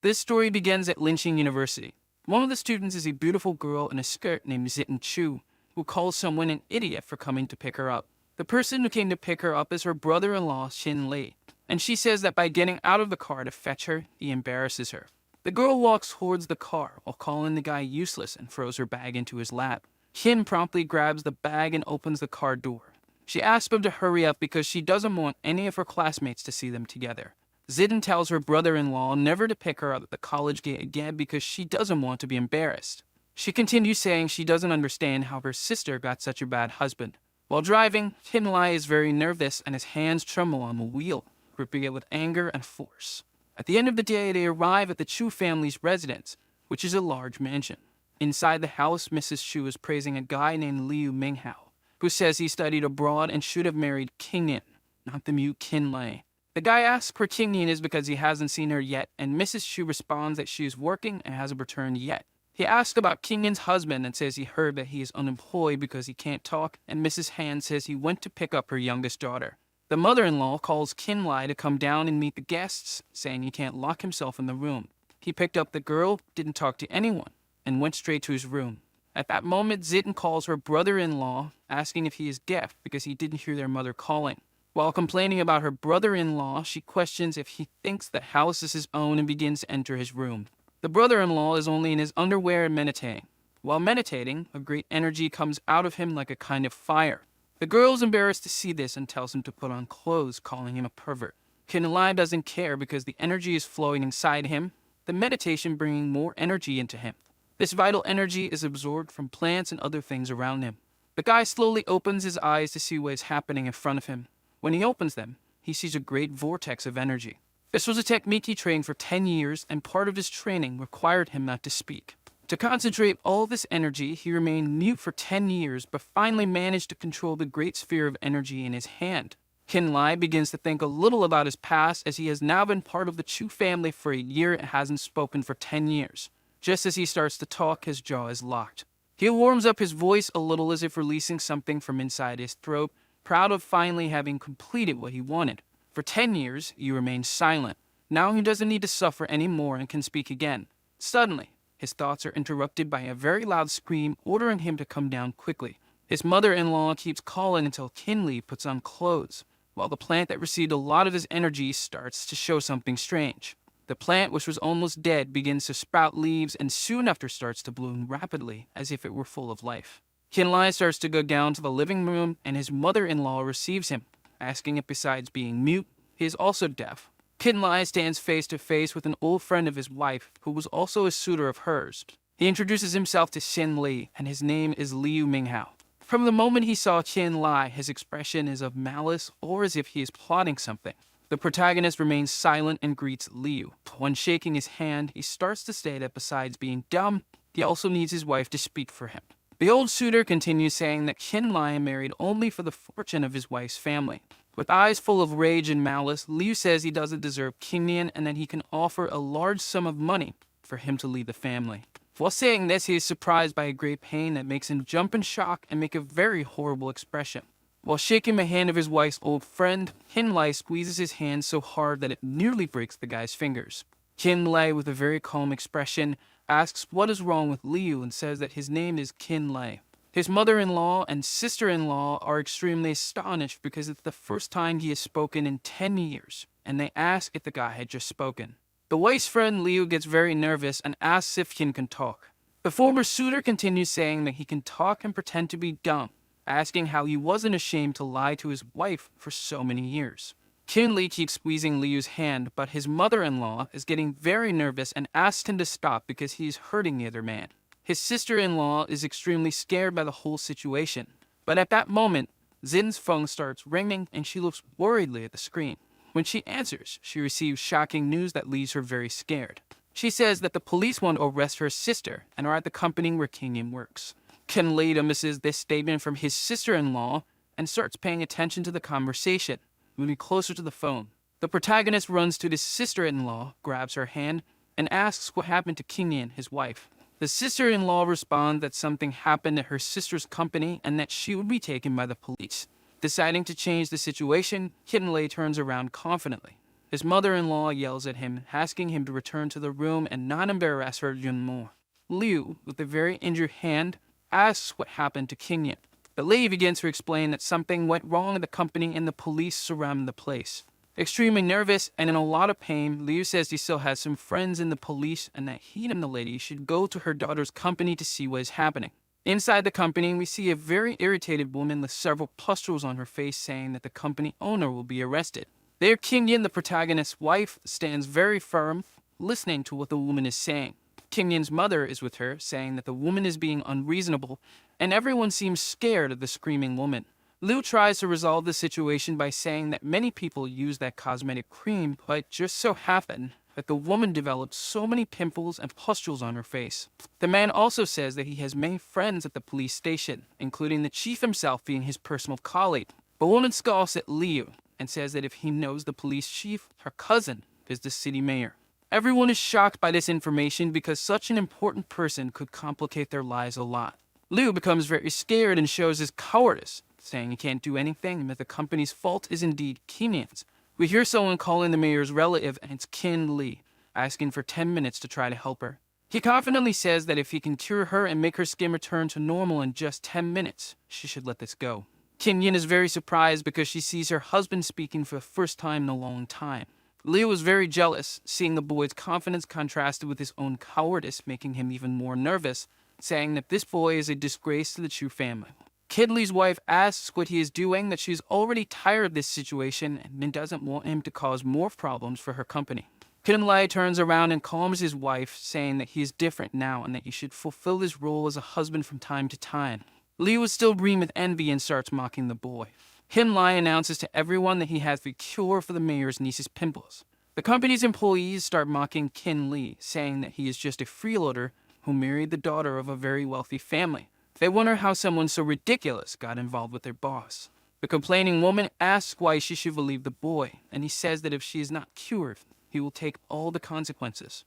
This story begins at Lynching University. One of the students is a beautiful girl in a skirt named Zitten Chu, who calls someone an idiot for coming to pick her up. The person who came to pick her up is her brother-in-law, Shin Lee, and she says that by getting out of the car to fetch her, he embarrasses her. The girl walks towards the car while calling the guy useless and throws her bag into his lap. Shin promptly grabs the bag and opens the car door. She asks him to hurry up because she doesn't want any of her classmates to see them together. Zidane tells her brother-in-law never to pick her up at the college gate again because she doesn't want to be embarrassed. She continues saying she doesn't understand how her sister got such a bad husband. While driving, Kim Lai is very nervous and his hands tremble on the wheel, gripping it with anger and force. At the end of the day, they arrive at the Chu family's residence, which is a large mansion. Inside the house, Mrs. Chu is praising a guy named Liu Minghao, who says he studied abroad and should have married Qingnian, not the mute Qin Lei. The guy asks where Qingnian is because he hasn't seen her yet, and Mrs. Chu responds that she is working and hasn't returned yet. He asks about Qingnian's husband and says he heard that he is unemployed because he can't talk, and Mrs. Han says he went to pick up her youngest daughter. The mother-in-law calls Qin Lai to come down and meet the guests, saying he can't lock himself in the room. He picked up the girl, didn't talk to anyone, and went straight to his room. At that moment, Zitten calls her brother-in-law, asking if he is deaf because he didn't hear their mother calling. While complaining about her brother-in-law, she questions if he thinks the house is his own and begins to enter his room. The brother-in-law is only in his underwear and meditating. While meditating, a great energy comes out of him like a kind of fire. The girl is embarrassed to see this and tells him to put on clothes, calling him a pervert. Qin Lai doesn't care because the energy is flowing inside him, the meditation bringing more energy into him. This vital energy is absorbed from plants and other things around him. The guy slowly opens his eyes to see what is happening in front of him. When he opens them, he sees a great vortex of energy. This was a technique he trained for 10 years, and part of his training required him not to speak. To concentrate all this energy, he remained mute for 10 years, but finally managed to control the great sphere of energy in his hand. Qin Lai begins to think a little about his past, as he has now been part of the Chu family for a year and hasn't spoken for 10 years. Just as he starts to talk, his jaw is locked. He warms up his voice a little as if releasing something from inside his throat, proud of finally having completed what he wanted. For 10 years, he remained silent. Now he doesn't need to suffer anymore and can speak again. Suddenly, his thoughts are interrupted by a very loud scream ordering him to come down quickly. His mother-in-law keeps calling until Qin Li puts on clothes, while the plant that received a lot of his energy starts to show something strange. The plant, which was almost dead, begins to sprout leaves and soon after starts to bloom rapidly, as if it were full of life. Qin Lai starts to go down to the living room, and his mother-in-law receives him, asking if besides being mute, he is also deaf. Qin Lai stands face to face with an old friend of his wife, who was also a suitor of hers. He introduces himself to Shin Li, and his name is Liu Minghao. From the moment he saw Qin Lai, his expression is of malice or as if he is plotting something. The protagonist remains silent and greets Liu. When shaking his hand, he starts to say that besides being dumb, he also needs his wife to speak for him. The old suitor continues saying that Qin Lai married only for the fortune of his wife's family. With eyes full of rage and malice, Liu says he doesn't deserve Qingnian and that he can offer a large sum of money for him to leave the family. While saying this, he is surprised by a great pain that makes him jump in shock and make a very horrible expression. While shaking the hand of his wife's old friend, Qin Lai squeezes his hand so hard that it nearly breaks the guy's fingers. Qin Lai, with a very calm expression, asks what is wrong with Liu and says that his name is Qin Lai. His mother-in-law and sister-in-law are extremely astonished because it's the first time he has spoken in 10 years, and they ask if the guy had just spoken. The wife's friend Liu gets very nervous and asks if Qin can talk. The former suitor continues saying that he can talk and pretend to be dumb, asking how he wasn't ashamed to lie to his wife for so many years. Qin Li keeps squeezing Liu's hand, but his mother-in-law is getting very nervous and asks him to stop because he is hurting the other man. His sister-in-law is extremely scared by the whole situation, but at that moment, Zin's phone starts ringing and she looks worriedly at the screen. When she answers, she receives shocking news that leaves her very scared. She says that the police want to arrest her sister and are at the company where Qingnian works. Qin Li dismisses this statement from his sister-in-law and starts paying attention to the conversation, moving closer to the phone. The protagonist runs to his sister-in-law, grabs her hand, and asks what happened to Qingnian, his wife. The sister-in-law responds that something happened at her sister's company and that she would be taken by the police. Deciding to change the situation, Qin Li turns around confidently. His mother-in-law yells at him, asking him to return to the room and not embarrass her even more. Liu, with a very injured hand, asks what happened to Kinyan. But Lei begins to explain that something went wrong at the company and the police surrounded the place. Extremely nervous and in a lot of pain, Liu says he still has some friends in the police and that he and the lady should go to her daughter's company to see what is happening. Inside the company, we see a very irritated woman with several pustules on her face saying that the company owner will be arrested. There, Kinyan, the protagonist's wife, stands very firm, listening to what the woman is saying. Kinyan's mother is with her, saying that the woman is being unreasonable, and everyone seems scared of the screaming woman. Liu tries to resolve the situation by saying that many people use that cosmetic cream, but just so happened that the woman developed so many pimples and pustules on her face. The man also says that he has many friends at the police station, including the chief himself being his personal colleague. The woman scoffs at Liu and says that if he knows the police chief, her cousin is the city mayor. Everyone is shocked by this information because such an important person could complicate their lives a lot. Liu becomes very scared and shows his cowardice, saying he can't do anything and that the company's fault is indeed Kinyan's. We hear someone calling the mayor's relative and it's Kin Lee, asking for 10 minutes to try to help her. He confidently says that if he can cure her and make her skin return to normal in just 10 minutes, she should let this go. Kinyan is very surprised because she sees her husband speaking for the first time in a long time. Liu is very jealous, seeing the boy's confidence contrasted with his own cowardice, making him even more nervous, saying that this boy is a disgrace to the Chu family. Kid Lee's wife asks what he is doing, that she's already tired of this situation and doesn't want him to cause more problems for her company. Kid Lee turns around and calms his wife, saying that he is different now and that he should fulfill his role as a husband from time to time. Liu is still green with envy and starts mocking the boy. Hin Lai announces to everyone that he has the cure for the mayor's niece's pimples. The company's employees start mocking Kin Lee, saying that he is just a freeloader who married the daughter of a very wealthy family. They wonder how someone so ridiculous got involved with their boss. The complaining woman asks why she should believe the boy, and he says that if she is not cured, he will take all the consequences.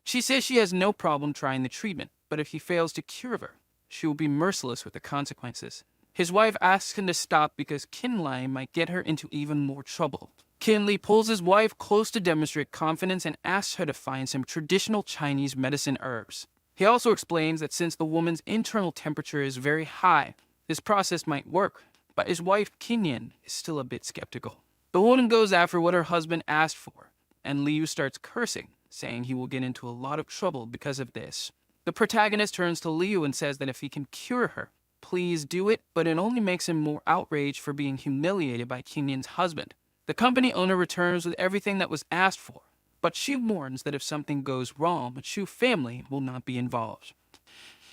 She says she has no problem trying the treatment, but if he fails to cure her, she will be merciless with the consequences. His wife asks him to stop because Kin Lai might get her into even more trouble. Kin Lee pulls his wife close to demonstrate confidence and asks her to find some traditional Chinese medicine herbs. He also explains that since the woman's internal temperature is very high, this process might work, but his wife Kinyan is still a bit skeptical. The woman goes after what her husband asked for, and Liu starts cursing, saying he will get into a lot of trouble because of this. The protagonist turns to Liu and says that if he can cure her, please do it, but it only makes him more outraged for being humiliated by Kinyan's husband. The company owner returns with everything that was asked for, but she warns that if something goes wrong, the Chu family will not be involved.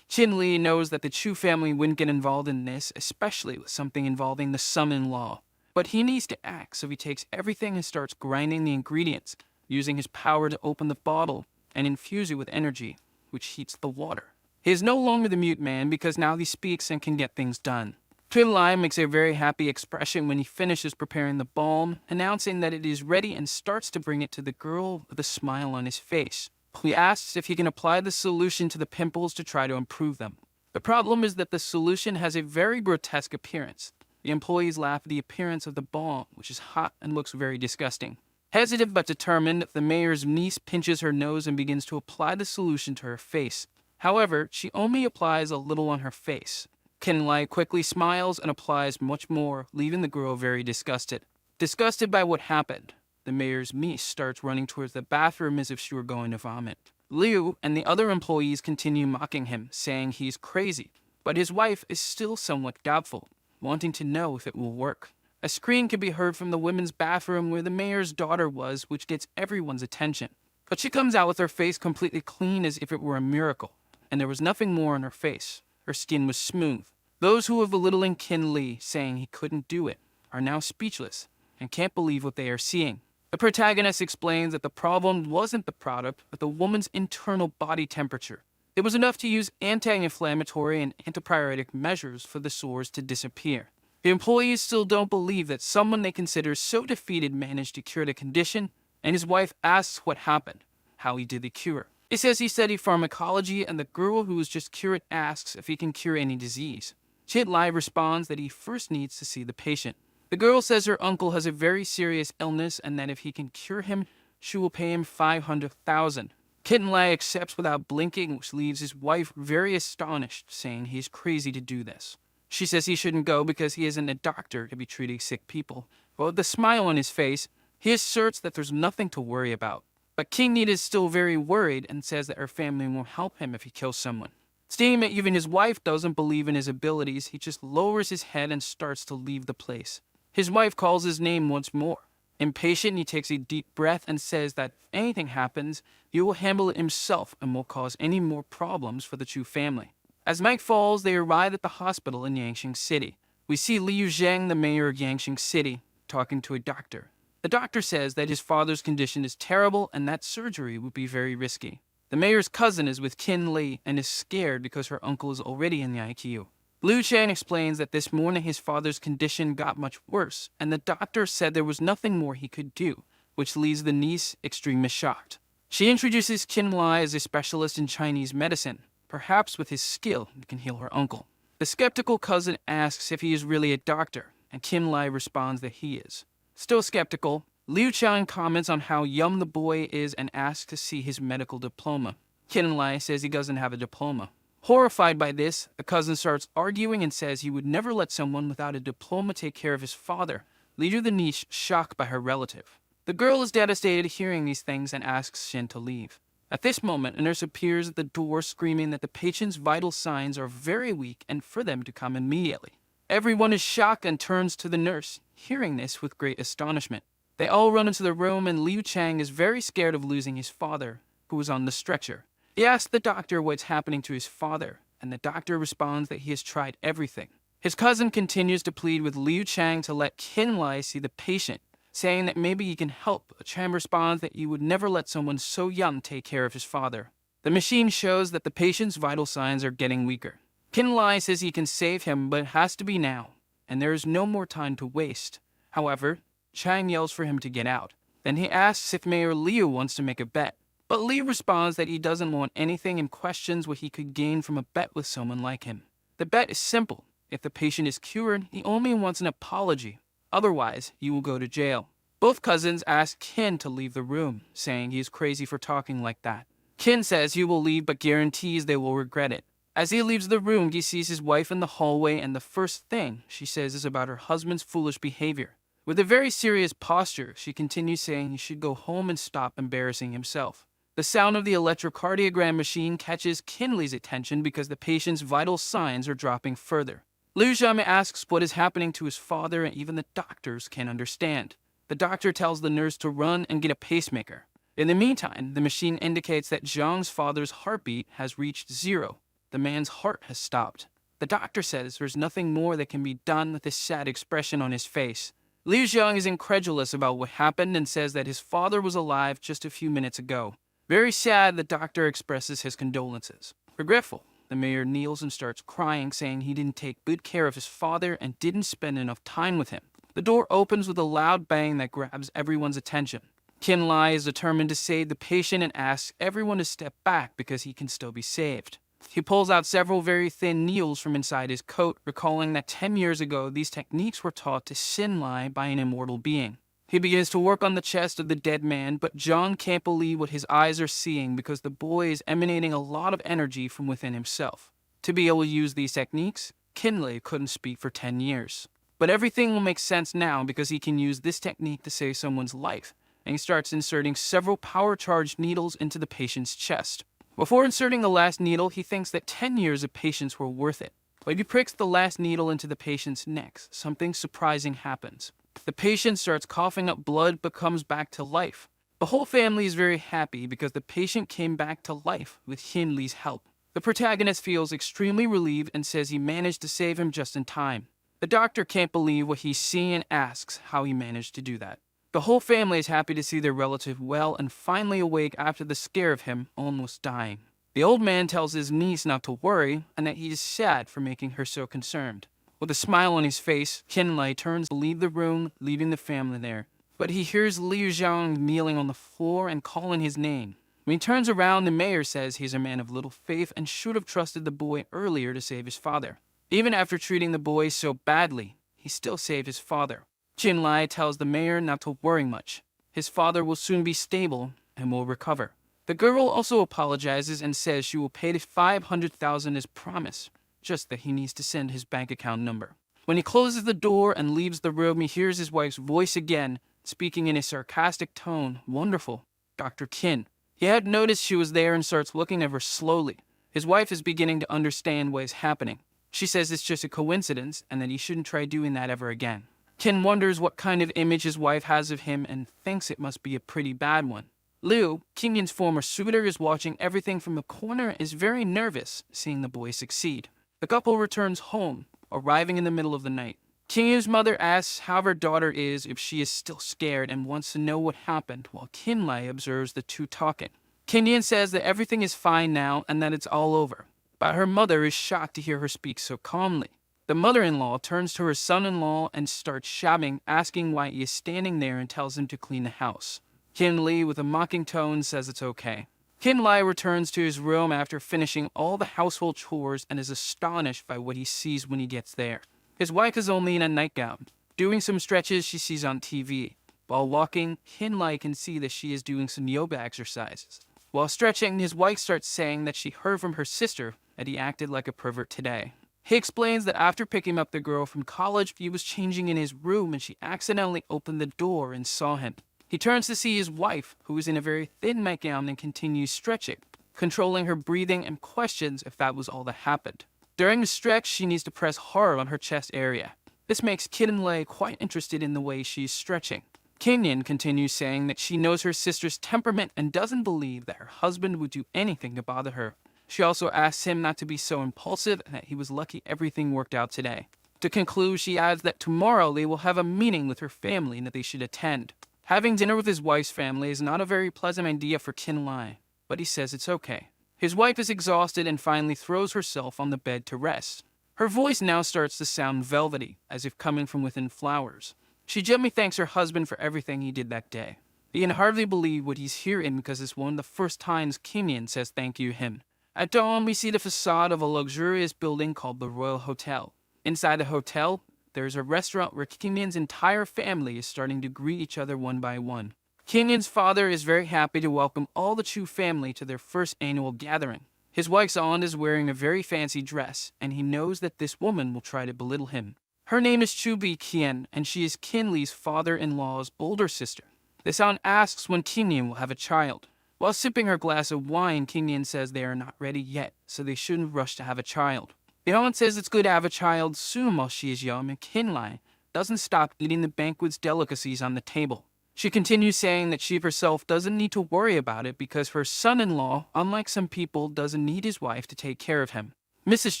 Chin Lee knows that the Chu family wouldn't get involved in this, especially with something involving the son-in-law. But he needs to act, so he takes everything and starts grinding the ingredients, using his power to open the bottle and infuse it with energy, which heats the water. He is no longer the mute man because now he speaks and can get things done. Twin Lai makes a very happy expression when he finishes preparing the balm, announcing that it is ready and starts to bring it to the girl with a smile on his face. He asks if he can apply the solution to the pimples to try to improve them. The problem is that the solution has a very grotesque appearance. The employees laugh at the appearance of the balm, which is hot and looks very disgusting. Hesitant but determined, the mayor's niece pinches her nose and begins to apply the solution to her face. However, she only applies a little on her face. Kin Lai quickly smiles and applies much more, leaving the girl very disgusted. Disgusted by what happened, the mayor's niece starts running towards the bathroom as if she were going to vomit. Liu and the other employees continue mocking him, saying he's crazy, but his wife is still somewhat doubtful, wanting to know if it will work. A scream can be heard from the women's bathroom where the mayor's daughter was, which gets everyone's attention. But she comes out with her face completely clean as if it were a miracle, and there was nothing more on her face. Her skin was smooth. Those who were belittling Kin Lee, saying he couldn't do it, are now speechless and can't believe what they are seeing. The protagonist explains that the problem wasn't the product, but the woman's internal body temperature. It was enough to use anti-inflammatory and antipyretic measures for the sores to disappear. The employees still don't believe that someone they consider so defeated managed to cure the condition, and his wife asks what happened, how he did the cure. He says he studied pharmacology, and the girl who was just cured asks if he can cure any disease. Chit Lai responds that he first needs to see the patient. The girl says her uncle has a very serious illness and that if he can cure him, she will pay him 500,000. Kitten Lai accepts without blinking, which leaves his wife very astonished, saying he's crazy to do this. She says he shouldn't go because he isn't a doctor to be treating sick people. But with a smile on his face, he asserts that there's nothing to worry about. But King Need is still very worried and says that her family won't help him if he kills someone. Seeing that even his wife doesn't believe in his abilities, he just lowers his head and starts to leave the place. His wife calls his name once more. Impatient, he takes a deep breath and says that if anything happens, he will handle it himself and won't cause any more problems for the Chu family. As night falls, they arrive at the hospital in Yangqing City. We see Liu Zhang, the mayor of Yangqing City, talking to a doctor. The doctor says that his father's condition is terrible and that surgery would be very risky. The mayor's cousin is with Qin Li and is scared because her uncle is already in the ICU. Liu Chen explains that this morning his father's condition got much worse, and the doctor said there was nothing more he could do, which leaves the niece extremely shocked. She introduces Qin Li as a specialist in Chinese medicine. Perhaps with his skill, he can heal her uncle. The skeptical cousin asks if he is really a doctor, and Qin Li responds that he is. Still skeptical, Liu Chen comments on how young the boy is and asks to see his medical diploma. Qin Li says he doesn't have a diploma. Horrified by this, the cousin starts arguing and says he would never let someone without a diploma take care of his father, leaving the niece shocked by her relative. The girl is devastated hearing these things and asks Shin to leave. At this moment, a nurse appears at the door screaming that the patient's vital signs are very weak and for them to come immediately. Everyone is shocked and turns to the nurse, hearing this with great astonishment. They all run into the room and Liu Chang is very scared of losing his father, who is on the stretcher. He asks the doctor what's happening to his father, and the doctor responds that he has tried everything. His cousin continues to plead with Liu Chang to let Qin Li see the patient, saying that maybe he can help, but Chang responds that he would never let someone so young take care of his father. The machine shows that the patient's vital signs are getting weaker. Qin Li says he can save him, but it has to be now, and there is no more time to waste. However, Chang yells for him to get out. Then he asks if Mayor Liu wants to make a bet. But Liu responds that he doesn't want anything and questions what he could gain from a bet with someone like him. The bet is simple. If the patient is cured, he only wants an apology. Otherwise, he will go to jail. Both cousins ask Qin to leave the room, saying he is crazy for talking like that. Qin says he will leave but guarantees they will regret it. As he leaves the room, he sees his wife in the hallway and the first thing she says is about her husband's foolish behavior. With a very serious posture, she continues saying he should go home and stop embarrassing himself. The sound of the electrocardiogram machine catches Kinley's attention because the patient's vital signs are dropping further. Liu Zhame asks what is happening to his father and even the doctors can't understand. The doctor tells the nurse to run and get a pacemaker. In the meantime, the machine indicates that Zhang's father's heartbeat has reached 0. The man's heart has stopped. The doctor says there's nothing more that can be done with this sad expression on his face. Liu Zhang is incredulous about what happened and says that his father was alive just a few minutes ago. Very sad, the doctor expresses his condolences. Regretful, the mayor kneels and starts crying, saying he didn't take good care of his father and didn't spend enough time with him. The door opens with a loud bang that grabs everyone's attention. Qin Li is determined to save the patient and asks everyone to step back because he can still be saved. He pulls out several very thin needles from inside his coat, recalling that 10 years ago these techniques were taught to Xin Lai by an immortal being. He begins to work on the chest of the dead man, but John can't believe what his eyes are seeing because the boy is emanating a lot of energy from within himself. To be able to use these techniques, Kinley couldn't speak for 10 years. But everything will make sense now because he can use this technique to save someone's life, and he starts inserting several power-charged needles into the patient's chest. Before inserting the last needle, he thinks that 10 years of patience were worth it. But if he pricks the last needle into the patient's neck, something surprising happens. The patient starts coughing up blood but comes back to life. The whole family is very happy because the patient came back to life with Hin Li's help. The protagonist feels extremely relieved and says he managed to save him just in time. The doctor can't believe what he's seeing and asks how he managed to do that. The whole family is happy to see their relative well and finally awake after the scare of him almost dying. The old man tells his niece not to worry and that he is sad for making her so concerned. With a smile on his face, Kinley turns to leave the room, leaving the family there. But he hears Liu Zhang kneeling on the floor and calling his name. When he turns around, the mayor says he's a man of little faith and should have trusted the boy earlier to save his father. Even after treating the boy so badly, he still saved his father. Chin Lai tells the mayor not to worry much. His father will soon be stable and will recover. The girl also apologizes and says she will pay the 500,000 as promised, just that he needs to send his bank account number. When he closes the door and leaves the room, he hears his wife's voice again, speaking in a sarcastic tone. Wonderful, Dr. Kin. He had noticed she was there and starts looking at her slowly. His wife is beginning to understand what is happening. She says it's just a coincidence and that he shouldn't try doing that ever again. Kin wonders what kind of image his wife has of him and thinks it must be a pretty bad one. Liu, Kinyan's former suitor, is watching everything from the corner and is very nervous seeing the boy succeed. The couple returns home, arriving in the middle of the night. Kinyan's mother asks how her daughter is, if she is still scared, and wants to know what happened, while Kinlai observes the two talking. Kinyan says that everything is fine now and that it's all over, but her mother is shocked to hear her speak so calmly. The mother-in-law turns to her son-in-law and starts shouting, asking why he is standing there, and tells him to clean the house. Kin Li, with a mocking tone, says it's okay. Kin Lai returns to his room after finishing all the household chores and is astonished by what he sees when he gets there. His wife is only in a nightgown, doing some stretches she sees on TV. While walking, Kin Lai can see that she is doing some yoga exercises. While stretching, his wife starts saying that she heard from her sister that he acted like a pervert today. He explains that after picking up the girl from college, he was changing in his room and she accidentally opened the door and saw him. He turns to see his wife, who is in a very thin nightgown, and continues stretching, controlling her breathing, and questions if that was all that happened. During the stretch, she needs to press hard on her chest area. This makes Kinlay quite interested in the way she's stretching. Kinyan continues saying that she knows her sister's temperament and doesn't believe that her husband would do anything to bother her. She also asks him not to be so impulsive and that he was lucky everything worked out today. To conclude, she adds that tomorrow they will have a meeting with her family and that they should attend. Having dinner with his wife's family is not a very pleasant idea for Kin Lai, but he says it's okay. His wife is exhausted and finally throws herself on the bed to rest. Her voice now starts to sound velvety, as if coming from within flowers. She gently thanks her husband for everything he did that day. He can hardly believe what he's hearing because it's one of the first times Kinyan says thank you to him. At dawn, we see the facade of a luxurious building called the Royal Hotel. Inside the hotel, there's a restaurant where Kinyan's entire family is starting to greet each other one by one. Kinyan's father is very happy to welcome all the Chu family to their first annual gathering. His wife's aunt is wearing a very fancy dress, and he knows that this woman will try to belittle him. Her name is Chu Bi Kien, and she is Kinley's father-in-law's older sister. This aunt asks when Kinyan will have a child. While sipping her glass of wine, Kinyan says they are not ready yet, so they shouldn't rush to have a child. The aunt says it's good to have a child soon while she is young, and Kinlai doesn't stop eating the banquet's delicacies on the table. She continues saying that she herself doesn't need to worry about it because her son-in-law, unlike some people, doesn't need his wife to take care of him. Mrs.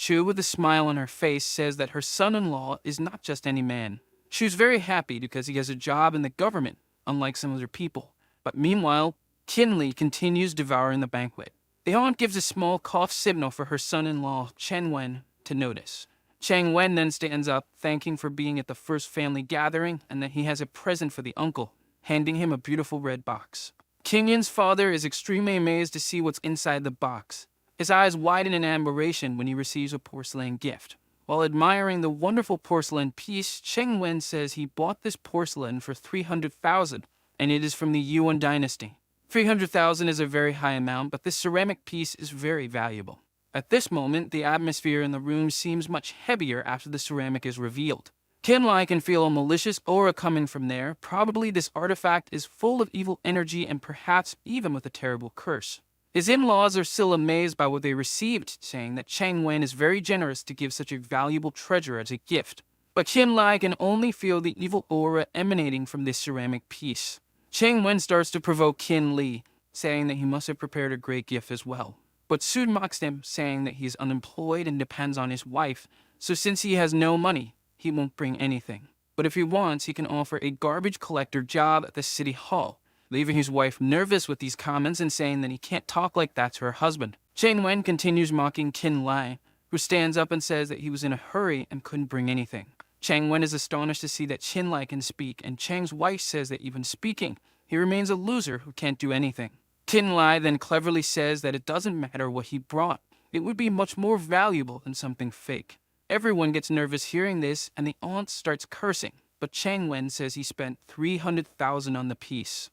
Chu, with a smile on her face, says that her son-in-law is not just any man. She's very happy because he has a job in the government, unlike some other people. But meanwhile, Kinley continues devouring the banquet. The aunt gives a small cough signal for her son-in-law, Chen Wen, to notice. Chang Wen then stands up, thanking for being at the first family gathering and that he has a present for the uncle, handing him a beautiful red box. Kinyan's father is extremely amazed to see what's inside the box. His eyes widen in admiration when he receives a porcelain gift. While admiring the wonderful porcelain piece, Cheng Wen says he bought this porcelain for 300,000, and it is from the Yuan dynasty. 300,000 is a very high amount, but this ceramic piece is very valuable. At this moment, the atmosphere in the room seems much heavier after the ceramic is revealed. Kinlai can feel a malicious aura coming from there. Probably this artifact is full of evil energy and perhaps even with a terrible curse. His in-laws are still amazed by what they received, saying that Chang Wen is very generous to give such a valuable treasure as a gift. But Kinlai can only feel the evil aura emanating from this ceramic piece. Chang Wen starts to provoke Kin Li, saying that he must have prepared a great gift as well. But soon mocks him, saying that he is unemployed and depends on his wife, so since he has no money, he won't bring anything. But if he wants, he can offer a garbage collector job at the city hall, leaving his wife nervous with these comments and saying that he can't talk like that to her husband. Chen Wen continues mocking Kin Lai, who stands up and says that he was in a hurry and couldn't bring anything. Chang Wen is astonished to see that Chin Lai can speak, and Chang's wife says that even speaking, he remains a loser who can't do anything. Kin Lai then cleverly says that it doesn't matter what he brought. It would be much more valuable than something fake. Everyone gets nervous hearing this, and the aunt starts cursing. but Chang Wen says he spent 300,000 on the piece.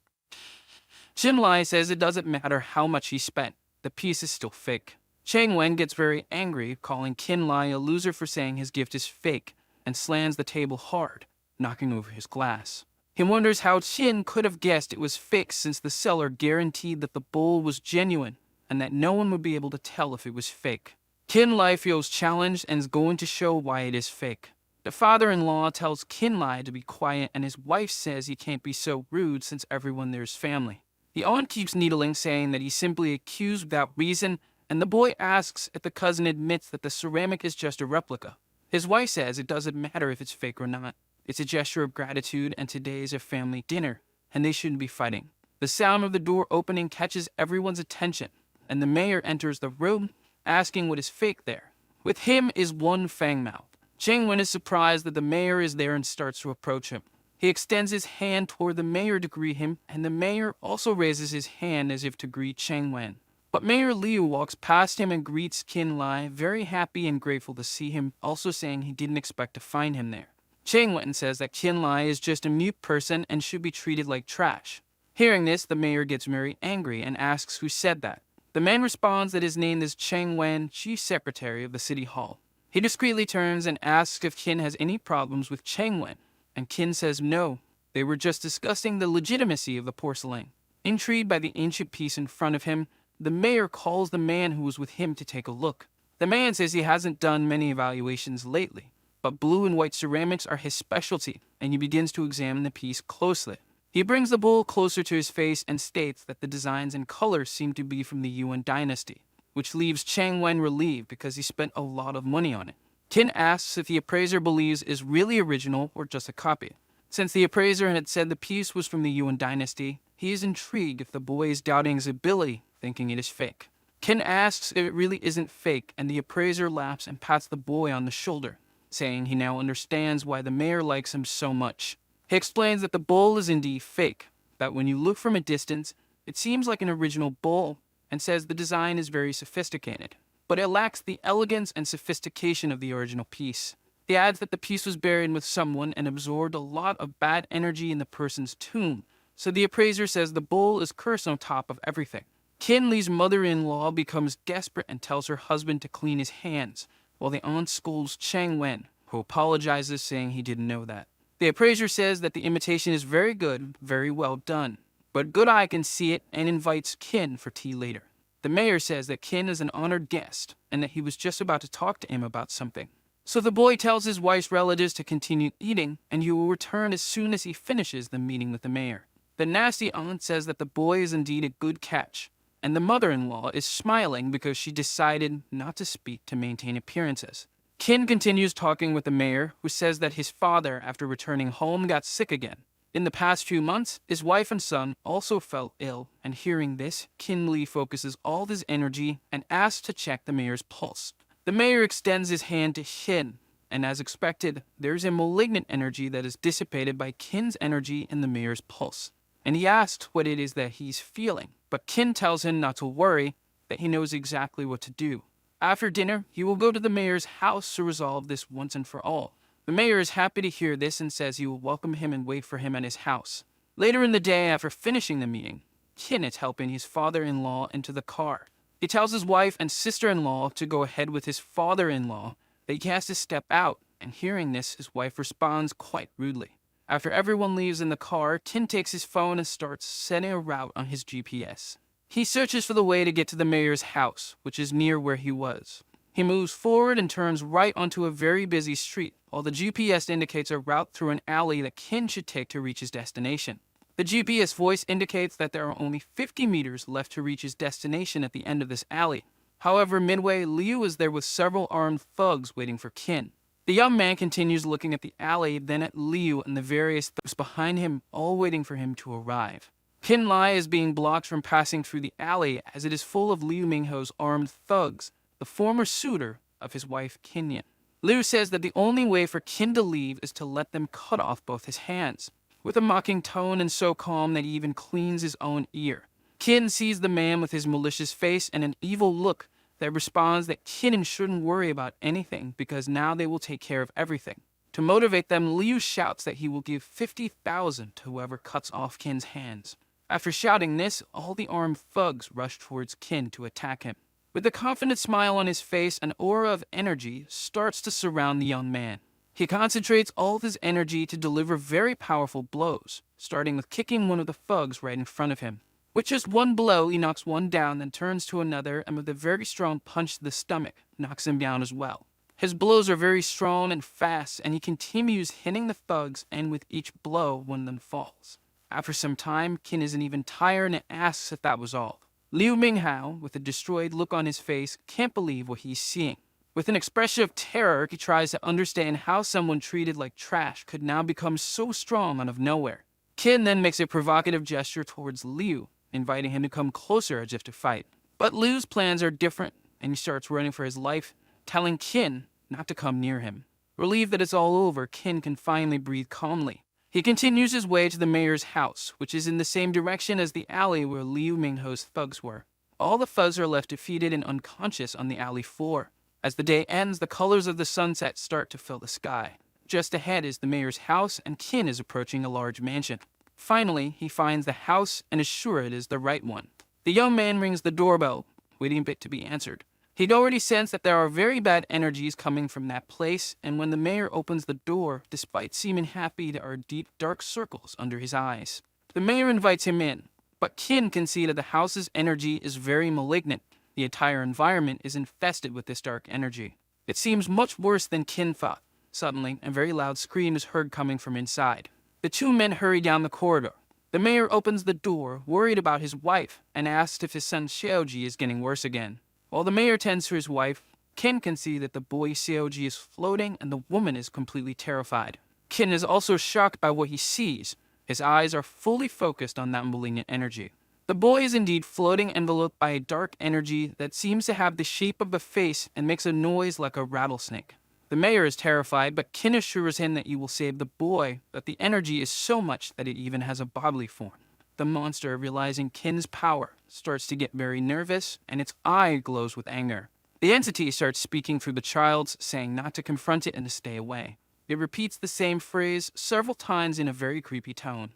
Jin Lai says it doesn't matter how much he spent, the piece is still fake. Chang Wen gets very angry, calling Qin Lai a loser for saying his gift is fake, and slams the table hard, knocking over his glass. He wonders how Qin could have guessed it was fake since the seller guaranteed that the bowl was genuine, and that no one would be able to tell if it was fake. Qin Lai feels challenged and is going to show why it is fake. The father-in-law tells Qin Lai to be quiet, and his wife says he can't be so rude since everyone there is family. The aunt keeps needling, saying that he's simply accused without reason, and the boy asks if the cousin admits that the ceramic is just a replica. His wife says it doesn't matter if it's fake or not. It's a gesture of gratitude, and today is a family dinner, and they shouldn't be fighting. The sound of the door opening catches everyone's attention, and the mayor enters the room, asking what is fake there. With him is one fangmouth. Chang Wen is surprised that the mayor is there and starts to approach him. He extends his hand toward the mayor to greet him, and the mayor also raises his hand as if to greet Chang Wen. But Mayor Liu walks past him and greets Qin Lai, very happy and grateful to see him, also saying he didn't expect to find him there. Chang Wen says that Qin Lai is just a mute person and should be treated like trash. Hearing this, the mayor gets very angry and asks who said that. The man responds that his name is Chang Wen, chief secretary of the city hall. He discreetly turns and asks if Qin has any problems with Chang Wen, and Qin says no, they were just discussing the legitimacy of the porcelain. Intrigued by the ancient piece in front of him, the mayor calls the man who was with him to take a look. The man says he hasn't done many evaluations lately, but blue and white ceramics are his specialty, and he begins to examine the piece closely. He brings the bowl closer to his face and states that the designs and colors seem to be from the Yuan dynasty, which leaves Chang Wen relieved because he spent a lot of money on it. Qin asks if the appraiser believes is really original or just a copy. Since the appraiser had said the piece was from the Yuan dynasty, he is intrigued if the boy is doubting his ability, thinking it is fake. Qin asks if it really isn't fake, and the appraiser laughs and pats the boy on the shoulder, saying he now understands why the mayor likes him so much. He explains that the bowl is indeed fake, that when you look from a distance, it seems like an original bowl, and says the design is very sophisticated, but it lacks the elegance and sophistication of the original piece. He adds that the piece was buried with someone and absorbed a lot of bad energy in the person's tomb, so the appraiser says the bowl is cursed on top of everything. Qin Li's mother-in-law becomes desperate and tells her husband to clean his hands, while the aunt scolds Chang Wen, who apologizes, saying he didn't know that. The appraiser says that the imitation is very good, very well done, but Good Eye can see it and invites Qin for tea later. The mayor says that Qin is an honored guest and that he was just about to talk to him about something. So the boy tells his wife's relatives to continue eating, and he will return as soon as he finishes the meeting with the mayor. The nasty aunt says that the boy is indeed a good catch, and the mother-in-law is smiling because she decided not to speak to maintain appearances. Qin continues talking with the mayor, who says that his father, after returning home, got sick again. In the past few months, his wife and son also fell ill, and hearing this, Qin Li focuses all his energy and asks to check the mayor's pulse. The mayor extends his hand to Qin, and as expected, there is a malignant energy that is dissipated by Qin's energy in the mayor's pulse. And he asks what it is that he's feeling, but Qin tells him not to worry, that he knows exactly what to do. After dinner, he will go to the mayor's house to resolve this once and for all. The mayor is happy to hear this and says he will welcome him and wait for him at his house. Later in the day, after finishing the meeting, Qin is helping his father-in-law into the car. He tells his wife and sister-in-law to go ahead with his father-in-law, that he has to step out, and hearing this, his wife responds quite rudely. After everyone leaves in the car, Qin takes his phone and starts setting a route on his GPS. He searches for the way to get to the mayor's house, which is near where he was. He moves forward and turns right onto a very busy street, while the GPS indicates a route through an alley that Qin should take to reach his destination. The GPS voice indicates that there are only 50 meters left to reach his destination at the end of this alley. However, midway, Liu is there with several armed thugs waiting for Qin. The young man continues looking at the alley, then at Liu and the various thugs behind him, all waiting for him to arrive. Qin Lai is being blocked from passing through the alley as it is full of Liu Mingho's armed thugs, the former suitor of his wife Qinyan. Liu says that the only way for Qin to leave is to let them cut off both his hands, with a mocking tone and so calm that he even cleans his own ear. Qin sees the man with his malicious face and an evil look that responds that Qin shouldn't worry about anything because now they will take care of everything. To To motivate them, Liu shouts that he will give 50,000 to whoever cuts off Kin's hands. After shouting this, all the armed thugs rush towards Kin to attack him. With a confident smile on his face, an aura of energy starts to surround the young man. He concentrates all of his energy to deliver very powerful blows, starting with kicking one of the thugs right in front of him. With just one blow, he knocks one down, then turns to another, and with a very strong punch to the stomach, knocks him down as well. His blows are very strong and fast, and he continues hitting the thugs, and with each blow, one of them falls. After some time, Kin isn't even tired and asks if that was all. Liu Minghao, with a destroyed look on his face, can't believe what he's seeing. With an expression of terror, he tries to understand how someone treated like trash could now become so strong out of nowhere. Kin then makes a provocative gesture towards Liu, inviting him to come closer as if to fight. But Liu's plans are different, and he starts running for his life, telling Kin not to come near him. Relieved that it's all over, Kin can finally breathe calmly. He continues his way to the mayor's house, which is in the same direction as the alley where Liu Mingho's thugs were. All the thugs are left defeated and unconscious on the alley floor. As the day ends, the colors of the sunset start to fill the sky. Just ahead is the mayor's house, and Kin is approaching a large mansion. Finally, he finds the house and is sure it is the right one. The young man rings the doorbell, waiting for it to be answered. He'd already sensed that there are very bad energies coming from that place, and when the mayor opens the door, despite seeming happy, there are deep, dark circles under his eyes. The mayor invites him in, but Kin can see that the house's energy is very malignant. The entire environment is infested with this dark energy. It seems much worse than Kin thought. Suddenly, a very loud scream is heard coming from inside. The two men hurry down the corridor. The mayor opens the door, worried about his wife, and asks if his son Xiaoji is getting worse again. While the mayor tends to his wife, Kin can see that the boy Xiaoji is floating and the woman is completely terrified. Kin is also shocked by what he sees. His eyes are fully focused on that malignant energy. The boy is indeed floating, enveloped by a dark energy that seems to have the shape of a face and makes a noise like a rattlesnake. The mayor is terrified, but Kin assures him that he will save the boy, but the energy is so much that it even has a bodily form. The monster, realizing Kin's power, starts to get very nervous, and its eye glows with anger. The entity starts speaking through the child's, saying not to confront it and to stay away. It repeats the same phrase several times in a very creepy tone.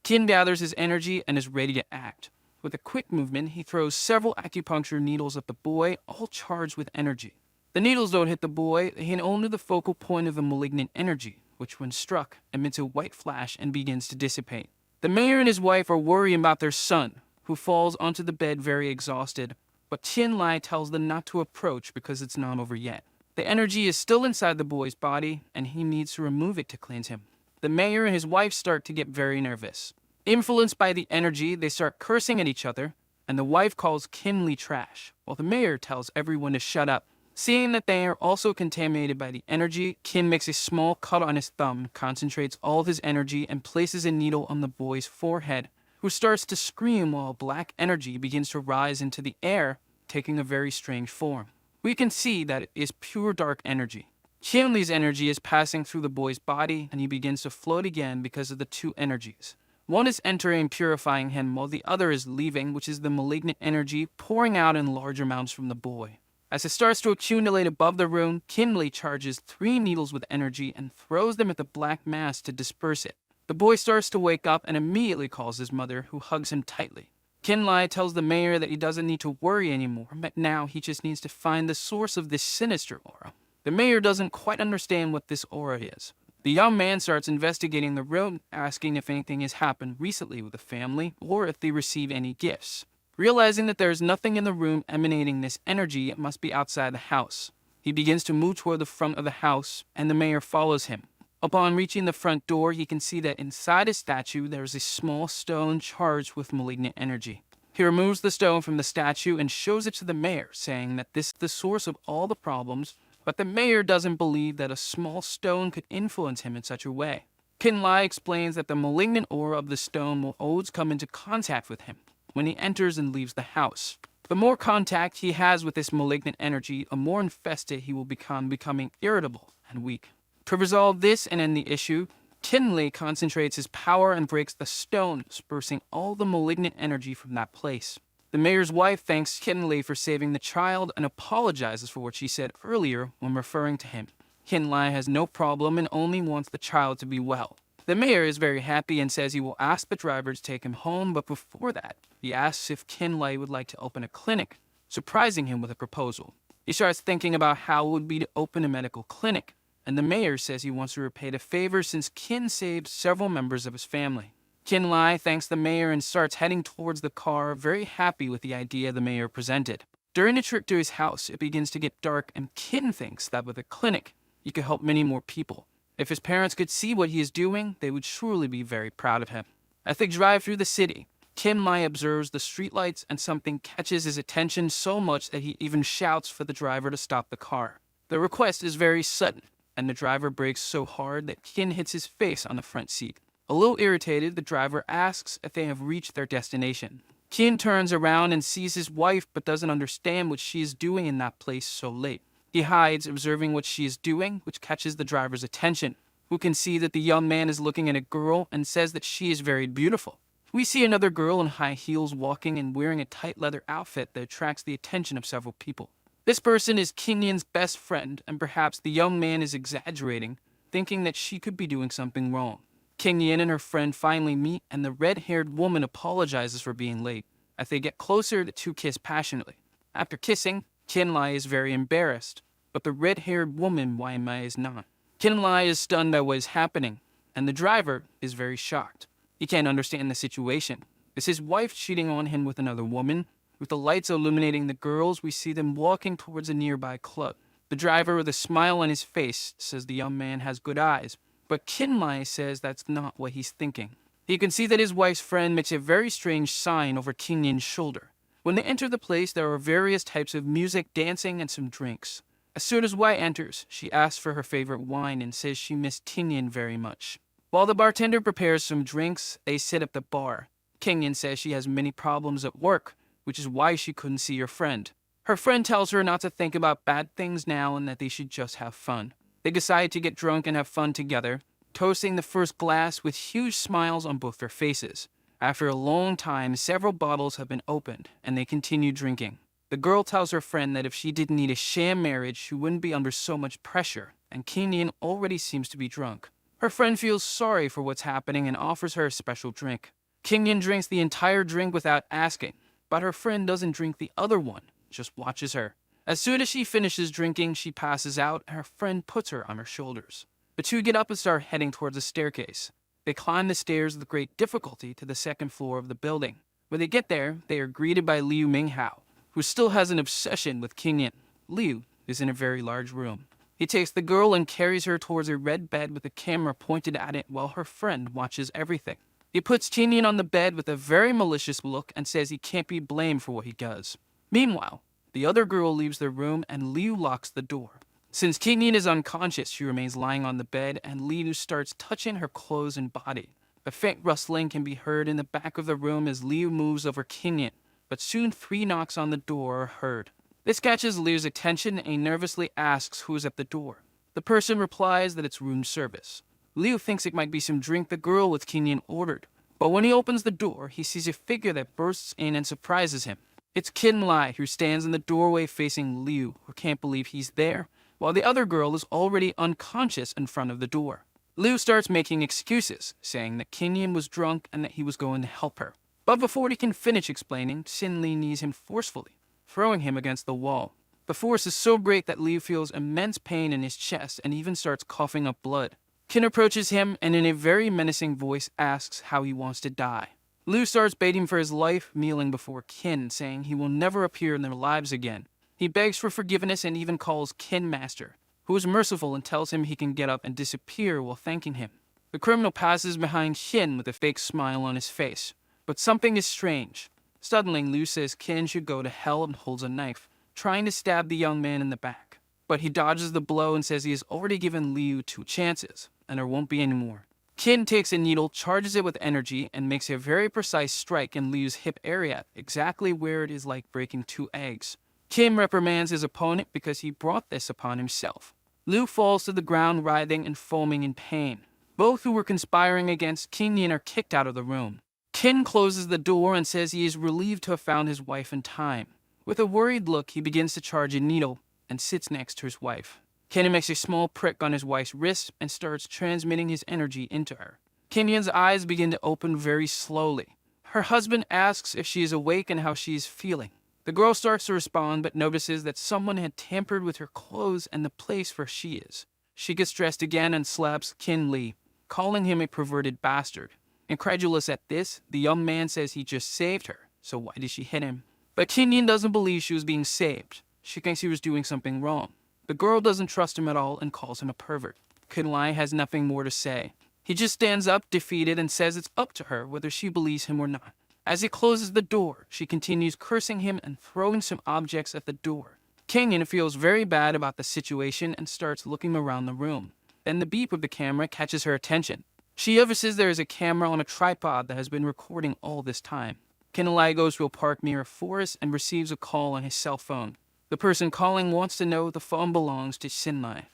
Kin gathers his energy and is ready to act. With a quick movement, he throws several acupuncture needles at the boy, all charged with energy. The needles don't hit the boy, they hit only the focal point of the malignant energy, which when struck, emits a white flash and begins to dissipate. The mayor and his wife are worrying about their son, who falls onto the bed very exhausted, but Qian Lai tells them not to approach because it's not over yet. The energy is still inside the boy's body, and he needs to remove it to cleanse him. The mayor and his wife start to get very nervous. Influenced by the energy, they start cursing at each other, and the wife calls Kinley trash, while the mayor tells everyone to shut up. Seeing that they are also contaminated by the energy, Kin makes a small cut on his thumb, concentrates all of his energy, and places a needle on the boy's forehead, who starts to scream while black energy begins to rise into the air, taking a very strange form. We can see that it is pure dark energy. Qianli's energy is passing through the boy's body, and he begins to float again because of the two energies. One is entering and purifying him, while the other is leaving, which is the malignant energy pouring out in large amounts from the boy. As it starts to accumulate above the room, Kinley charges 3 needles with energy and throws them at the black mass to disperse it. The boy starts to wake up and immediately calls his mother, who hugs him tightly. Kinlai tells the mayor that he doesn't need to worry anymore, but now he just needs to find the source of this sinister aura. The mayor doesn't quite understand what this aura is. The young man starts investigating the room, asking if anything has happened recently with the family, or if they receive any gifts. Realizing that there is nothing in the room emanating this energy, it must be outside the house. He begins to move toward the front of the house, and the mayor follows him. Upon reaching the front door, he can see that inside a statue there is a small stone charged with malignant energy. He removes the stone from the statue and shows it to the mayor, saying that this is the source of all the problems, but the mayor doesn't believe that a small stone could influence him in such a way. Kinlai explains that the malignant aura of the stone will always come into contact with him when he enters and leaves the house. The more contact he has with this malignant energy, the more infested he will become, becoming irritable and weak. To resolve this and end the issue, Kinley concentrates his power and breaks the stone, dispersing all the malignant energy from that place. The mayor's wife thanks Kinley for saving the child and apologizes for what she said earlier when referring to him. Kinlai has no problem and only wants the child to be well. The mayor is very happy and says he will ask the driver to take him home, but before that, he asks if Kinlai would like to open a clinic, surprising him with a proposal. He starts thinking about how it would be to open a medical clinic, and the mayor says he wants to repay the favor since Kin saved several members of his family. Kinlai thanks the mayor and starts heading towards the car, very happy with the idea the mayor presented. During the trip to his house, it begins to get dark, and Kin thinks that with a clinic, he could help many more people. If his parents could see what he is doing, they would surely be very proud of him. As they drive through the city, Kinlai observes the streetlights and something catches his attention so much that he even shouts for the driver to stop the car. The request is very sudden, and the driver brakes so hard that Kin hits his face on the front seat. A little irritated, the driver asks if they have reached their destination. Kin turns around and sees his wife but doesn't understand what she is doing in that place so late. He hides, observing what she is doing, which catches the driver's attention, who can see that the young man is looking at a girl and says that she is very beautiful. We see another girl in high heels walking and wearing a tight leather outfit that attracts the attention of several people. This person is Kinyan's best friend, and perhaps the young man is exaggerating, thinking that she could be doing something wrong. Kinyan and her friend finally meet, and the red-haired woman apologizes for being late. As they get closer, the two kiss passionately. After kissing, Kinlai is very embarrassed, but the red-haired woman, Waimai, is not. Kinlai is stunned by what is happening, and the driver is very shocked. He can't understand the situation. Is his wife cheating on him with another woman? With the lights illuminating the girls, we see them walking towards a nearby club. The driver, with a smile on his face, says the young man has good eyes, but Kinlai says that's not what he's thinking. He can see that his wife's friend makes a very strange sign over Kinyan's shoulder. When they enter the place, there are various types of music, dancing, and some drinks. As soon as Wai enters, she asks for her favorite wine and says she missed Kinyan very much. While the bartender prepares some drinks, they sit at the bar. Kinyan says she has many problems at work, which is why she couldn't see her friend. Her friend tells her not to think about bad things now and that they should just have fun. They decide to get drunk and have fun together, toasting the first glass with huge smiles on both their faces. After a long time, several bottles have been opened, and they continue drinking. The girl tells her friend that if she didn't need a sham marriage, she wouldn't be under so much pressure, and Kinyan already seems to be drunk. Her friend feels sorry for what's happening and offers her a special drink. Kinyan drinks the entire drink without asking, but her friend doesn't drink the other one, just watches her. As soon as she finishes drinking, she passes out, and her friend puts her on her shoulders. The two get up and start heading towards the staircase. They climb the stairs with great difficulty to the second floor of the building. When they get there, they are greeted by Liu Minghao, who still has an obsession with Kinyan. Liu is in a very large room. He takes the girl and carries her towards a red bed with a camera pointed at it while her friend watches everything. He puts Kinyan on the bed with a very malicious look and says he can't be blamed for what he does. Meanwhile, the other girl leaves the room and Liu locks the door. Since Kinyan is unconscious, she remains lying on the bed, and Liu starts touching her clothes and body. A faint rustling can be heard in the back of the room as Liu moves over Kinyan, but soon 3 knocks on the door are heard. This catches Liu's attention, and he nervously asks who is at the door. The person replies that it's room service. Liu thinks it might be some drink the girl with Kinyan ordered, but when he opens the door, he sees a figure that bursts in and surprises him. It's Kinlai, who stands in the doorway facing Liu, who can't believe he's there, while the other girl is already unconscious in front of the door. Liu starts making excuses, saying that Kinyan was drunk and that he was going to help her. But before he can finish explaining, Sin Li knees him forcefully, throwing him against the wall. The force is so great that Liu feels immense pain in his chest and even starts coughing up blood. Kin approaches him and in a very menacing voice asks how he wants to die. Liu starts begging for his life, kneeling before Kin, saying he will never appear in their lives again. He begs for forgiveness and even calls Kin Master, who is merciful and tells him he can get up and disappear while thanking him. The criminal passes behind Kin with a fake smile on his face, but something is strange. Suddenly, Liu says Kin should go to hell and holds a knife, trying to stab the young man in the back. But he dodges the blow and says he has already given Liu 2 chances, and there won't be any more. Kin takes a needle, charges it with energy, and makes a very precise strike in Liu's hip area, exactly where it is like breaking 2 eggs. Kim reprimands his opponent because he brought this upon himself. Liu falls to the ground writhing and foaming in pain. Both who were conspiring against Kinyan are kicked out of the room. Kin closes the door and says he is relieved to have found his wife in time. With a worried look, he begins to charge a needle and sits next to his wife. Ken makes a small prick on his wife's wrist and starts transmitting his energy into her. Kenyon's eyes begin to open very slowly. Her husband asks if she is awake and how she is feeling. The girl starts to respond but notices that someone had tampered with her clothes and the place where she is. She gets dressed again and slaps Kin Lee, calling him a perverted bastard. Incredulous at this, the young man says he just saved her, so why did she hit him? But Kenyon doesn't believe she was being saved. She thinks he was doing something wrong. The girl doesn't trust him at all and calls him a pervert. Kin Lee has nothing more to say. He just stands up, defeated, and says it's up to her whether she believes him or not. As he closes the door, she continues cursing him and throwing some objects at the door. Kenyon feels very bad about the situation and starts looking around the room. Then the beep of the camera catches her attention. She notices there is a camera on a tripod that has been recording all this time. Kin Lee goes to a park near a forest and receives a call on his cell phone. The person calling wants to know if the phone belongs to Sin Lee.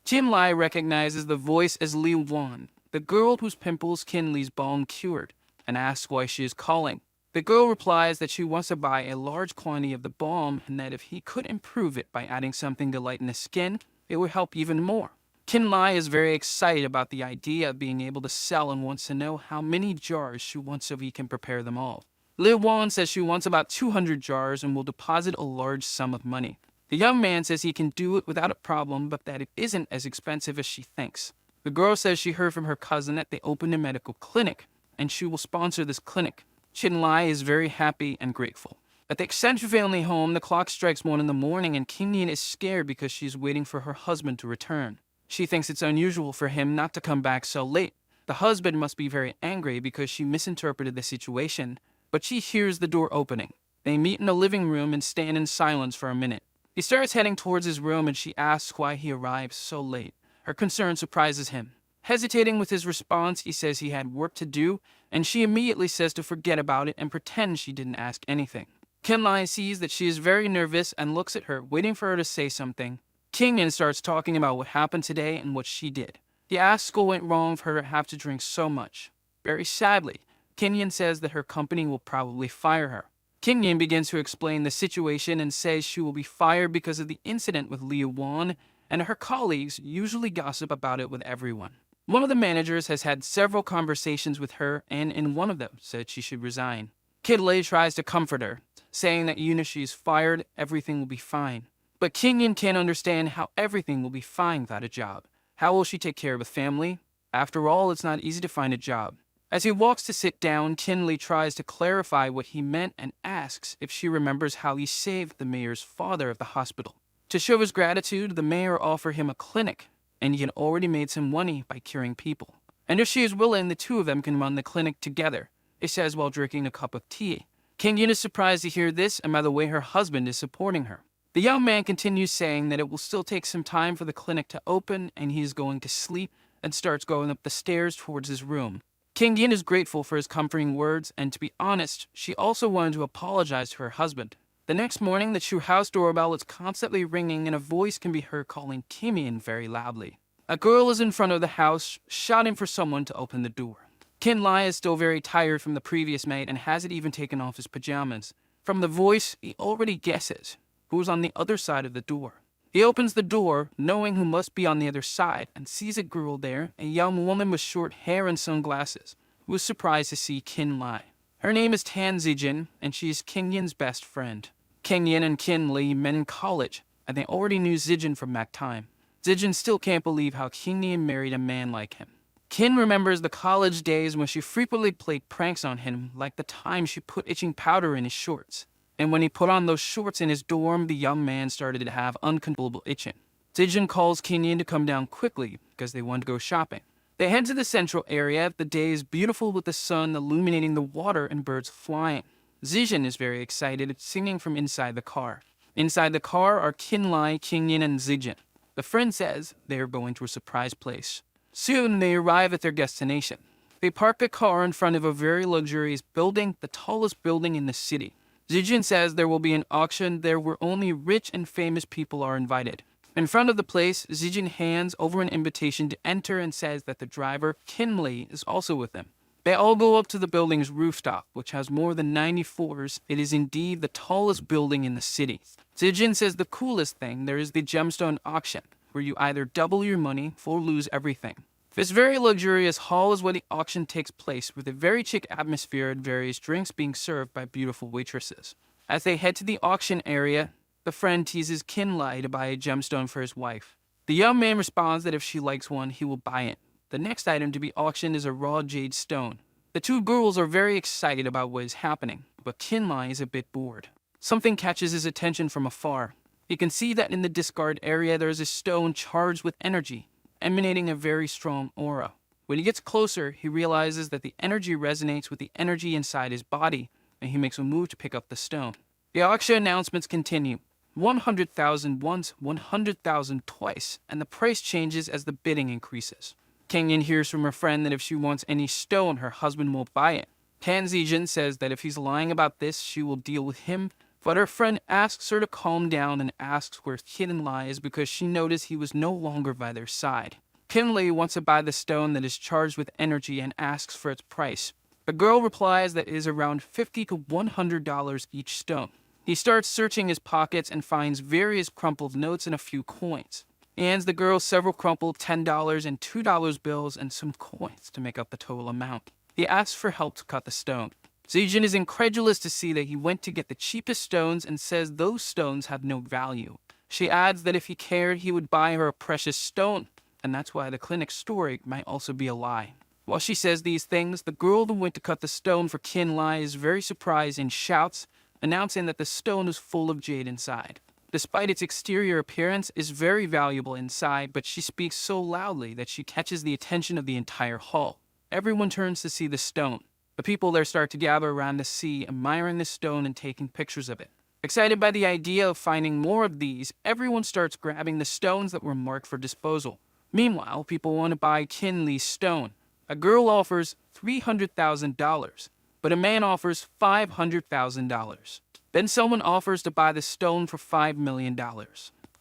Jim Lee recognizes the voice as Lee Wan, the girl whose pimples Kin Lee's balm cured, and asks why she is calling. The girl replies that she wants to buy a large quantity of the balm and that if he could improve it by adding something to lighten the skin, it would help even more. Kin Lee is very excited about the idea of being able to sell and wants to know how many jars she wants so he can prepare them all. Lee Wan says she wants about 200 jars and will deposit a large sum of money. The young man says he can do it without a problem, but that it isn't as expensive as she thinks. The girl says she heard from her cousin that they opened a medical clinic, and she will sponsor this clinic. Kin Lee is very happy and grateful. At the Accenture family home, the clock strikes 1 in the morning, and Kenyon is scared because she is waiting for her husband to return. She thinks it's unusual for him not to come back so late. The husband must be very angry because she misinterpreted the situation, but she hears the door opening. They meet in the living room and stand in silence for a minute. He starts heading towards his room and she asks why he arrived so late. Her concern surprises him. Hesitating with his response, he says he had work to do, and she immediately says to forget about it and pretend she didn't ask anything. Kin Lee sees that she is very nervous and looks at her, waiting for her to say something. Kenyon starts talking about what happened today and what she did. He asks what went wrong for her to have to drink so much. Very sadly, Kenyon says that her company will probably fire her. Kenyon begins to explain the situation and says she will be fired because of the incident with Lee Wan, and her colleagues usually gossip about it with everyone. One of the managers has had several conversations with her, and in one of them said she should resign. Kin Lee tries to comfort her, saying that even if she's fired, everything will be fine. But Kenyon can't understand how everything will be fine without a job. How will she take care of the family? After all, it's not easy to find a job. As he walks to sit down, Kin Lee tries to clarify what he meant and asks if she remembers how he saved the mayor's father at the hospital. To show his gratitude, the mayor offered him a clinic, and he had already made some money by curing people. And if she is willing, the two of them can run the clinic together, he says while drinking a cup of tea. Kenyon is surprised to hear this and by the way her husband is supporting her. The young man continues saying that it will still take some time for the clinic to open and he is going to sleep and starts going up the stairs towards his room. Kenyon is grateful for his comforting words, and to be honest, she also wanted to apologize to her husband. The next morning, the true house doorbell is constantly ringing and a voice can be heard calling Kenyon very loudly. A girl is in front of the house, shouting for someone to open the door. Kin Lee is still very tired from the previous night and hasn't even taken off his pajamas. From the voice, he already guesses who's on the other side of the door. He opens the door, knowing who must be on the other side, and sees a girl there, a young woman with short hair and sunglasses, who is surprised to see Kin Lee. Her name is Tan Zijin, and she is Kenyon's best friend. Kenyon and Kin Lee met in college, and they already knew Zijin from that time. Zijin still can't believe how Kenyon married a man like him. Kin remembers the college days when she frequently played pranks on him, like the time she put itching powder in his shorts. And when he put on those shorts in his dorm, the young man started to have uncontrollable itching. Zijin calls Kenyon to come down quickly because they want to go shopping. They head to the central area. The day is beautiful with the sun illuminating the water and birds flying. Zijin is very excited, singing from inside the car. Inside the car are Kin Lee, Kenyon, and Zijin. The friend says they are going to a surprise place. Soon they arrive at their destination. They park the car in front of a very luxurious building, the tallest building in the city. Zijin says there will be an auction there where only rich and famous people are invited. In front of the place, Zijin hands over an invitation to enter and says that the driver, Kin Lee, is also with them. They all go up to the building's rooftop, which has more than 90 floors. It is indeed the tallest building in the city. Zijin says the coolest thing there is the gemstone auction. where you either double your money or lose everything. This very luxurious hall is where the auction takes place, with a very chic atmosphere and various drinks being served by beautiful waitresses. As they head to the auction area, the friend teases Kinlai to buy a gemstone for his wife. The young man responds that if she likes one, he will buy it. The next item to be auctioned is a raw jade stone. The two girls are very excited about what is happening, but Kinlai is a bit bored. Something catches his attention from afar. He can see that in the discard area there is a stone charged with energy, emanating a very strong aura. When he gets closer, he realizes that the energy resonates with the energy inside his body, and he makes a move to pick up the stone. The auction announcements continue. 100,000 once, 100,000 twice, and the price changes as the bidding increases. Kangin hears from her friend that if she wants any stone, her husband will buy it. Tan Zijin says that if he's lying about this, she will deal with him, but her friend asks her to calm down and asks where Kinlai is because she noticed he was no longer by their side. Kinlai wants to buy the stone that is charged with energy and asks for its price. The girl replies that it is around $50 to $100 each stone. He starts searching his pockets and finds various crumpled notes and a few coins. He hands the girl several crumpled $10 and $2 bills and some coins to make up the total amount. He asks for help to cut the stone. Zijin is incredulous to see that he went to get the cheapest stones and says those stones have no value. She adds that if he cared, he would buy her a precious stone, and that's why the clinic story might also be a lie. While she says these things, the girl who went to cut the stone for Kinlai is very surprised and shouts, announcing that the stone is full of jade inside. Despite its exterior appearance, is very valuable inside, but she speaks so loudly that she catches the attention of the entire hall. Everyone turns to see the stone. The people there start to gather around the sea, admiring the stone and taking pictures of it. Excited by the idea of finding more of these, everyone starts grabbing the stones that were marked for disposal. Meanwhile, people want to buy Kinlai's stone. A girl offers $300,000, but a man offers $500,000. Then someone offers to buy the stone for $5 million.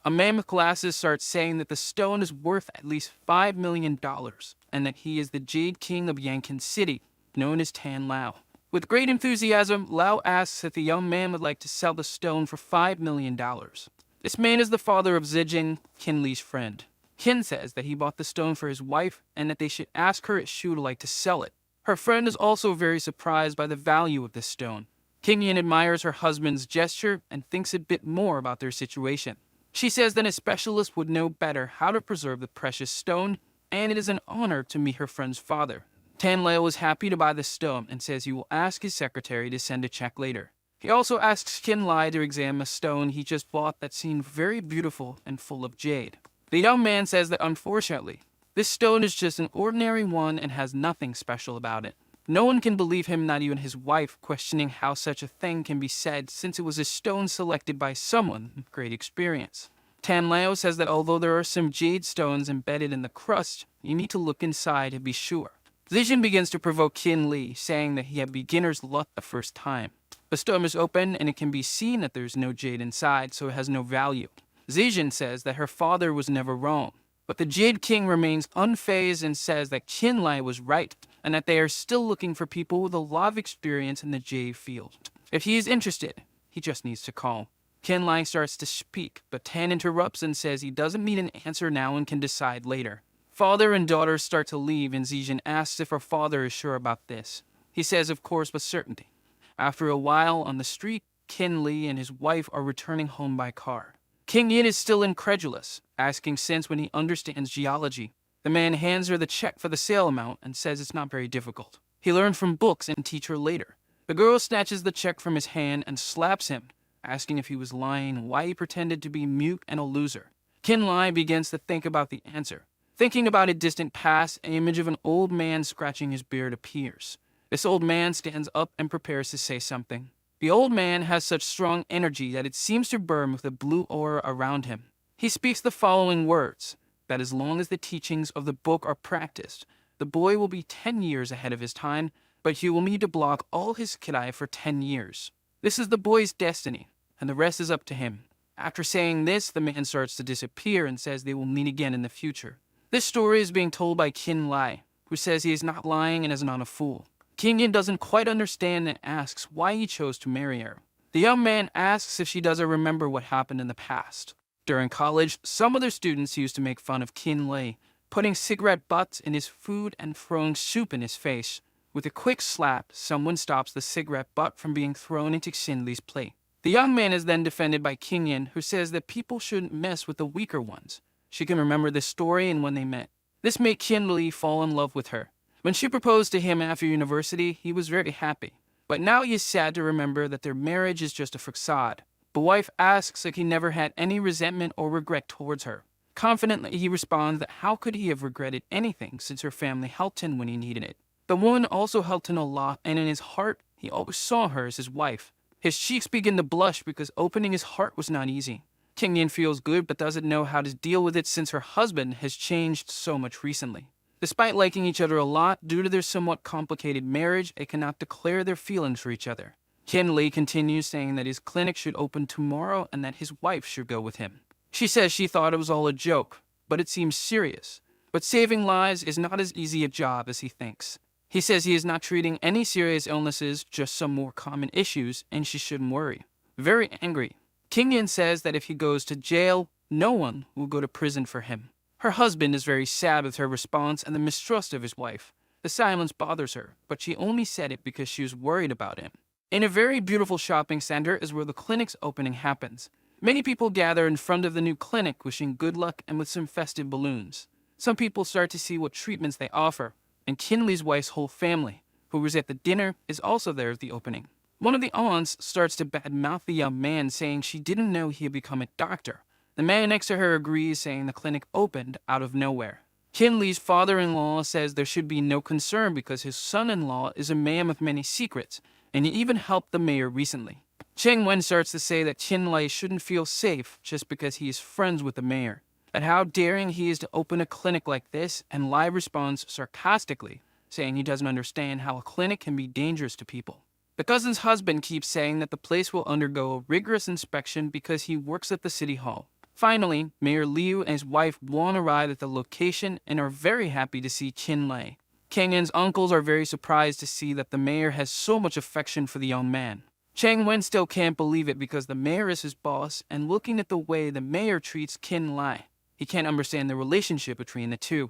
A man with glasses starts saying that the stone is worth at least $5 million, and that he is the Jade King of Yankin City, known as Tan Lao. With great enthusiasm, Lao asks if the young man would like to sell the stone for $5 million. This man is the father of Zijin, Kinlai's friend. Kin says that he bought the stone for his wife, and that they should ask her if she would like to sell it. Her friend is also very surprised by the value of this stone. Kingyin admires her husband's gesture and thinks a bit more about their situation. She says that a specialist would know better how to preserve the precious stone, and it is an honor to meet her friend's father. Tan Lao is happy to buy the stone and says he will ask his secretary to send a check later. He also asks Kinlai to examine a stone he just bought that seemed very beautiful and full of jade. The young man says that unfortunately, this stone is just an ordinary one and has nothing special about it. No one can believe him, not even his wife, questioning how such a thing can be said since it was a stone selected by someone with great experience. Tan Lao says that although there are some jade stones embedded in the crust, you need to look inside to be sure. Zijin begins to provoke Kinlai, saying that he had beginner's luck the first time. The stone is open and it can be seen that there is no jade inside, so it has no value. Zijin says that her father was never wrong, but the Jade King remains unfazed and says that Kinlai was right, and that they are still looking for people with a lot of experience in the jade field. If he is interested, he just needs to call. Kinlai starts to speak, but Tan interrupts and says he doesn't need an answer now and can decide later. Father and daughter start to leave, and Zijin asks if her father is sure about this. He says of course with certainty. After a while, on the street, Kinlai and his wife are returning home by car. King Yin is still incredulous, asking since when he understands geology. The man hands her the check for the sale amount and says it's not very difficult. He learned from books and teach her later. The girl snatches the check from his hand and slaps him, asking if he was lying and why he pretended to be mute and a loser. Kinlai begins to think about the answer. Thinking about a distant past, an image of an old man scratching his beard appears. This old man stands up and prepares to say something. The old man has such strong energy that it seems to burn with a blue aura around him. He speaks the following words, that as long as the teachings of the book are practiced, the boy will be 10 years ahead of his time, but he will need to block all his kirai for 10 years. This is the boy's destiny, and the rest is up to him. After saying this, the man starts to disappear and says they will meet again in the future. This story is being told by Kinlai, who says he is not lying and is not a fool. King Yin doesn't quite understand and asks why he chose to marry her. The young man asks if she doesn't remember what happened in the past. During college, some other students used to make fun of Kin Lei, putting cigarette butts in his food and throwing soup in his face. With a quick slap, someone stops the cigarette butt from being thrown into Kin Lei's plate. The young man is then defended by King Yin, who says that people shouldn't mess with the weaker ones. She can remember this story and when they met. This made Kin Lei fall in love with her. When she proposed to him after university, he was very happy. But now he is sad to remember that their marriage is just a facade. The wife asks if he never had any resentment or regret towards her. Confidently, he responds that how could he have regretted anything since her family helped him when he needed it. The woman also helped him a lot, and in his heart, he always saw her as his wife. His cheeks begin to blush because opening his heart was not easy. King Yin feels good but doesn't know how to deal with it since her husband has changed so much recently. Despite liking each other a lot, due to their somewhat complicated marriage, they cannot declare their feelings for each other. Kin Lei continues saying that his clinic should open tomorrow and that his wife should go with him. She says she thought it was all a joke, but it seems serious. But saving lives is not as easy a job as he thinks. He says he is not treating any serious illnesses, just some more common issues, and she shouldn't worry. Very angry, King Yin says that if he goes to jail, no one will go to prison for him. Her husband is very sad with her response and the mistrust of his wife. The silence bothers her, but she only said it because she was worried about him. In a very beautiful shopping center is where the clinic's opening happens. Many people gather in front of the new clinic wishing good luck and with some festive balloons. Some people start to see what treatments they offer, and Kin Lei's wife's whole family, who was at the dinner, is also there at the opening. One of the aunts starts to badmouth the young man, saying she didn't know he had become a doctor. The man next to her agrees, saying the clinic opened out of nowhere. Kin Lei's father-in-law says there should be no concern because his son-in-law is a man with many secrets, and he even helped the mayor recently. Cheng Wen starts to say that Kin Lei shouldn't feel safe just because he is friends with the mayor. At how daring he is to open a clinic like this, and Lai responds sarcastically, saying he doesn't understand how a clinic can be dangerous to people. The cousin's husband keeps saying that the place will undergo a rigorous inspection because he works at the city hall. Finally, Mayor Liu and his wife Wan arrive at the location and are very happy to see Kin Lei. King Yin's uncles are very surprised to see that the mayor has so much affection for the young man. Cheng Wen still can't believe it because the mayor is his boss, and looking at the way the mayor treats Kin Lei, he can't understand the relationship between the two.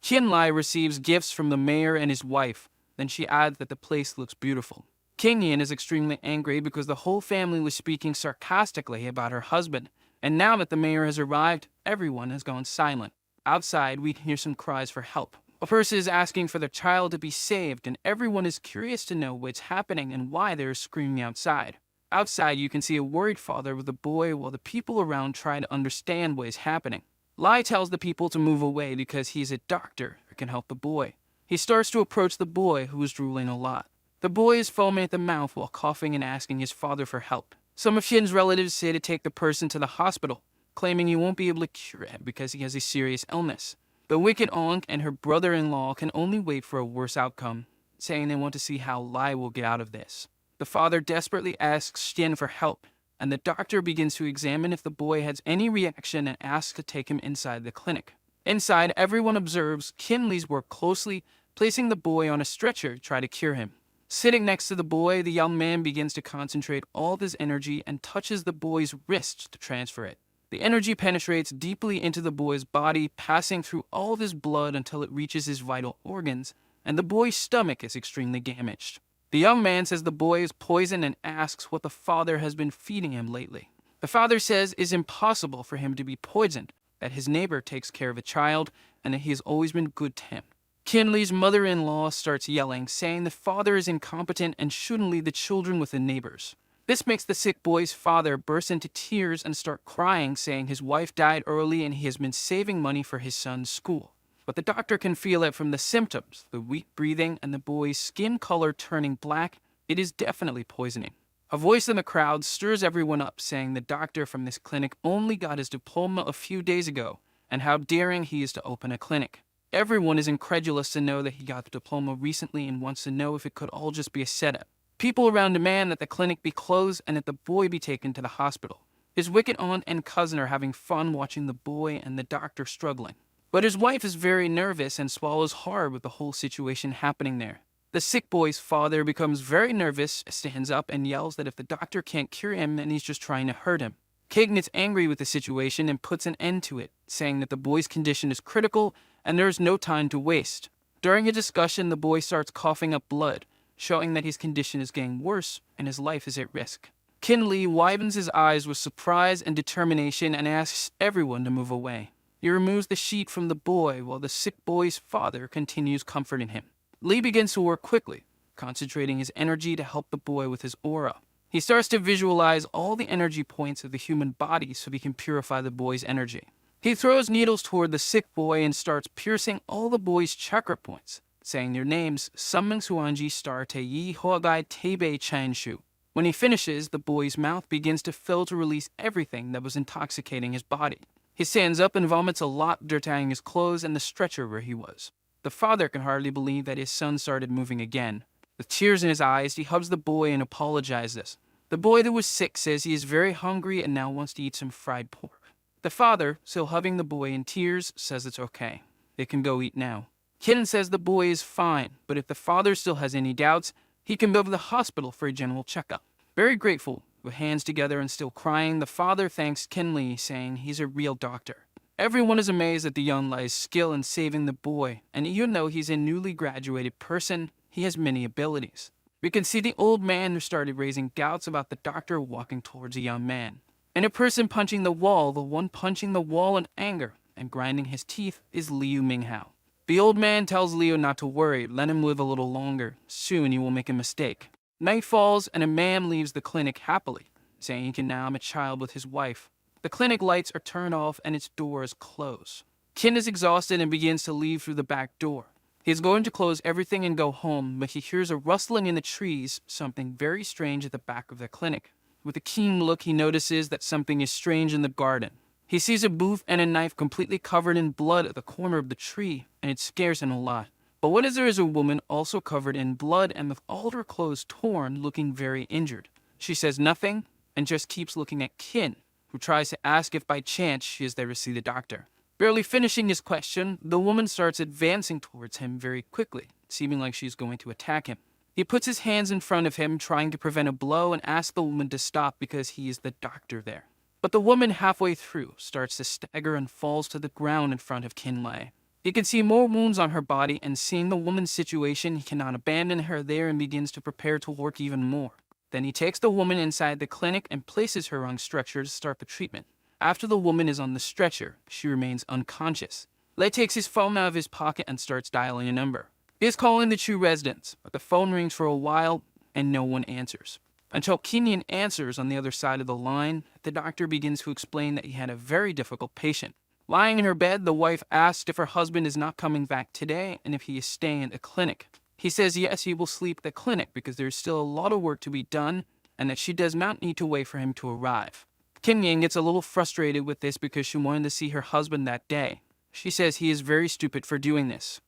Kin Lei receives gifts from the mayor and his wife, then she adds that the place looks beautiful. King Yin is extremely angry because the whole family was speaking sarcastically about her husband, and now that the mayor has arrived, everyone has gone silent. Outside, we can hear some cries for help. A person is asking for their child to be saved, and everyone is curious to know what's happening and why they are screaming outside. Outside, you can see a worried father with a boy while the people around try to understand what is happening. Lai tells the people to move away because he's a doctor who can help the boy. He starts to approach the boy, who is drooling a lot. The boy is foaming at the mouth while coughing and asking his father for help. Some of Shin's relatives say to take the person to the hospital, claiming he won't be able to cure him because he has a serious illness. The wicked aunt and her brother-in-law can only wait for a worse outcome, saying they want to see how Lai will get out of this. The father desperately asks Shin for help, and the doctor begins to examine if the boy has any reaction and asks to take him inside the clinic. Inside, everyone observes Kin Lei's work closely, placing the boy on a stretcher to try to cure him. Sitting next to the boy, the young man begins to concentrate all of his energy and touches the boy's wrist to transfer it. The energy penetrates deeply into the boy's body, passing through all of his blood until it reaches his vital organs, and the boy's stomach is extremely damaged. The young man says the boy is poisoned and asks what the father has been feeding him lately. The father says it is impossible for him to be poisoned, that his neighbor takes care of the child, and that he has always been good to him. Kin Lei's mother-in-law starts yelling, saying the father is incompetent and shouldn't leave the children with the neighbors. This makes the sick boy's father burst into tears and start crying, saying his wife died early and he has been saving money for his son's school. But the doctor can feel it from the symptoms, the weak breathing and the boy's skin color turning black. It is definitely poisoning. A voice in the crowd stirs everyone up, saying the doctor from this clinic only got his diploma a few days ago, and how daring he is to open a clinic. Everyone is incredulous to know that he got the diploma recently and wants to know if it could all just be a setup. People around demand that the clinic be closed and that the boy be taken to the hospital. His wicked aunt and cousin are having fun watching the boy and the doctor struggling. But his wife is very nervous and swallows hard with the whole situation happening there. The sick boy's father becomes very nervous, stands up and yells that if the doctor can't cure him, then he's just trying to hurt him. King gets angry with the situation and puts an end to it, saying that the boy's condition is critical and there is no time to waste. During a discussion, the boy starts coughing up blood, showing that his condition is getting worse and his life is at risk. Kin Lee widens his eyes with surprise and determination and asks everyone to move away. He removes the sheet from the boy while the sick boy's father continues comforting him. Lee begins to work quickly, concentrating his energy to help the boy with his aura. He starts to visualize all the energy points of the human body so he can purify the boy's energy. He throws needles toward the sick boy and starts piercing all the boy's chakra points, saying their names, Summing Suanji Star Te Yi Huagai Tebe Chanshu. When he finishes, the boy's mouth begins to fill to release everything that was intoxicating his body. He stands up and vomits a lot, dirtying his clothes and the stretcher where he was. The father can hardly believe that his son started moving again. With tears in his eyes, he hugs the boy and apologizes. The boy that was sick says he is very hungry and now wants to eat some fried pork. The father, still hugging the boy in tears, says it's okay. They can go eat now. Kin says the boy is fine, but if the father still has any doubts, he can go to the hospital for a general checkup. Very grateful, with hands together and still crying, the father thanks Kin Lee, saying he's a real doctor. Everyone is amazed at the young Lai's skill in saving the boy, and even though he's a newly graduated person, he has many abilities. We can see the old man who started raising doubts about the doctor walking towards a young man. And a person punching the one punching the wall in anger and grinding his teeth is Liu Minghao. The old man tells Liu not to worry, let him live a little longer. Soon he will make a mistake. Night falls and a man leaves the clinic happily, saying he can now have a child with his wife. The clinic lights are turned off and its doors close. Kin is exhausted and begins to leave through the back door. He is going to close everything and go home, but he hears a rustling in the trees, something very strange at the back of the clinic. With a keen look, he notices that something is strange in the garden. He sees a booth and a knife completely covered in blood at the corner of the tree, and it scares him a lot. But what is there is a woman also covered in blood and with all her clothes torn, looking very injured. She says nothing and just keeps looking at Kin, who tries to ask if by chance she is there to see the doctor. Barely finishing his question, the woman starts advancing towards him very quickly, seeming like she's going to attack him. He puts his hands in front of him, trying to prevent a blow, and asks the woman to stop because he is the doctor there. But the woman halfway through starts to stagger and falls to the ground in front of Kin Lai. He can see more wounds on her body, and seeing the woman's situation, he cannot abandon her there and begins to prepare to work even more. Then he takes the woman inside the clinic and places her on a stretcher to start the treatment. After the woman is on the stretcher, she remains unconscious. Lei takes his phone out of his pocket and starts dialing a number. He is calling the Chu residence, but the phone rings for a while and no one answers. Until Kenyan answers on the other side of the line, the doctor begins to explain that he had a very difficult patient. Lying in her bed, the wife asks if her husband is not coming back today and if he is staying at the clinic. He says yes, he will sleep at the clinic because there is still a lot of work to be done and that she does not need to wait for him to arrive. Kenyan gets a little frustrated with this because she wanted to see her husband that day. She says he is very stupid for doing this.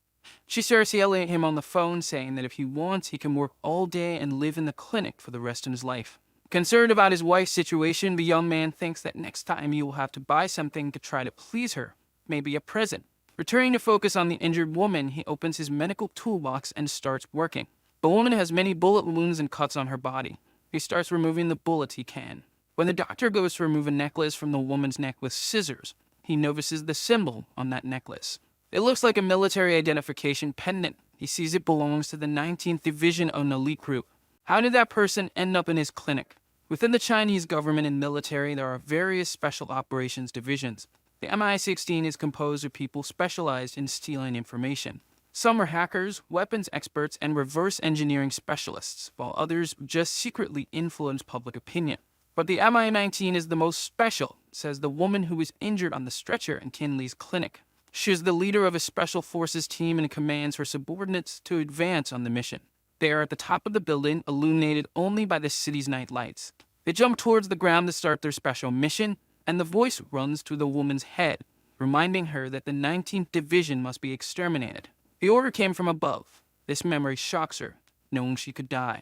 She starts yelling at him on the phone, saying that if he wants, he can work all day and live in the clinic for the rest of his life. Concerned about his wife's situation, the young man thinks that next time he will have to buy something to try to please her, maybe a present. Returning to focus on the injured woman, he opens his medical toolbox and starts working. The woman has many bullet wounds and cuts on her body. He starts removing the bullets he can. When the doctor goes to remove a necklace from the woman's neck with scissors, he notices the symbol on that necklace. It looks like a military identification pendant. He sees it belongs to the 19th Division of an elite group. How did that person end up in his clinic? Within the Chinese government and military, there are various special operations divisions. The MI-16 is composed of people specialized in stealing information. Some are hackers, weapons experts, and reverse engineering specialists, while others just secretly influence public opinion. But the MI-19 is the most special, says the woman who was injured on the stretcher in Kin Lee's clinic. She is the leader of a special forces team and commands her subordinates to advance on the mission. They are at the top of the building, illuminated only by the city's night lights. They jump towards the ground to start their special mission, and the voice runs through the woman's head, reminding her that the 19th Division must be exterminated. The order came from above. This memory shocks her, knowing she could die.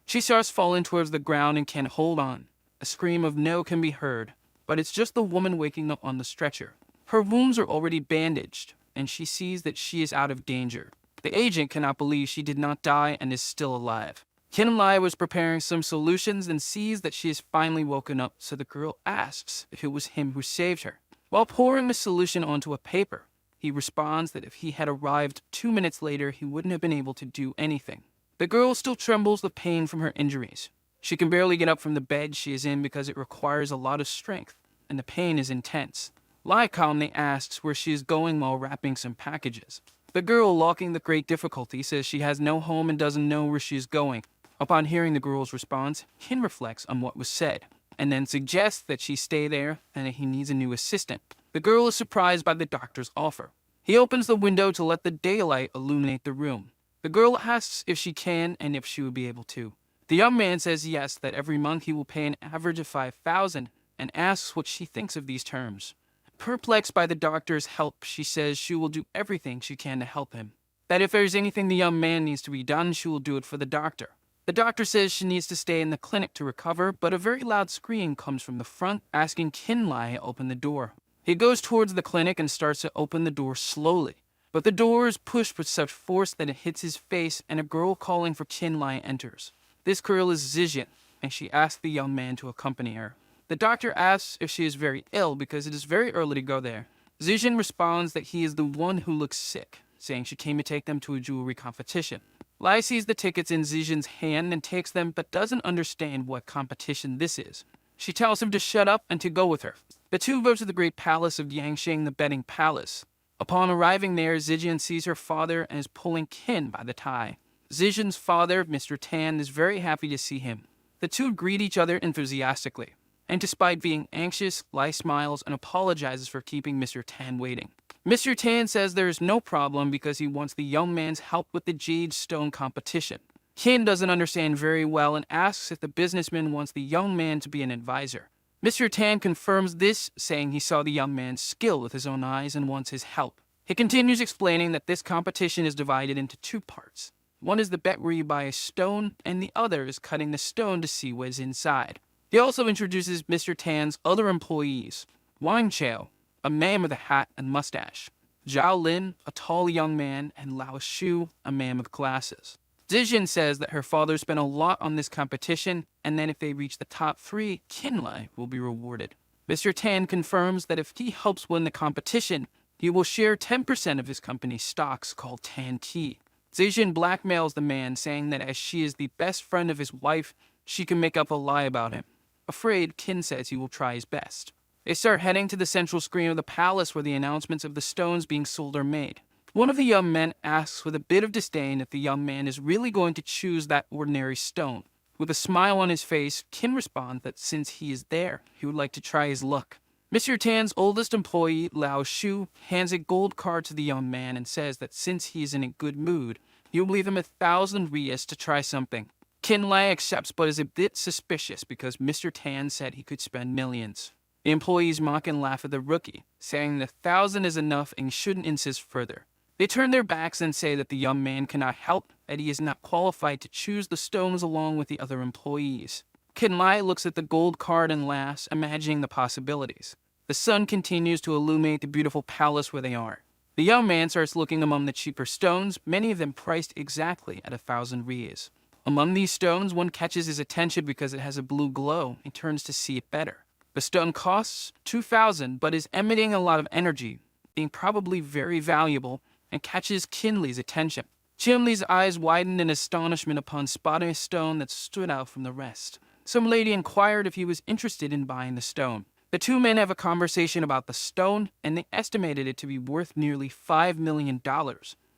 She starts falling towards the ground and can't hold on. A scream of no can be heard, but it's just the woman waking up on the stretcher. Her wounds are already bandaged, and she sees that she is out of danger. The agent cannot believe she did not die and is still alive. Kin Lai was preparing some solutions and sees that she has finally woken up, so the girl asks if it was him who saved her. While pouring the solution onto a paper, he responds that if he had arrived 2 minutes later, he wouldn't have been able to do anything. The girl still trembles with pain from her injuries. She can barely get up from the bed she is in because it requires a lot of strength, and the pain is intense. Lai calmly asks where she is going while wrapping some packages. The girl, locking with great difficulty, says she has no home and doesn't know where she is going. Upon hearing the girl's response, Kin reflects on what was said, and then suggests that she stay there and that he needs a new assistant. The girl is surprised by the doctor's offer. He opens the window to let the daylight illuminate the room. The girl asks if she can and if she would be able to. The young man says yes, that every month he will pay an average of 5,000, and asks what she thinks of these terms. Perplexed by the doctor's help, she says she will do everything she can to help him. That if there is anything the young man needs to be done, she will do it for the doctor. The doctor says she needs to stay in the clinic to recover, but a very loud scream comes from the front, asking Kin Lai to open the door. He goes towards the clinic and starts to open the door slowly, but the door is pushed with such force that it hits his face, and a girl calling for Kin Lai enters. This girl is Zijin, and she asks the young man to accompany her. The doctor asks if she is very ill because it is very early to go there. Zijin responds that he is the one who looks sick, saying she came to take them to a jewelry competition. Lai sees the tickets in Zijin's hand and takes them, but doesn't understand what competition this is. She tells him to shut up and to go with her. The two go to the great palace of Yangsheng, the betting palace. Upon arriving there, Zijin sees her father and is pulling Kin by the tie. Zijin's father, Mr. Tan, is very happy to see him. The two greet each other enthusiastically, and despite being anxious, Lai smiles and apologizes for keeping Mr. Tan waiting. Mr. Tan says there is no problem because he wants the young man's help with the jade stone competition. Kin doesn't understand very well and asks if the businessman wants the young man to be an advisor. Mr. Tan confirms this, saying he saw the young man's skill with his own eyes and wants his help. He continues explaining that this competition is divided into 2 parts. One is the bet where you buy a stone, and the other is cutting the stone to see what is inside. He also introduces Mr. Tan's other employees: Wang Chao, a man with a hat and mustache; Zhao Lin, a tall young man; and Lao Shu, a man with glasses. Zijin says that her father spent a lot on this competition, and that if they reach the top 3, Kin Lai will be rewarded. Mr. Tan confirms that if he helps win the competition, he will share 10% of his company's stocks, called Tan Tea. Zijin blackmails the man, saying that as she is the best friend of his wife, she can make up a lie about him. Afraid, Kin says he will try his best. They start heading to the central screen of the palace where the announcements of the stones being sold are made. One of the young men asks with a bit of disdain if the young man is really going to choose that ordinary stone. With a smile on his face, Kin responds that since he is there, he would like to try his luck. Mr. Tan's oldest employee, Lao Shu, hands a gold card to the young man and says that since he is in a good mood, he will leave him 1,000 riyas to try something. Kin Lai accepts but is a bit suspicious because Mr. Tan said he could spend millions. The employees mock and laugh at the rookie, saying that 1,000 is enough and shouldn't insist further. They turn their backs and say that the young man cannot help, that he is not qualified to choose the stones along with the other employees. Kin Lai looks at the gold card and laughs, imagining the possibilities. The sun continues to illuminate the beautiful palace where they are. The young man starts looking among the cheaper stones, many of them priced exactly at 1,000 riyas. Among these stones, one catches his attention because it has a blue glow and turns to see it better. The stone costs 2,000 but is emitting a lot of energy, being probably very valuable, and catches Kin Li's attention. Kin Li's eyes widened in astonishment upon spotting a stone that stood out from the rest. Some lady inquired if he was interested in buying the stone. The two men have a conversation about the stone, and they estimated it to be worth nearly $5 million,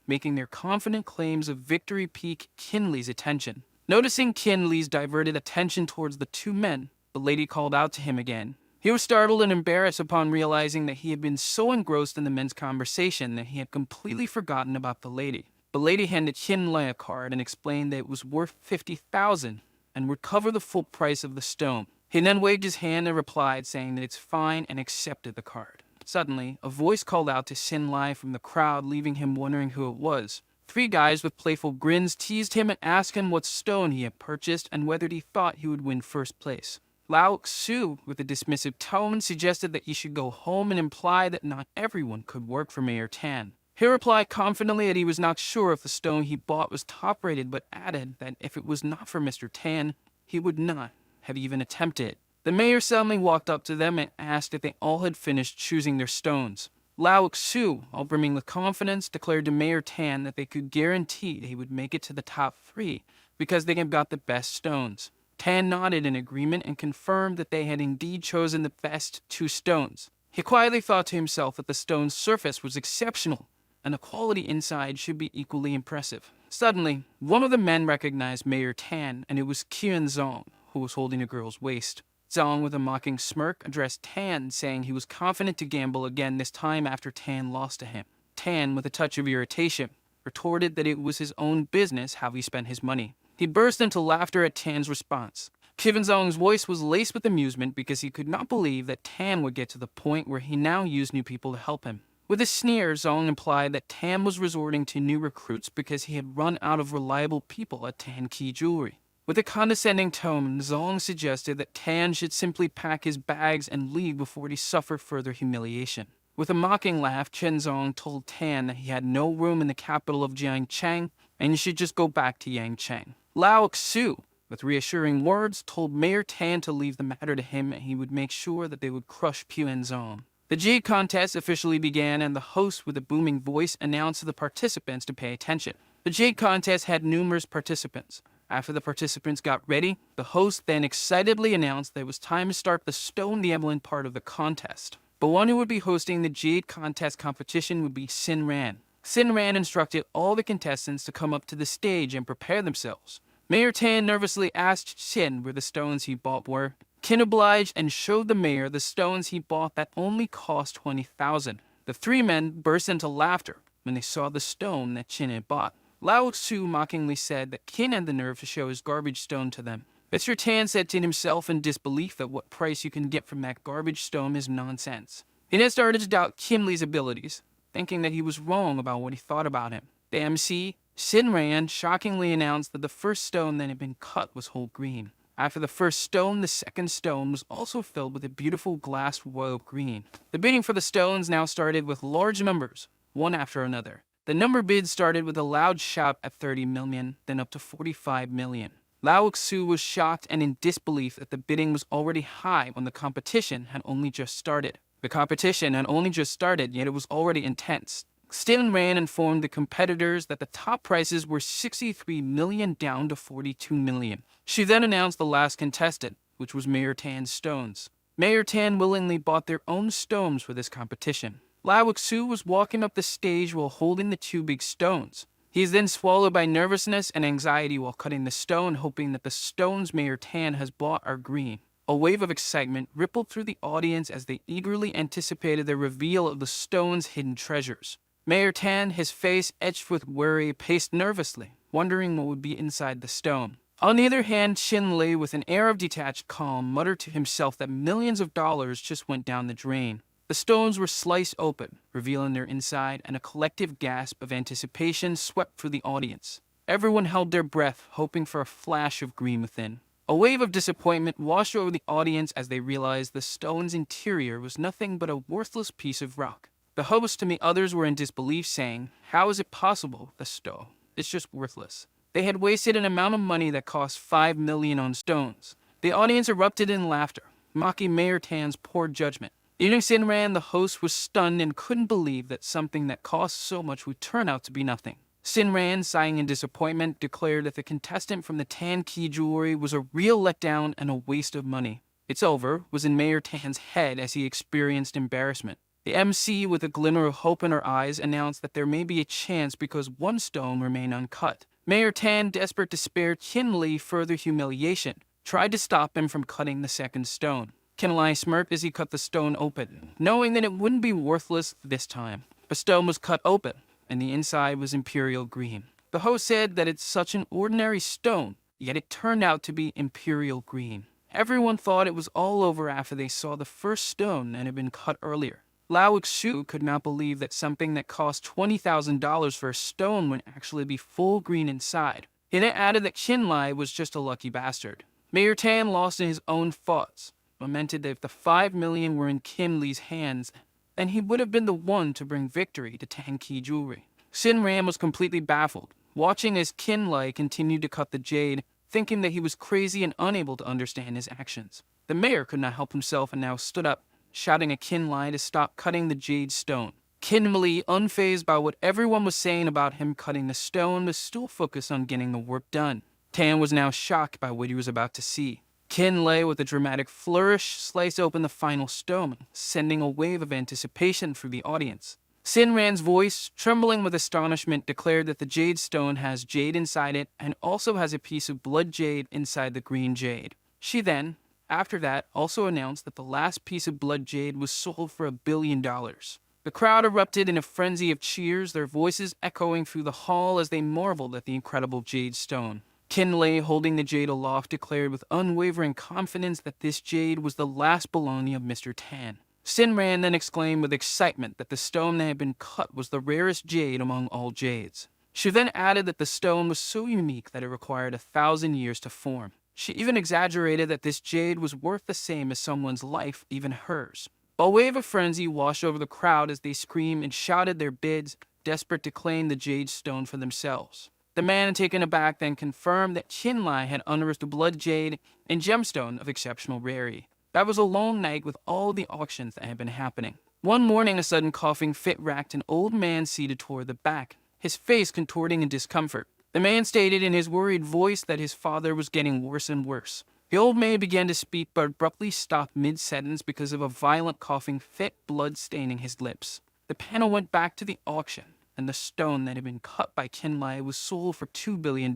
making their confident claims of victory pique Kin Li's attention. Noticing Kin Li's diverted attention towards the two men, the lady called out to him again. He was startled and embarrassed upon realizing that he had been so engrossed in the men's conversation that he had completely forgotten about the lady. The lady handed Kin Lai a card and explained that it was worth 50,000 and would cover the full price of the stone. He then waved his hand and replied, saying that it's fine, and accepted the card. Suddenly, a voice called out to Kin Lai from the crowd, leaving him wondering who it was. 3 guys with playful grins teased him and asked him what stone he had purchased and whether he thought he would win first place. Lao Su, with a dismissive tone, suggested that he should go home and imply that not everyone could work for Mayor Tan. He replied confidently that he was not sure if the stone he bought was top-rated, but added that if it was not for Mr. Tan, he would not have even attempted it. The mayor suddenly walked up to them and asked if they all had finished choosing their stones. Lao Xu, all brimming with confidence, declared to Mayor Tan that they could guarantee he would make it to the top 3 because they had got the best stones. Tan nodded in agreement and confirmed that they had indeed chosen the best 2 stones. He quietly thought to himself that the stone's surface was exceptional, and the quality inside should be equally impressive. Suddenly, one of the men recognized Mayor Tan, and it was Qian Zong, who was holding a girl's waist. Zong, with a mocking smirk, addressed Tan, saying he was confident to gamble again this time after Tan lost to him. Tan, with a touch of irritation, retorted that it was his own business how he spent his money. He burst into laughter at Tan's response. Qian Zong's voice was laced with amusement because he could not believe that Tan would get to the point where he now used new people to help him. With a sneer, Zong implied that Tan was resorting to new recruits because he had run out of reliable people at Tan Key Jewelry. With a condescending tone, Zong suggested that Tan should simply pack his bags and leave before he suffered further humiliation. With a mocking laugh, Chen Zong told Tan that he had no room in the capital of Jiangcheng and he should just go back to Yangcheng. Lao Xu, with reassuring words, told Mayor Tan to leave the matter to him and he would make sure that they would crush Qian Zong. The jade contest officially began and the host with a booming voice announced to the participants to pay attention. The jade contest had numerous participants. After the participants got ready, the host then excitedly announced that it was time to start the stone the Evelyn part of the contest. The one who would be hosting the jade contest competition would be Sin Ran. Sin Ran instructed all the contestants to come up to the stage and prepare themselves. Mayor Tan nervously asked Sin where the stones he bought were. Qin obliged and showed the mayor the stones he bought that only cost 20,000. The 3 men burst into laughter when they saw the stone that Qin had bought. Lao Tzu mockingly said that Qin had the nerve to show his garbage stone to them. Mr. Tan said to himself in disbelief that what price you can get from that garbage stone is nonsense. He then started to doubt Kim Lee's abilities, thinking that he was wrong about what he thought about him. The MC, Sin Ran, shockingly announced that the first stone that had been cut was whole green. After the first stone, the second stone was also filled with a beautiful glass royal green. The bidding for the stones now started with large numbers, one after another. The number bid started with a loud shout at 30 million, then up to 45 million. Lao Xu was shocked and in disbelief that the bidding was already high when the competition had only just started. The competition had only just started, yet it was already intense. Sin Ran informed the competitors that the top prices were 63 million down to 42 million. She then announced the last contestant, which was Mayor Tan's stones. Mayor Tan willingly bought their own stones for this competition. Lao Xu was walking up the stage while holding the 2 big stones. He is then swallowed by nervousness and anxiety while cutting the stone, hoping that the stones Mayor Tan has bought are green. A wave of excitement rippled through the audience as they eagerly anticipated the reveal of the stone's hidden treasures. Mayor Tan, his face etched with worry, paced nervously, wondering what would be inside the stone. On the other hand, Qin Li, with an air of detached calm, muttered to himself that millions of dollars just went down the drain. The stones were sliced open, revealing their inside, and a collective gasp of anticipation swept through the audience. Everyone held their breath, hoping for a flash of green within. A wave of disappointment washed over the audience as they realized the stone's interior was nothing but a worthless piece of rock. The host and the others were in disbelief, saying, "How is it possible? The stone, it's just worthless." They had wasted an amount of money that cost 5 million on stones. The audience erupted in laughter, mocking Mayor Tan's poor judgment. Even Sin Ran, the host, was stunned and couldn't believe that something that cost so much would turn out to be nothing. Sin Ran, sighing in disappointment, declared that the contestant from the Tan Key Jewelry was a real letdown and a waste of money. "It's over," was in Mayor Tan's head as he experienced embarrassment. The MC, with a glimmer of hope in her eyes, announced that there may be a chance because 1 stone remained uncut. Mayor Tan, desperate to spare Qin Li further humiliation, tried to stop him from cutting the second stone. Qin Li smirked as he cut the stone open, knowing that it wouldn't be worthless this time. The stone was cut open, and the inside was imperial green. The host said that it's such an ordinary stone, yet it turned out to be imperial green. Everyone thought it was all over after they saw the first stone that had been cut earlier. Lao Xu could not believe that something that cost $20,000 for a stone would actually be full green inside. He then added that Qin Li was just a lucky bastard. Mayor Tan, lost in his own thoughts, lamented that if the 5 million were in Kim Lee's hands, and he would have been the one to bring victory to Tanki Jewelry. Shinran was completely baffled, watching as Kinlay continued to cut the jade, thinking that he was crazy and unable to understand his actions. The mayor could not help himself and now stood up, shouting at Kinlay to stop cutting the jade stone. Kinlay, unfazed by what everyone was saying about him cutting the stone, was still focused on getting the work done. Tan was now shocked by what he was about to see. Kinlay, with a dramatic flourish, sliced open the final stone, sending a wave of anticipation through the audience. Sinran's voice, trembling with astonishment, declared that the jade stone has jade inside it and also has a piece of blood jade inside the green jade. She then, after that, also announced that the last piece of blood jade was sold for $1 billion. The crowd erupted in a frenzy of cheers, their voices echoing through the hall as they marveled at the incredible jade stone. Kinlay, holding the jade aloft, declared with unwavering confidence that this jade was the last belonging of Mr. Tan. Sinran then exclaimed with excitement that the stone that had been cut was the rarest jade among all jades. She then added that the stone was so unique that it required 1,000 years to form. She even exaggerated that this jade was worth the same as someone's life, even hers. A wave of frenzy washed over the crowd as they screamed and shouted their bids, desperate to claim the jade stone for themselves. The man, taken aback, then confirmed that Kinlay had unearthed a blood jade and gemstone of exceptional rarity. That was a long night with all the auctions that had been happening. One morning, a sudden coughing fit racked an old man seated toward the back, his face contorting in discomfort. The man stated in his worried voice that his father was getting worse and worse. The old man began to speak but abruptly stopped mid-sentence because of a violent coughing fit, blood staining his lips. The panel went back to the auction, and the stone that had been cut by Kinlay was sold for $2 billion.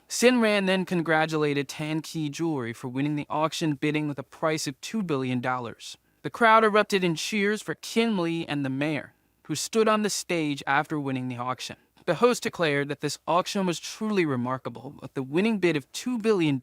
Sinran then congratulated Tanki Jewelry for winning the auction, bidding with a price of $2 billion. The crowd erupted in cheers for Kinlay and the mayor, who stood on the stage after winning the auction. The host declared that this auction was truly remarkable, with the winning bid of $2 billion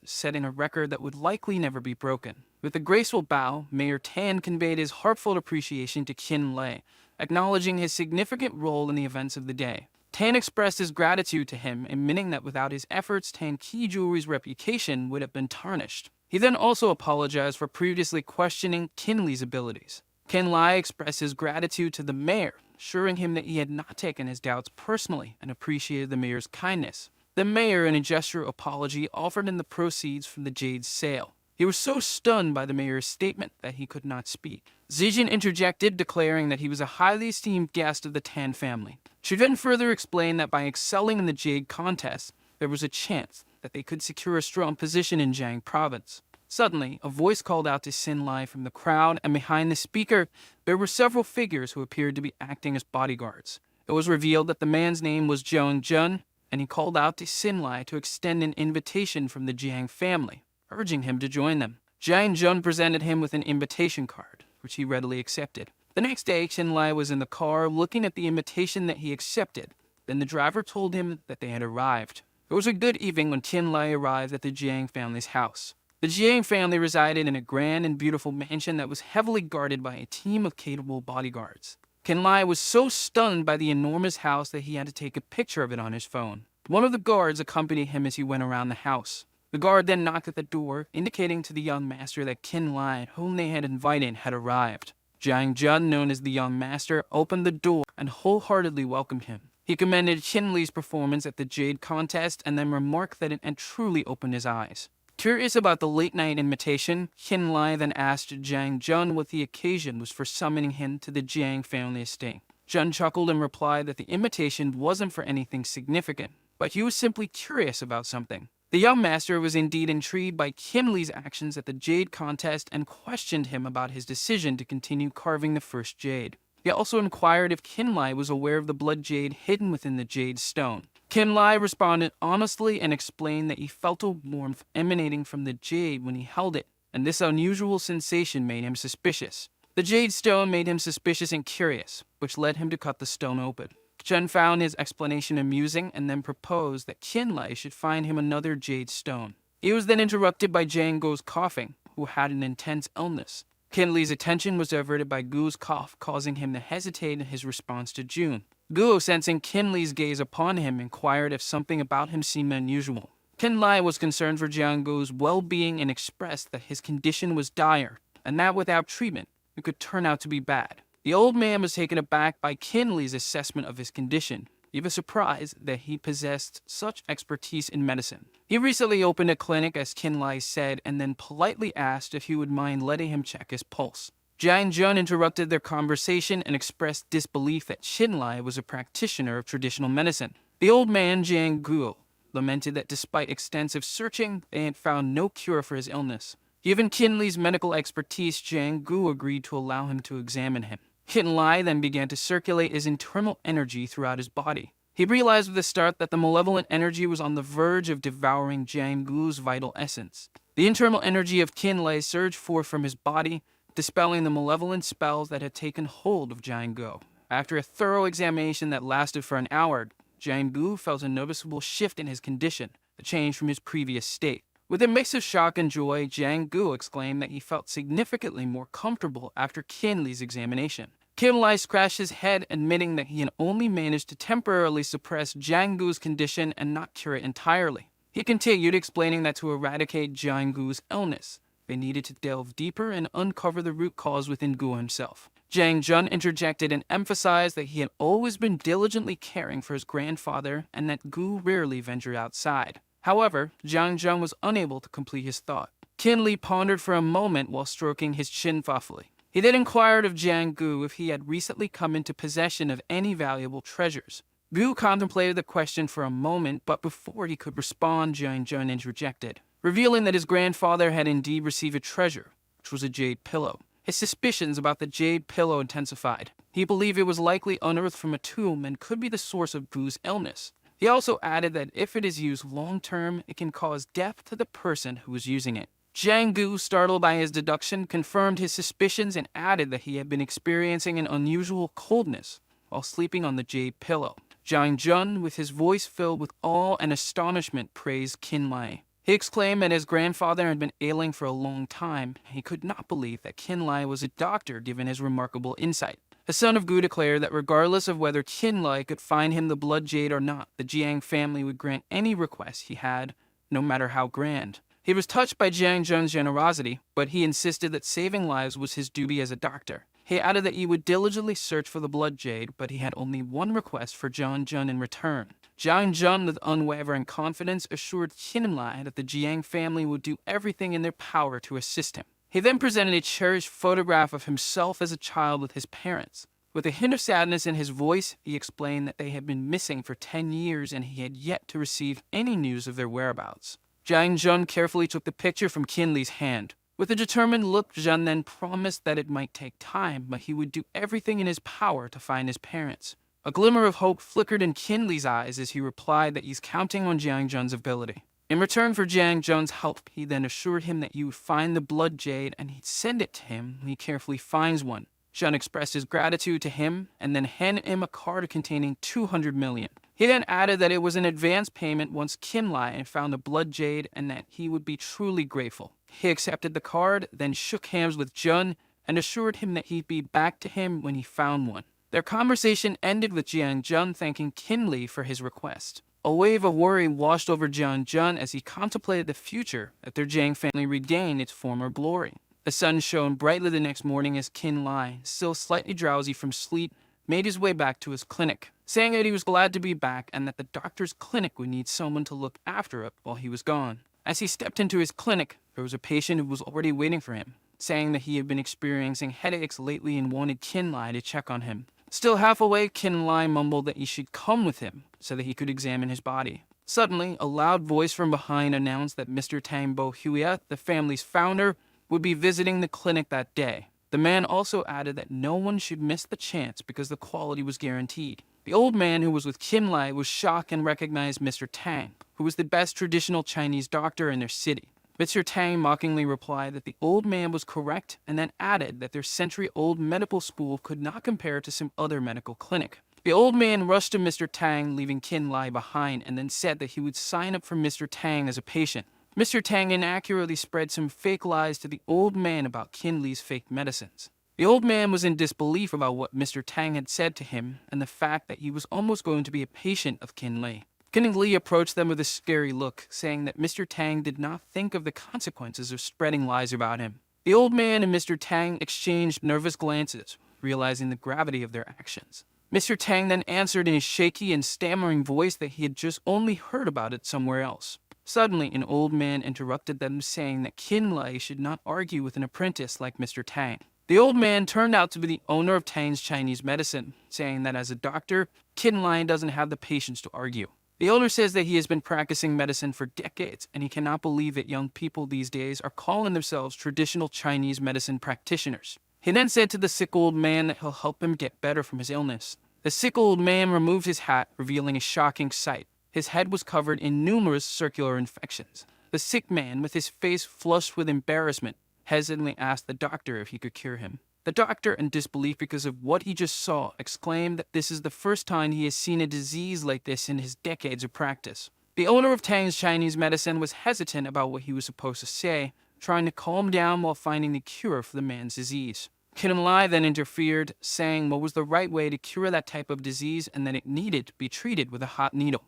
setting a record that would likely never be broken. With a graceful bow, Mayor Tan conveyed his heartfelt appreciation to Kinlay, acknowledging his significant role in the events of the day. Tan expressed his gratitude to him, admitting that without his efforts, Tanki Jewelry's reputation would have been tarnished. He then also apologized for previously questioning Kinlay's abilities. Kinlay expressed his gratitude to the mayor, assuring him that he had not taken his doubts personally and appreciated the mayor's kindness. The mayor, in a gesture of apology, offered him the proceeds from the jade sale. He was so stunned by the mayor's statement that he could not speak. Zijin interjected, declaring that he was a highly esteemed guest of the Tan family. She then further explained that by excelling in the jade contest, there was a chance that they could secure a strong position in Jiang province. Suddenly, a voice called out to Sinlai from the crowd, and behind the speaker, there were several figures who appeared to be acting as bodyguards. It was revealed that the man's name was Jiang Jun, and he called out to Sinlai to extend an invitation from the Jiang family, urging him to join them. Jiang Jun presented him with an invitation card, which he readily accepted. The next day, Sinlai was in the car looking at the invitation that he accepted. Then the driver told him that they had arrived. It was a good evening when Sinlai arrived at the Jiang family's house. The Jiang family resided in a grand and beautiful mansion that was heavily guarded by a team of capable bodyguards. Kinlay was so stunned by the enormous house that he had to take a picture of it on his phone. One of the guards accompanied him as he went around the house. The guard then knocked at the door, indicating to the young master that Kinlay, whom they had invited, had arrived. Jiang Jun, known as the young master, opened the door and wholeheartedly welcomed him. He commended Kinlay's performance at the Jade contest and then remarked that it had truly opened his eyes. Curious about the late-night invitation, Kinlay then asked Jiang Jun what the occasion was for summoning him to the Jiang family estate. Jun chuckled and replied that the invitation wasn't for anything significant, but he was simply curious about something. The young master was indeed intrigued by Kinlay's actions at the Jade contest and questioned him about his decision to continue carving the first jade. He also inquired if Kinlay was aware of the blood jade hidden within the jade stone. Kinlay responded honestly and explained that he felt a warmth emanating from the jade when he held it, and this unusual sensation made him suspicious. The jade stone made him suspicious and curious, which led him to cut the stone open. Chen found his explanation amusing and then proposed that Kinlay should find him another jade stone. He was then interrupted by Jiang Guo's coughing, who had an intense illness. Kinlay's attention was diverted by Guo's cough, causing him to hesitate in his response to June. Guo, sensing Kinlay's gaze upon him, inquired if something about him seemed unusual. Kinlay was concerned for Jiang Guo's well-being and expressed that his condition was dire, and that without treatment, it could turn out to be bad. The old man was taken aback by Kinley's assessment of his condition, even surprised that he possessed such expertise in medicine. He recently opened a clinic, as Kinley said, and then politely asked if he would mind letting him check his pulse. Jiang Jun interrupted their conversation and expressed disbelief that Qinlai was a practitioner of traditional medicine. The old man, Jiang Guo, lamented that despite extensive searching, they had found no cure for his illness. Given Qinlai's medical expertise, Jiang Guo agreed to allow him to examine him. Qinlai then began to circulate his internal energy throughout his body. He realized with the start that the malevolent energy was on the verge of devouring Jiang Guo's vital essence. The internal energy of Qinlai surged forth from his body, dispelling the malevolent spells that had taken hold of Jiang Guo. After a thorough examination that lasted for an hour, Jiang Guo felt a noticeable shift in his condition, a change from his previous state. With a mix of shock and joy, Jiang Guo exclaimed that he felt significantly more comfortable after Qinlai's examination. Qinlai scratched his head, admitting that he had only managed to temporarily suppress Jiang Guo's condition and not cure it entirely. He continued, explaining that to eradicate Jiang Guo's illness, they needed to delve deeper and uncover the root cause within Guo himself. Jiang Jun interjected and emphasized that he had always been diligently caring for his grandfather and that Guo rarely ventured outside. However, Jiang Jun was unable to complete his thought. Qinlai pondered for a moment while stroking his chin thoughtfully. He then inquired of Jiang Guo if he had recently come into possession of any valuable treasures. Guo contemplated the question for a moment, but before he could respond, Jiang Jun interjected, revealing that his grandfather had indeed received a treasure, which was a jade pillow. His suspicions about the jade pillow intensified. He believed it was likely unearthed from a tomb and could be the source of Guo's illness. He also added that if it is used long-term, it can cause death to the person who is using it. Jiang Guo, startled by his deduction, confirmed his suspicions and added that he had been experiencing an unusual coldness while sleeping on the jade pillow. Jiang Jun, with his voice filled with awe and astonishment, praised Qinlai. He exclaimed that his grandfather had been ailing for a long time. He could not believe that Qinlai was a doctor given his remarkable insight. The son of Gu declared that regardless of whether Qinlai could find him the blood jade or not, the Jiang family would grant any request he had, no matter how grand. He was touched by Jiang Jun's generosity, but he insisted that saving lives was his duty as a doctor. He added that he would diligently search for the blood jade, but he had only one request for Jiang Jun in return. Jiang Jun, with unwavering confidence, assured Qinlai that the Jiang family would do everything in their power to assist him. He then presented a cherished photograph of himself as a child with his parents. With a hint of sadness in his voice, he explained that they had been missing for 10 years and he had yet to receive any news of their whereabouts. Jiang Jun carefully took the picture from Qinlai's hand. With a determined look, Jun then promised that it might take time, but he would do everything in his power to find his parents. A glimmer of hope flickered in Qinlai's eyes as he replied that he's counting on Jiang Jun's ability. In return for Jiang Jun's help, he then assured him that he would find the blood jade and he'd send it to him when he carefully finds one. Jun expressed his gratitude to him and then handed him a card containing 200 million. He then added that it was an advance payment once Qinlai had found the blood jade and that he would be truly grateful. He accepted the card, then shook hands with Jun and assured him that he'd be back to him when he found one. Their conversation ended with Jiang Jun thanking Qinlai for his request. A wave of worry washed over Jiang Jun as he contemplated the future that their Jiang family regained its former glory. The sun shone brightly the next morning as Qinlai, still slightly drowsy from sleep, made his way back to his clinic, saying that he was glad to be back and that the doctor's clinic would need someone to look after it while he was gone. As he stepped into his clinic, there was a patient who was already waiting for him, saying that he had been experiencing headaches lately and wanted Qinlai to check on him. Still half awake, Qinlai mumbled that he should come with him so that he could examine his body. Suddenly, a loud voice from behind announced that Mr. Tang Bo Huia, the family's founder, would be visiting the clinic that day. The man also added that no one should miss the chance because the quality was guaranteed. The old man who was with Qinlai was shocked and recognized Mr. Tang, who was the best traditional Chinese doctor in their city. Mr. Tang mockingly replied that the old man was correct and then added that their century-old medical school could not compare to some other medical clinic. The old man rushed to Mr. Tang, leaving Qinlai behind, and then said that he would sign up for Mr. Tang as a patient. Mr. Tang inaccurately spread some fake lies to the old man about Qinlai's fake medicines. The old man was in disbelief about what Mr. Tang had said to him and the fact that he was almost going to be a patient of Qinlai. Qinlai approached them with a scary look, saying that Mr. Tang did not think of the consequences of spreading lies about him. The old man and Mr. Tang exchanged nervous glances, realizing the gravity of their actions. Mr. Tang then answered in a shaky and stammering voice that he had just only heard about it somewhere else. Suddenly, an old man interrupted them, saying that Qin Lai should not argue with an apprentice like Mr. Tang. The old man turned out to be the owner of Tang's Chinese medicine, saying that as a doctor, Qin Lai doesn't have the patience to argue. The owner says that he has been practicing medicine for decades, and he cannot believe that young people these days are calling themselves traditional Chinese medicine practitioners. He then said to the sick old man that he'll help him get better from his illness. The sick old man removed his hat, revealing a shocking sight. His head was covered in numerous circular infections. The sick man, with his face flushed with embarrassment, hesitantly asked the doctor if he could cure him. The doctor, in disbelief because of what he just saw, exclaimed that this is the first time he has seen a disease like this in his decades of practice. The owner of Tang's Chinese medicine was hesitant about what he was supposed to say, trying to calm down while finding the cure for the man's disease. Qin Lai then interfered, saying what was the right way to cure that type of disease and that it needed to be treated with a hot needle.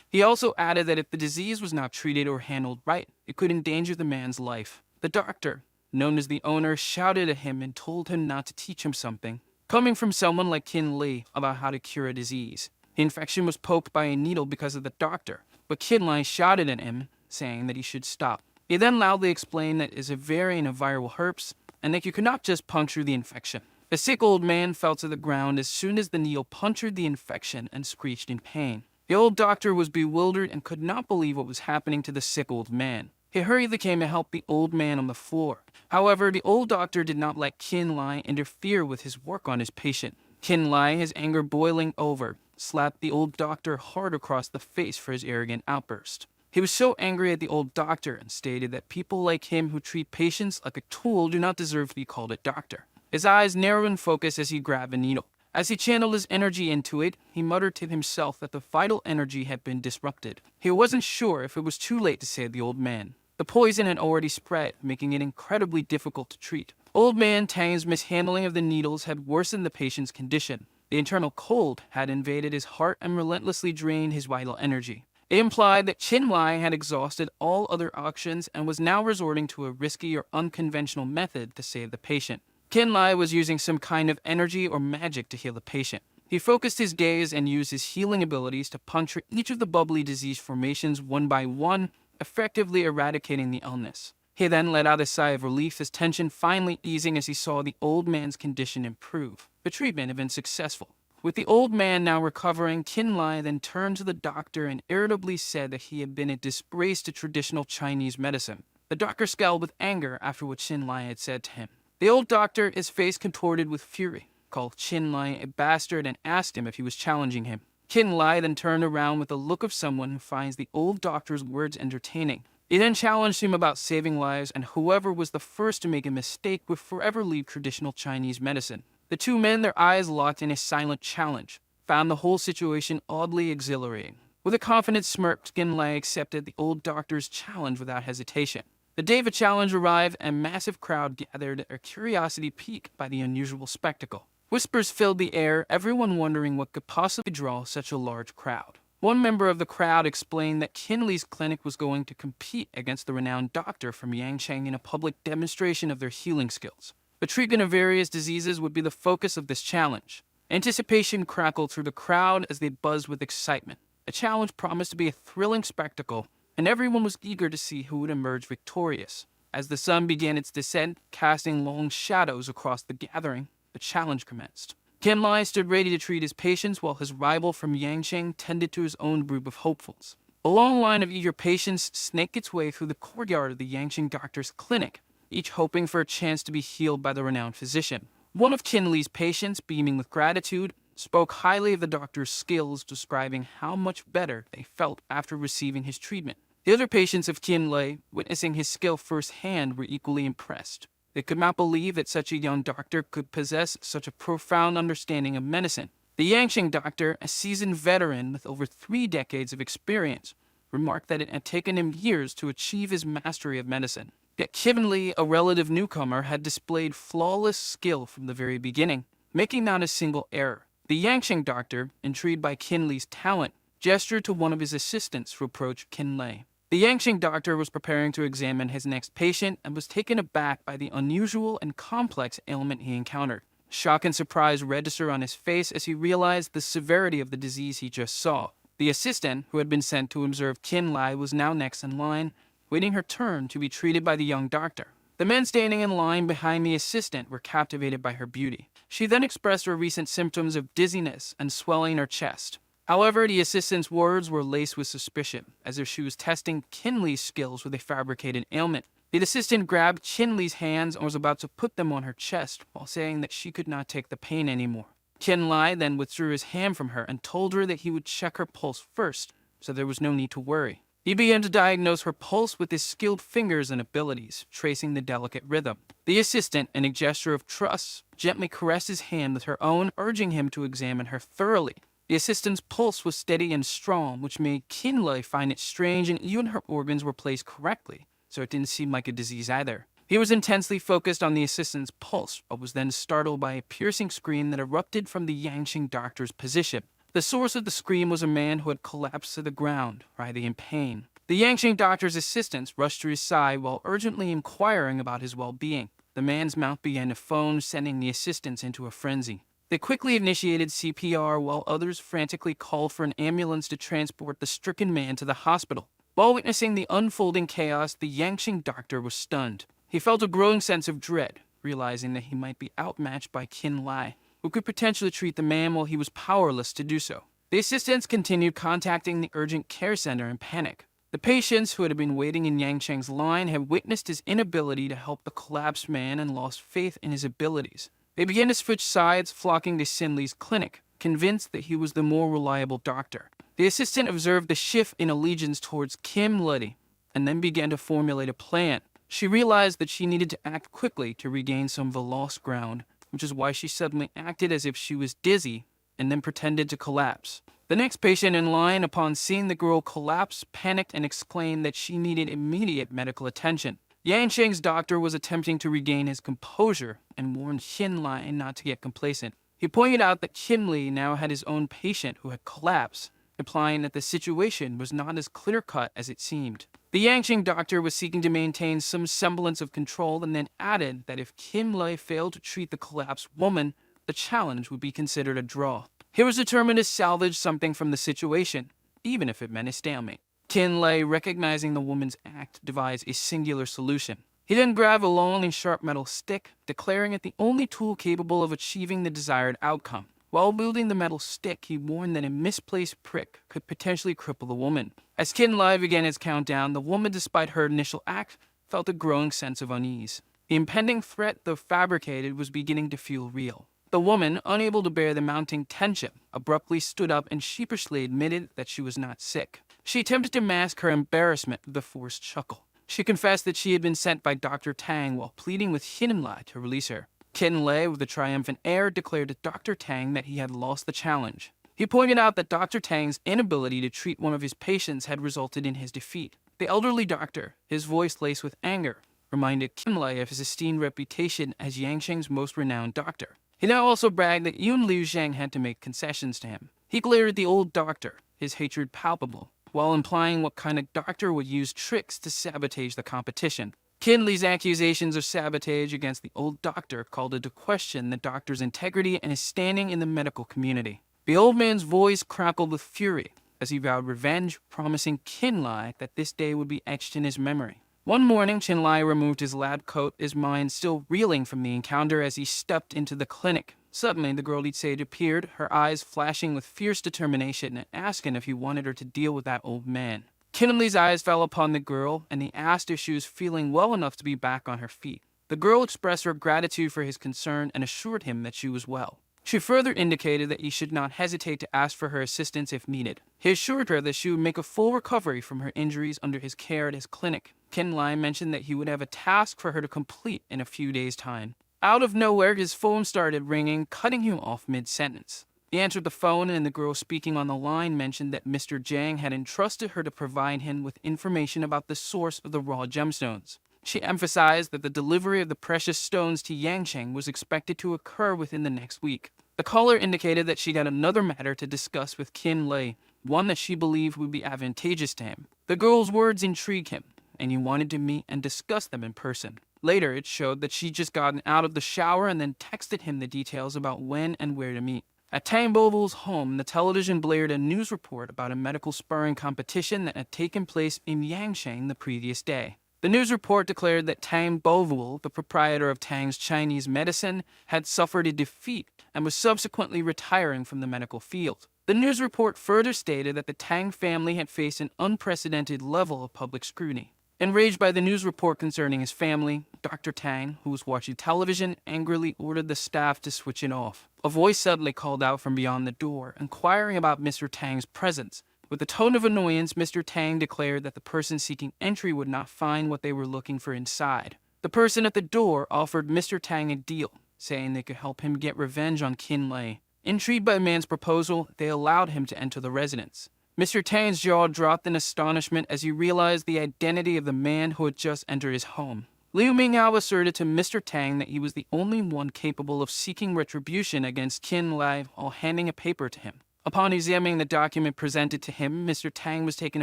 He also added that if the disease was not treated or handled right, it could endanger the man's life. The doctor, known as the owner, shouted at him and told him not to teach him something, coming from someone like Qin Lai, about how to cure a disease. The infection was poked by a needle because of the doctor, but Qin Lai shouted at him, saying that he should stop. He then loudly explained that it is a variant of viral herpes, and that you could not just puncture the infection. The sick old man fell to the ground as soon as the needle punctured the infection and screeched in pain. The old doctor was bewildered and could not believe what was happening to the sick old man. He hurriedly came to help the old man on the floor. However, the old doctor did not let Qin Lai interfere with his work on his patient. Qin Lai, his anger boiling over, slapped the old doctor hard across the face for his arrogant outburst. He was so angry at the old doctor and stated that people like him who treat patients like a tool do not deserve to be called a doctor. His eyes narrowed in focus as he grabbed a needle. As he channeled his energy into it, he muttered to himself that the vital energy had been disrupted. He wasn't sure if it was too late to save the old man. The poison had already spread, making it incredibly difficult to treat. Old man Tang's mishandling of the needles had worsened the patient's condition. The internal cold had invaded his heart and relentlessly drained his vital energy. It implied that Qin Lai had exhausted all other options and was now resorting to a risky or unconventional method to save the patient. Qin Lai was using some kind of energy or magic to heal the patient. He focused his gaze and used his healing abilities to puncture each of the bubbly disease formations one by one, effectively eradicating the illness. He then let out a sigh of relief, his tension finally easing as he saw the old man's condition improve. The treatment had been successful. With the old man now recovering, Qin Lai then turned to the doctor and irritably said that he had been a disgrace to traditional Chinese medicine. The doctor scowled with anger after what Qin Lai had said to him. The old doctor, his face contorted with fury, called Qin Lai a bastard and asked him if he was challenging him. Qin Lai then turned around with the look of someone who finds the old doctor's words entertaining. He then challenged him about saving lives, and whoever was the first to make a mistake would forever leave traditional Chinese medicine. The two men, their eyes locked in a silent challenge, found the whole situation oddly exhilarating. With a confident smirk, Qin Lai accepted the old doctor's challenge without hesitation. The day of the challenge arrived, and a massive crowd gathered, their curiosity piqued by the unusual spectacle. Whispers filled the air, everyone wondering what could possibly draw such a large crowd. One member of the crowd explained that Qin Li's clinic was going to compete against the renowned doctor from Yangcheng in a public demonstration of their healing skills. The treatment of various diseases would be the focus of this challenge. Anticipation crackled through the crowd as they buzzed with excitement. The challenge promised to be a thrilling spectacle, and everyone was eager to see who would emerge victorious. As the sun began its descent, casting long shadows across the gathering, the challenge commenced. Qin Lai stood ready to treat his patients while his rival from Yangcheng tended to his own group of hopefuls. A long line of eager patients snaked its way through the courtyard of the Yangcheng doctor's clinic, each hoping for a chance to be healed by the renowned physician. One of Qin Li's patients, beaming with gratitude, spoke highly of the doctor's skills, describing how much better they felt after receiving his treatment. The other patients of Qin Lai, witnessing his skill firsthand, were equally impressed. They could not believe that such a young doctor could possess such a profound understanding of medicine. The Yangcheng doctor, a seasoned veteran with over 3 decades of experience, remarked that it had taken him years to achieve his mastery of medicine. Yet Qin Li, a relative newcomer, had displayed flawless skill from the very beginning, making not a single error. The Yangcheng doctor, intrigued by Qin Li's talent, gestured to one of his assistants to approach Qin Lai. The Yangcheng doctor was preparing to examine his next patient and was taken aback by the unusual and complex ailment he encountered. Shock and surprise register on his face as he realized the severity of the disease he just saw. The assistant, who had been sent to observe Kin Lai, was now next in line, waiting her turn to be treated by the young doctor. The men standing in line behind the assistant were captivated by her beauty. She then expressed her recent symptoms of dizziness and swelling in her chest. However, the assistant's words were laced with suspicion, as if she was testing Kinley's skills with a fabricated ailment. The assistant grabbed Kinley's hands and was about to put them on her chest, while saying that she could not take the pain anymore. Kin Lai then withdrew his hand from her and told her that he would check her pulse first, so there was no need to worry. He began to diagnose her pulse with his skilled fingers and abilities, tracing the delicate rhythm. The assistant, in a gesture of trust, gently caressed his hand with her own, urging him to examine her thoroughly. The assistant's pulse was steady and strong, which made Kin Lai find it strange, and even her organs were placed correctly, so it didn't seem like a disease either. He was intensely focused on the assistant's pulse, but was then startled by a piercing scream that erupted from the Yangqing doctor's position. The source of the scream was a man who had collapsed to the ground, writhing in pain. The Yangqing doctor's assistants rushed to his side while urgently inquiring about his well-being. The man's mouth began to foam, sending the assistants into a frenzy. They quickly initiated CPR while others frantically called for an ambulance to transport the stricken man to the hospital. While witnessing the unfolding chaos, the Yangqing doctor was stunned. He felt a growing sense of dread, realizing that he might be outmatched by Kin Lai, who could potentially treat the man while he was powerless to do so. The assistants continued contacting the urgent care center in panic. The patients who had been waiting in Yangqing's line had witnessed his inability to help the collapsed man and lost faith in his abilities. They began to switch sides, flocking to Sinli's clinic, convinced that he was the more reliable doctor. The assistant observed the shift in allegiance towards Kim Luddy, and then began to formulate a plan. She realized that she needed to act quickly to regain some of the lost ground, which is why she suddenly acted as if she was dizzy and then pretended to collapse. The next patient in line, upon seeing the girl collapse, panicked and exclaimed that she needed immediate medical attention. Yangqing's doctor was attempting to regain his composure and warned Kin Lai not to get complacent. He pointed out that Kin Li now had his own patient who had collapsed, implying that the situation was not as clear-cut as it seemed. The Yangqing doctor was seeking to maintain some semblance of control and then added that if Kim Lai failed to treat the collapsed woman, the challenge would be considered a draw. He was determined to salvage something from the situation, even if it meant a stalemate. Kin Lai, recognizing the woman's act, devised a singular solution. He then grabbed a long and sharp metal stick, declaring it the only tool capable of achieving the desired outcome. While wielding the metal stick, he warned that a misplaced prick could potentially cripple the woman. As Kin Lai began his countdown, the woman, despite her initial act, felt a growing sense of unease. The impending threat, though fabricated, was beginning to feel real. The woman, unable to bear the mounting tension, abruptly stood up and sheepishly admitted that she was not sick. She attempted to mask her embarrassment with a forced chuckle. She confessed that she had been sent by Dr. Tang while pleading with Kin Lai to release her. Kin Lai, with a triumphant air, declared to Dr. Tang that he had lost the challenge. He pointed out that Dr. Tang's inability to treat one of his patients had resulted in his defeat. The elderly doctor, his voice laced with anger, reminded Kin Lai of his esteemed reputation as Yangqing's most renowned doctor. He now also bragged that Yun Liu Zhang had to make concessions to him. He glared at the old doctor, his hatred palpable, while implying what kind of doctor would use tricks to sabotage the competition. Kin Li's accusations of sabotage against the old doctor called into question the doctor's integrity and his standing in the medical community. The old man's voice crackled with fury as he vowed revenge, promising Kin Lai that this day would be etched in his memory. One morning, Kin Lai removed his lab coat, his mind still reeling from the encounter as he stepped into the clinic. Suddenly, the girl he'd saved appeared, her eyes flashing with fierce determination and asking if he wanted her to deal with that old man. Kin Li's eyes fell upon the girl, and he asked if she was feeling well enough to be back on her feet. The girl expressed her gratitude for his concern and assured him that she was well. She further indicated that he should not hesitate to ask for her assistance if needed. He assured her that she would make a full recovery from her injuries under his care at his clinic. Kin Lai mentioned that he would have a task for her to complete in a few days' time. Out of nowhere, his phone started ringing, cutting him off mid-sentence. He answered the phone, and the girl speaking on the line mentioned that Mr. Zhang had entrusted her to provide him with information about the source of the raw gemstones. She emphasized that the delivery of the precious stones to Yangqing was expected to occur within the next week. The caller indicated that she had another matter to discuss with Kin Lai, one that she believed would be advantageous to him. The girl's words intrigued him, and he wanted to meet and discuss them in person. Later, it showed that she'd just gotten out of the shower and then texted him the details about when and where to meet. At Tang Bovil's home, the television blared a news report about a medical sparring competition that had taken place in Yangcheng the previous day. The news report declared that Tang Bovil, the proprietor of Tang's Chinese medicine, had suffered a defeat and was subsequently retiring from the medical field. The news report further stated that the Tang family had faced an unprecedented level of public scrutiny. Enraged by the news report concerning his family, Dr. Tang, who was watching television, angrily ordered the staff to switch it off. A voice suddenly called out from beyond the door, inquiring about Mr. Tang's presence. With a tone of annoyance, Mr. Tang declared that the person seeking entry would not find what they were looking for inside. The person at the door offered Mr. Tang a deal, saying they could help him get revenge on Qin Lei. Intrigued by the man's proposal, they allowed him to enter the residence. Mr. Tang's jaw dropped in astonishment as he realized the identity of the man who had just entered his home. Liu Minghao asserted to Mr. Tang that he was the only one capable of seeking retribution against Qin Lei while handing a paper to him. Upon examining the document presented to him, Mr. Tang was taken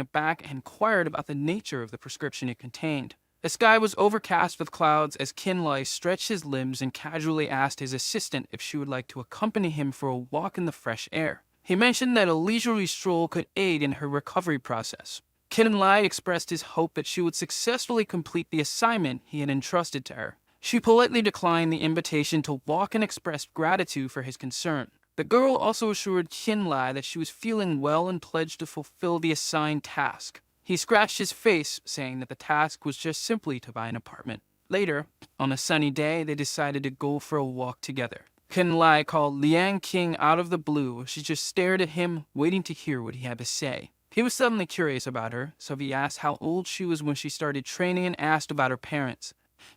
aback and inquired about the nature of the prescription it contained. The sky was overcast with clouds as Qin Lei stretched his limbs and casually asked his assistant if she would like to accompany him for a walk in the fresh air. He mentioned that a leisurely stroll could aid in her recovery process. Qin Lei expressed his hope that she would successfully complete the assignment he had entrusted to her. She politely declined the invitation to walk and expressed gratitude for his concern. The girl also assured Qin Lei that she was feeling well and pledged to fulfill the assigned task. He scratched his face, saying that the task was just simply to buy an apartment. Later, on a sunny day, they decided to go for a walk together. Qin Lei called Liang Qing out of the blue. She just stared at him, waiting to hear what he had to say. He was suddenly curious about her, so he asked how old she was when she started training and asked about her parents.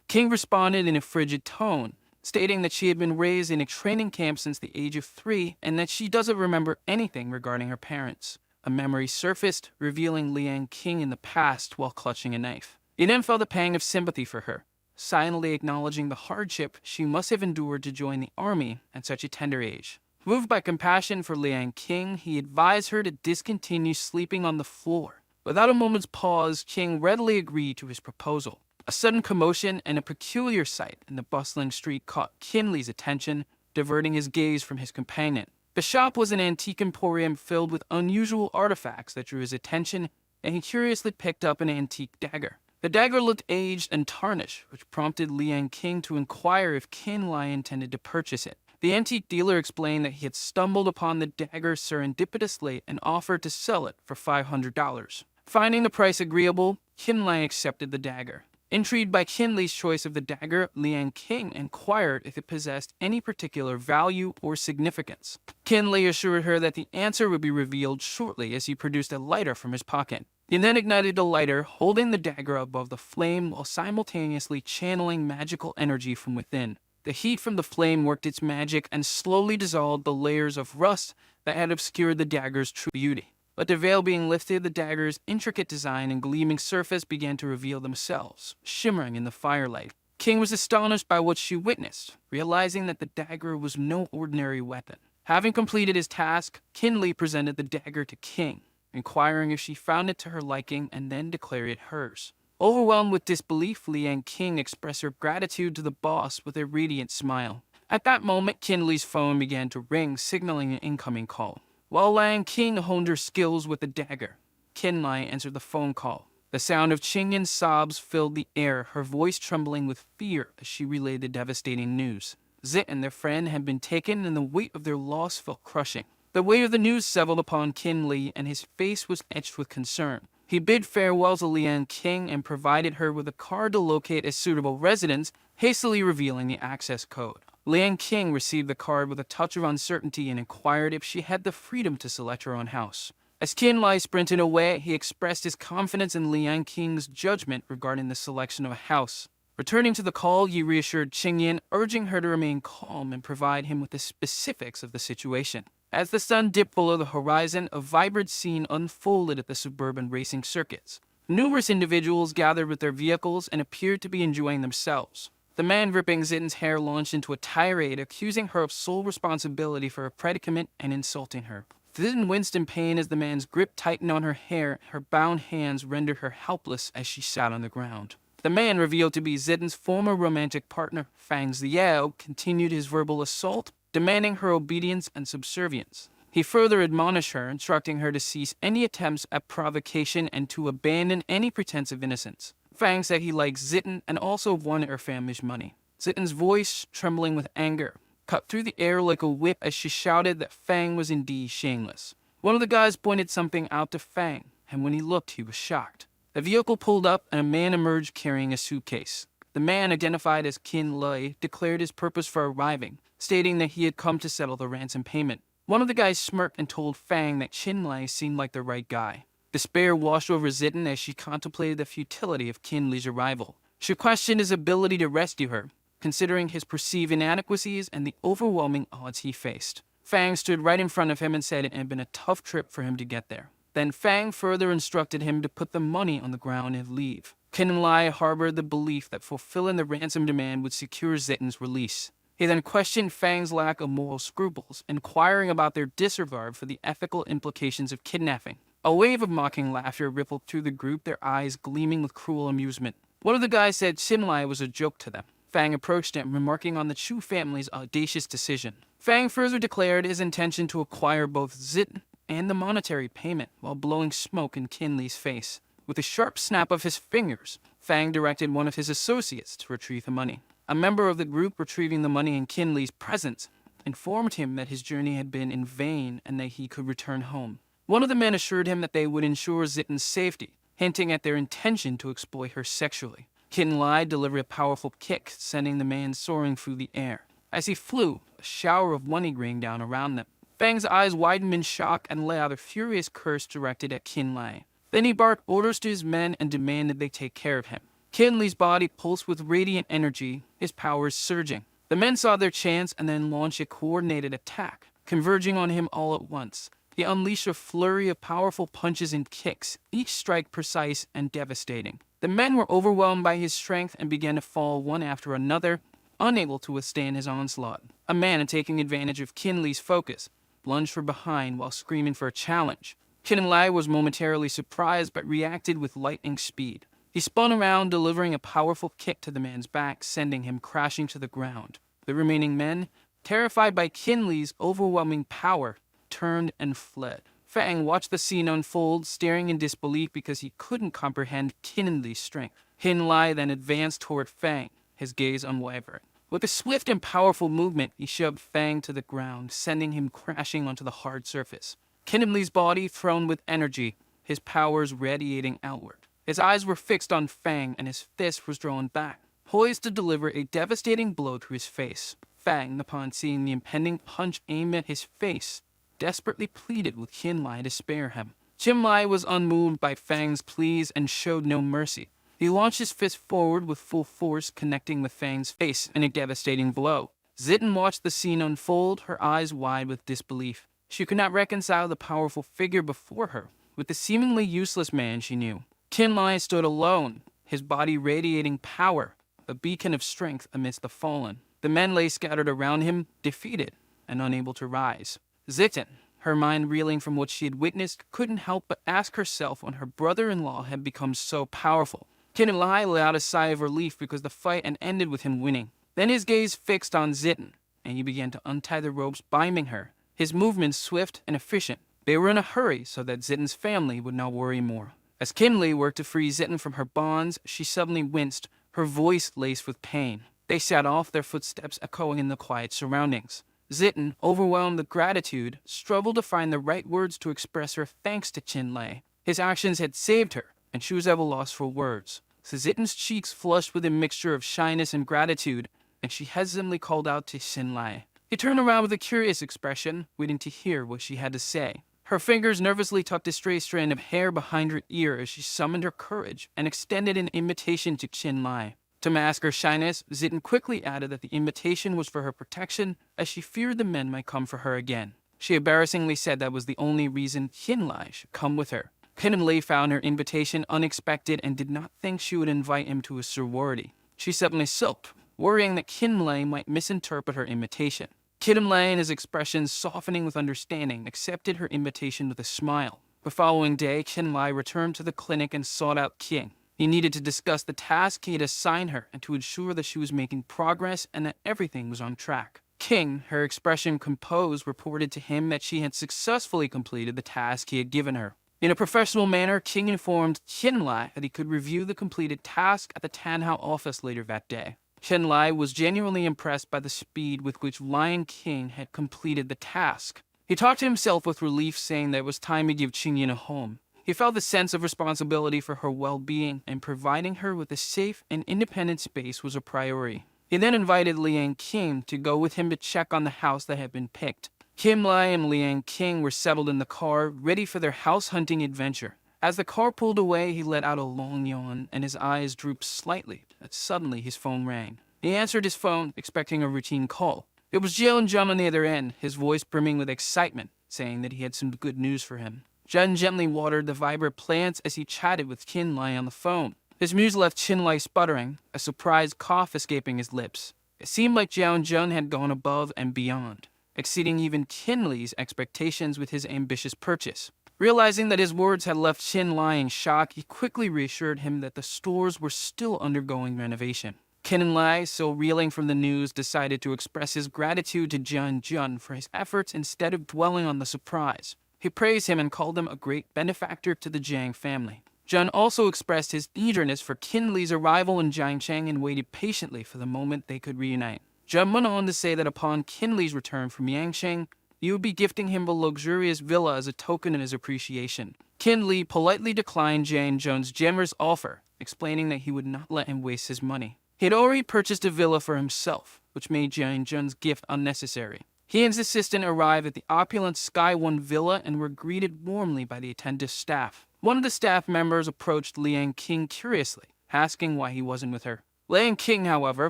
Qing responded in a frigid tone, stating that she had been raised in a training camp since the age of 3 and that she doesn't remember anything regarding her parents. A memory surfaced, revealing Liang Qing in the past while clutching a knife. He then felt a pang of sympathy for her, silently acknowledging the hardship she must have endured to join the army at such a tender age. Moved by compassion for Liang Qing, he advised her to discontinue sleeping on the floor. Without a moment's pause, Qing readily agreed to his proposal. A sudden commotion and a peculiar sight in the bustling street caught Qin Lei's attention, diverting his gaze from his companion. The shop was an antique emporium filled with unusual artifacts that drew his attention, and he curiously picked up an antique dagger. The dagger looked aged and tarnished, which prompted Liang Qing to inquire if Qin Lei intended to purchase it. The antique dealer explained that he had stumbled upon the dagger serendipitously and offered to sell it for $500. Finding the price agreeable, Qin Lei accepted the dagger. Intrigued by Qin Lei's choice of the dagger, Liang Qing inquired if it possessed any particular value or significance. Qin Lei assured her that the answer would be revealed shortly as he produced a lighter from his pocket. He then ignited the lighter, holding the dagger above the flame while simultaneously channeling magical energy from within. The heat from the flame worked its magic and slowly dissolved the layers of rust that had obscured the dagger's true beauty. But the veil being lifted, the dagger's intricate design and gleaming surface began to reveal themselves, shimmering in the firelight. King was astonished by what she witnessed, realizing that the dagger was no ordinary weapon. Having completed his task, Qin Lei presented the dagger to King, inquiring if she found it to her liking and then declared it hers. Overwhelmed with disbelief, Liang Qing expressed her gratitude to the boss with a radiant smile. At that moment, Qin Lei's phone began to ring, signaling an incoming call. While Liang Qing honed her skills with the dagger, Qin Lei answered the phone call. The sound of Qingyin's sobs filled the air, her voice trembling with fear as she relayed the devastating news. Zit and their friend had been taken, and the weight of their loss felt crushing. The weight of the news settled upon Qin Lei, and his face was etched with concern. He bid farewell to Liang Qing and provided her with a card to locate a suitable residence, hastily revealing the access code. Liang Qing received the card with a touch of uncertainty and inquired if she had the freedom to select her own house. As Qin Lei sprinted away, he expressed his confidence in Liang Qing's judgment regarding the selection of a house. Returning to the call, he reassured Qingyin, urging her to remain calm and provide him with the specifics of the situation. As the sun dipped below the horizon, a vibrant scene unfolded at the suburban racing circuits. Numerous individuals gathered with their vehicles and appeared to be enjoying themselves. The man ripping Zitten's hair launched into a tirade, accusing her of sole responsibility for her predicament and insulting her. Zitten winced in pain as the man's grip tightened on her hair. Her bound hands rendered her helpless as she sat on the ground. The man, revealed to be Zitten's former romantic partner, Fang Xiao, continued his verbal assault, demanding her obedience and subservience. He further admonished her, instructing her to cease any attempts at provocation and to abandon any pretense of innocence. Fang said he liked Zitten and also wanted her family's money. Zitten's voice, trembling with anger, cut through the air like a whip as she shouted that Fang was indeed shameless. One of the guys pointed something out to Fang, and when he looked, he was shocked. The vehicle pulled up and a man emerged carrying a suitcase. The man, identified as Qin Lei, declared his purpose for arriving, stating that he had come to settle the ransom payment. One of the guys smirked and told Fang that Qin Lei seemed like the right guy. Despair washed over Zitten as she contemplated the futility of Qin Lei's arrival. She questioned his ability to rescue her, considering his perceived inadequacies and the overwhelming odds he faced. Fang stood right in front of him and said it had been a tough trip for him to get there. Then Fang further instructed him to put the money on the ground and leave. Qin Lei harbored the belief that fulfilling the ransom demand would secure Zitten's release. He then questioned Fang's lack of moral scruples, inquiring about their disregard for the ethical implications of kidnapping. A wave of mocking laughter rippled through the group, their eyes gleaming with cruel amusement. One of the guys said Qin Lei was a joke to them. Fang approached him, remarking on the Chu family's audacious decision. Fang further declared his intention to acquire both Zitten and the monetary payment while blowing smoke in Qin Lei's face. With a sharp snap of his fingers, Fang directed one of his associates to retrieve the money. A member of the group, retrieving the money in Qin Lei's presence, informed him that his journey had been in vain and that he could return home. One of the men assured him that they would ensure Zitten's safety, hinting at their intention to exploit her sexually. Qin Lei delivered a powerful kick, sending the man soaring through the air. As he flew, a shower of money rained down around them. Fang's eyes widened in shock and let out a furious curse directed at Qin Lei. Then he barked orders to his men and demanded they take care of him. Qin Lei's body pulsed with radiant energy, his powers surging. The men saw their chance and then launched a coordinated attack, converging on him all at once. He unleashed a flurry of powerful punches and kicks, each strike precise and devastating. The men were overwhelmed by his strength and began to fall one after another, unable to withstand his onslaught. A man, taking advantage of Qin Lei's focus, lunged from behind while screaming for a challenge. Qin Lei was momentarily surprised but reacted with lightning speed. He spun around, delivering a powerful kick to the man's back, sending him crashing to the ground. The remaining men, terrified by Qin Lei's overwhelming power, turned and fled. Fang watched the scene unfold, staring in disbelief because he couldn't comprehend Qin Lei's strength. Qin Lei then advanced toward Fang, his gaze unwavering. With a swift and powerful movement, he shoved Fang to the ground, sending him crashing onto the hard surface. Qin Lei's body thrown with energy, his powers radiating outward. His eyes were fixed on Fang and his fist was drawn back, poised to deliver a devastating blow to his face. Fang, upon seeing the impending punch aimed at his face, desperately pleaded with Qin Lei to spare him. Qin Lei was unmoved by Fang's pleas and showed no mercy. He launched his fist forward with full force, connecting with Fang's face in a devastating blow. Zitten watched the scene unfold, her eyes wide with disbelief. She could not reconcile the powerful figure before her with the seemingly useless man she knew. Qin Lei stood alone, his body radiating power, a beacon of strength amidst the fallen. The men lay scattered around him, defeated and unable to rise. Zitten, her mind reeling from what she had witnessed, couldn't help but ask herself when her brother-in-law had become so powerful. Qin Lei let out a sigh of relief because the fight had ended with him winning. Then his gaze fixed on Zitten, and he began to untie the ropes binding her, his movements swift and efficient. They were in a hurry so that Zitten's family would not worry more. As Qin Lei worked to free Zitten from her bonds, she suddenly winced, her voice laced with pain. They set off, their footsteps echoing in the quiet surroundings. Zitten, overwhelmed with gratitude, struggled to find the right words to express her thanks to Qin Lei. His actions had saved her, and she was at a loss for words. So Zitten's cheeks flushed with a mixture of shyness and gratitude, and she hesitantly called out to Qin Lei. He turned around with a curious expression, waiting to hear what she had to say. Her fingers nervously tucked a stray strand of hair behind her ear as she summoned her courage and extended an invitation to Qin Lei. To mask her shyness, Zitten quickly added that the invitation was for her protection, as she feared the men might come for her again. She embarrassingly said that was the only reason Qin Lei should come with her. Qin Lei found her invitation unexpected and did not think she would invite him to a sorority. She suddenly sulked, worrying that Qin Lei might misinterpret her invitation. Qin Lei, and his expression softening with understanding, accepted her invitation with a smile. The following day, Qin Lei returned to the clinic and sought out Qing. He needed to discuss the task he had assigned her and to ensure that she was making progress and that everything was on track. King, her expression composed, reported to him that she had successfully completed the task he had given her. In a professional manner, King informed Chinlai that he could review the completed task at the Tanhao office later that day. Chinlai was genuinely impressed by the speed with which Lion King had completed the task. He talked to himself with relief, saying that it was time to give Qingyin a home. He felt the sense of responsibility for her well-being, and providing her with a safe and independent space was a priority. He then invited Liang King to go with him to check on the house that had been picked. Kim Lai and Liang King were settled in the car, ready for their house-hunting adventure. As the car pulled away, he let out a long yawn, and his eyes drooped slightly, but suddenly his phone rang. He answered his phone, expecting a routine call. It was Jeon Jun on the other end, his voice brimming with excitement, saying that he had some good news for him. Jun gently watered the vibrant plants as he chatted with Qin Lai on the phone. His muse left Qin Lai sputtering, a surprised cough escaping his lips. It seemed like Jeon Jun had gone above and beyond, exceeding even Qin Li's expectations with his ambitious purchase. Realizing that his words had left Qin Lai in shock, he quickly reassured him that the stores were still undergoing renovation. Qin Lai, still reeling from the news, decided to express his gratitude to Jeon Jun for his efforts instead of dwelling on the surprise. He praised him and called him a great benefactor to the Jiang family. Jun also expressed his eagerness for Qin Li's arrival in Jiangcheng and waited patiently for the moment they could reunite. Jun went on to say that upon Qin Li's return from Yangcheng, he would be gifting him a luxurious villa as a token of his appreciation. Qin Li politely declined Jiang Jun's generous offer, explaining that he would not let him waste his money. He had already purchased a villa for himself, which made Jiang Jun's gift unnecessary. He and his assistant arrived at the opulent Sky One villa and were greeted warmly by the attentive staff. One of the staff members approached Liang King curiously, asking why he wasn't with her. Liang King, however,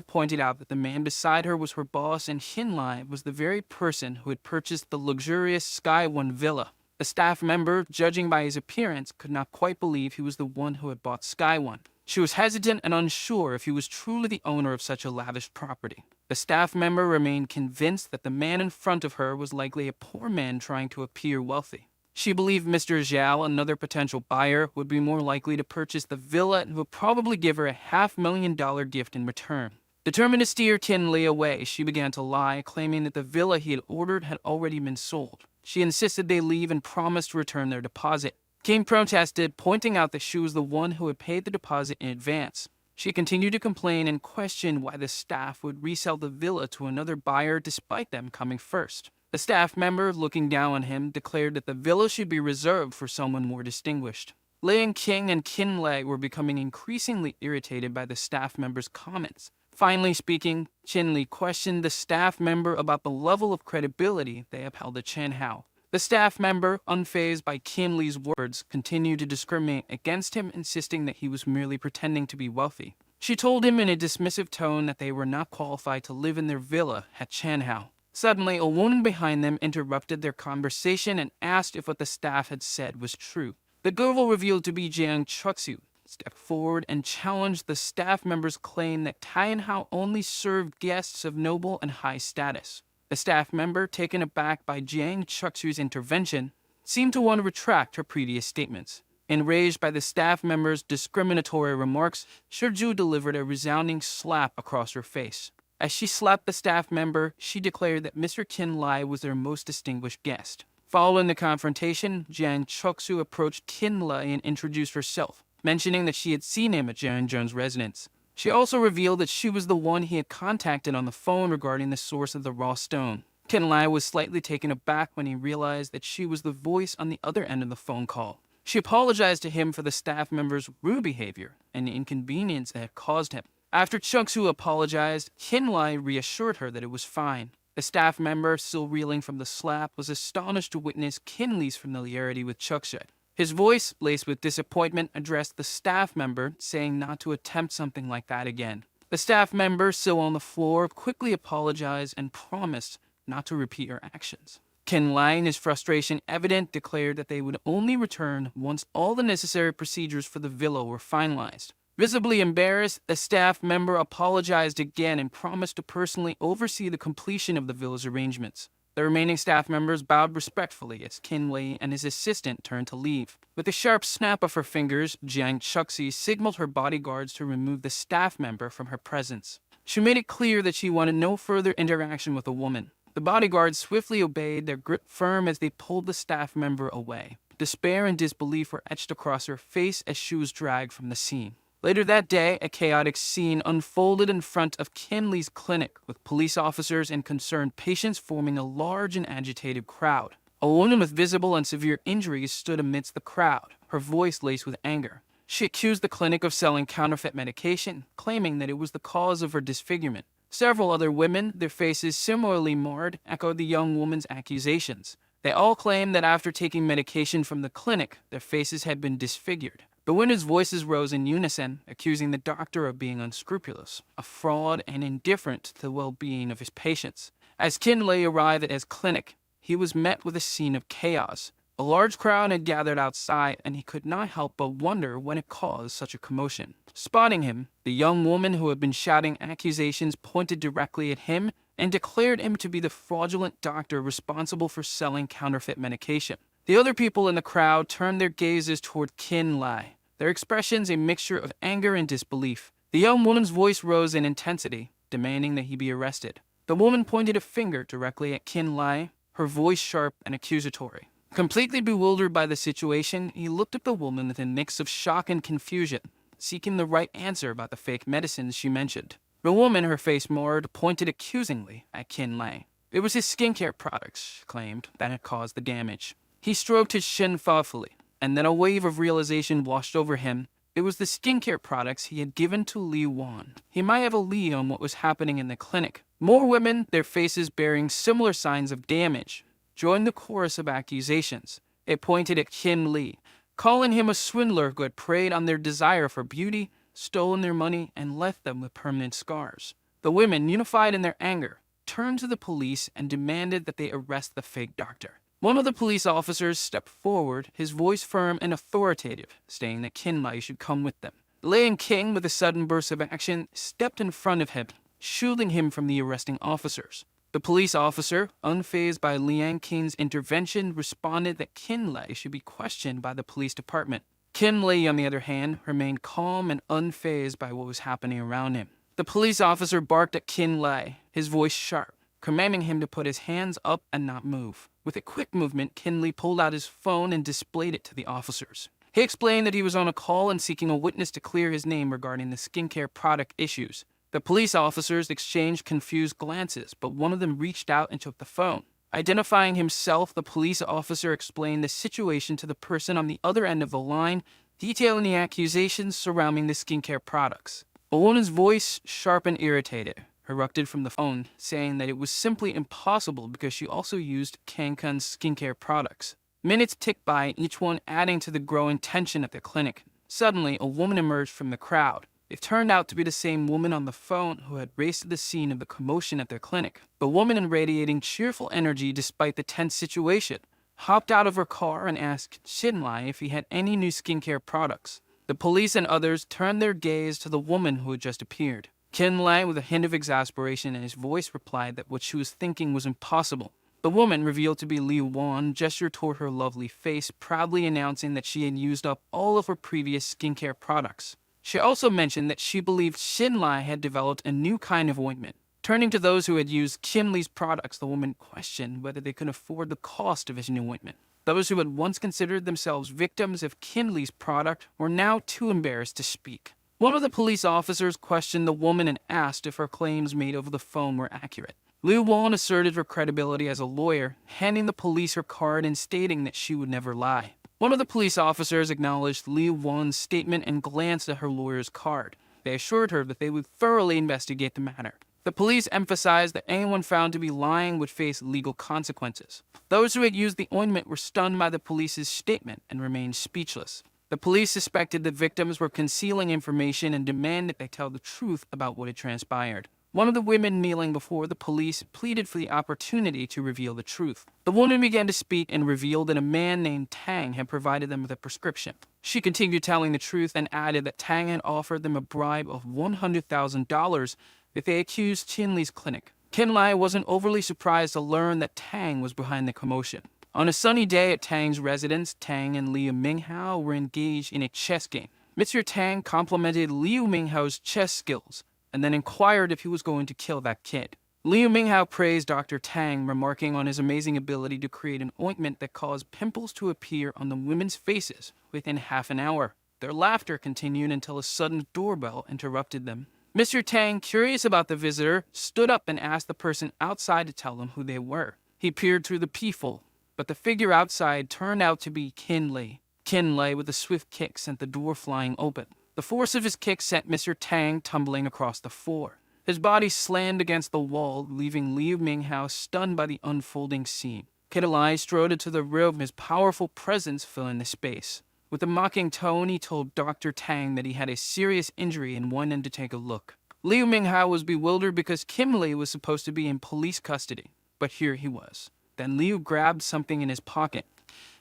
pointed out that the man beside her was her boss and Hinlai was the very person who had purchased the luxurious Sky One villa. The staff member, judging by his appearance, could not quite believe he was the one who had bought Sky One. She was hesitant and unsure if he was truly the owner of such a lavish property. The staff member remained convinced that the man in front of her was likely a poor man trying to appear wealthy. She believed Mr. Zhao, another potential buyer, would be more likely to purchase the villa and would probably give her a $500,000 gift in return. Determined to steer Qin Li away, she began to lie, claiming that the villa he had ordered had already been sold. She insisted they leave and promised to return their deposit. King protested, pointing out that she was the one who had paid the deposit in advance. She continued to complain and question why the staff would resell the villa to another buyer despite them coming first. The staff member, looking down on him, declared that the villa should be reserved for someone more distinguished. Liang King and Qin Lei were becoming increasingly irritated by the staff member's comments. Finally speaking, Qin Li questioned the staff member about the level of credibility they upheld at Chanhao. The staff member, unfazed by Qin Li's words, continued to discriminate against him, insisting that he was merely pretending to be wealthy. She told him in a dismissive tone that they were not qualified to live in their villa at Chanhao. Suddenly, a woman behind them interrupted their conversation and asked if what the staff had said was true. The girl, revealed to be Jiang Chuxu, stepped forward and challenged the staff member's claim that Tianhao only served guests of noble and high status. The staff member, taken aback by Jiang Chuxu's intervention, seemed to want to retract her previous statements. Enraged by the staff member's discriminatory remarks, Shiju delivered a resounding slap across her face. As she slapped the staff member, she declared that Mr. Qin Lai was their most distinguished guest. Following the confrontation, Jiang Chuxu approached Qin Lai and introduced herself, mentioning that she had seen him at Jiang Jun's residence. She also revealed that she was the one he had contacted on the phone regarding the source of the raw stone. Qin Lai was slightly taken aback when he realized that she was the voice on the other end of the phone call. She apologized to him for the staff member's rude behavior and the inconvenience that had caused him. After Chuxu apologized, Qin Lai reassured her that it was fine. The staff member, still reeling from the slap, was astonished to witness Qin Li's familiarity with Chuxu. His voice, laced with disappointment, addressed the staff member, saying not to attempt something like that again. The staff member, still on the floor, quickly apologized and promised not to repeat her actions. Qin Lai, his frustration evident, declared that they would only return once all the necessary procedures for the villa were finalized. Visibly embarrassed, the staff member apologized again and promised to personally oversee the completion of the villa's arrangements. The remaining staff members bowed respectfully as Kinley and his assistant turned to leave. With a sharp snap of her fingers, Jiang Chuxi signaled her bodyguards to remove the staff member from her presence. She made it clear that she wanted no further interaction with the woman. The bodyguards swiftly obeyed, their grip firm as they pulled the staff member away. Despair and disbelief were etched across her face as she was dragged from the scene. Later that day, a chaotic scene unfolded in front of Kinley's clinic, with police officers and concerned patients forming a large and agitated crowd. A woman with visible and severe injuries stood amidst the crowd, her voice laced with anger. She accused the clinic of selling counterfeit medication, claiming that it was the cause of her disfigurement. Several other women, their faces similarly marred, echoed the young woman's accusations. They all claimed that after taking medication from the clinic, their faces had been disfigured. The women's voices rose in unison, accusing the doctor of being unscrupulous, a fraud, and indifferent to the well-being of his patients. As Kinley arrived at his clinic, he was met with a scene of chaos. A large crowd had gathered outside, and he could not help but wonder what had caused such a commotion. Spotting him, the young woman who had been shouting accusations pointed directly at him and declared him to be the fraudulent doctor responsible for selling counterfeit medication. The other people in the crowd turned their gazes toward Kinley, their expressions a mixture of anger and disbelief. The young woman's voice rose in intensity, demanding that he be arrested. The woman pointed a finger directly at Kinley, her voice sharp and accusatory. Completely bewildered by the situation, he looked at the woman with a mix of shock and confusion, seeking the right answer about the fake medicines she mentioned. The woman, her face marred, pointed accusingly at Kinley. It was his skincare products, she claimed, that had caused the damage. He stroked his chin thoughtfully, and then a wave of realization washed over him. It was the skincare products he had given to Li Wan. He might have a lead on what was happening in the clinic. More women, their faces bearing similar signs of damage, joined the chorus of accusations. It pointed at Kim Lee, calling him a swindler who had preyed on their desire for beauty, stolen their money, and left them with permanent scars. The women, unified in their anger, turned to the police and demanded that they arrest the fake doctor. One of the police officers stepped forward, his voice firm and authoritative, stating that Kinley should come with them. Liang King, with a sudden burst of action, stepped in front of him, shielding him from the arresting officers. The police officer, unfazed by Liang King's intervention, responded that Kinley should be questioned by the police department. Kinley, on the other hand, remained calm and unfazed by what was happening around him. The police officer barked at Kinley, his voice sharp, commanding him to put his hands up and not move. With a quick movement, Kinley pulled out his phone and displayed it to the officers. He explained that he was on a call and seeking a witness to clear his name regarding the skincare product issues. The police officers exchanged confused glances, but one of them reached out and took the phone. Identifying himself, the police officer explained the situation to the person on the other end of the line, detailing the accusations surrounding the skincare products. A woman's voice, sharp and irritated, erupted from the phone, saying that it was simply impossible because she also used Kankun's skincare products. Minutes ticked by, each one adding to the growing tension at the clinic. Suddenly, a woman emerged from the crowd. It turned out to be the same woman on the phone who had raced to the scene of the commotion at their clinic. The woman, radiating cheerful energy despite the tense situation, hopped out of her car and asked Shinlai if he had any new skincare products. The police and others turned their gaze to the woman who had just appeared. Kinley, with a hint of exasperation in his voice, replied that what she was thinking was impossible. The woman, revealed to be Li Wan, gestured toward her lovely face, proudly announcing that she had used up all of her previous skincare products. She also mentioned that she believed Shinlai had developed a new kind of ointment. Turning to those who had used Kinley's products, the woman questioned whether they could afford the cost of his new ointment. Those who had once considered themselves victims of Kinley's product were now too embarrassed to speak. One of the police officers questioned the woman and asked if her claims made over the phone were accurate. Liu Wan asserted her credibility as a lawyer, handing the police her card and stating that she would never lie. One of the police officers acknowledged Liu Wan's statement and glanced at her lawyer's card. They assured her that they would thoroughly investigate the matter. The police emphasized that anyone found to be lying would face legal consequences. Those who had used the ointment were stunned by the police's statement and remained speechless. The police suspected the victims were concealing information and demanded they tell the truth about what had transpired. One of the women kneeling before the police pleaded for the opportunity to reveal the truth. The woman began to speak and revealed that a man named Tang had provided them with a prescription. She continued telling the truth and added that Tang had offered them a bribe of $100,000 if they accused Chinley's clinic. Qinlai wasn't overly surprised to learn that Tang was behind the commotion. On a sunny day at Tang's residence, Tang and Liu Minghao were engaged in a chess game. Mr. Tang complimented Liu Minghao's chess skills and then inquired if he was going to kill that kid. Liu Minghao praised Dr. Tang, remarking on his amazing ability to create an ointment that caused pimples to appear on the women's faces within half an hour. Their laughter continued until a sudden doorbell interrupted them. Mr. Tang, curious about the visitor, stood up and asked the person outside to tell him who they were. He peered through the peephole, but the figure outside turned out to be Qinlai. Qinlai, with a swift kick, sent the door flying open. The force of his kick sent Mr. Tang tumbling across the floor. His body slammed against the wall, leaving Liu Minghao stunned by the unfolding scene. Qinlai strode into the room, his powerful presence filling the space. With a mocking tone, he told Dr. Tang that he had a serious injury and wanted to take a look. Liu Minghao was bewildered because Qinlai was supposed to be in police custody, but here he was. Then Liu grabbed something in his pocket.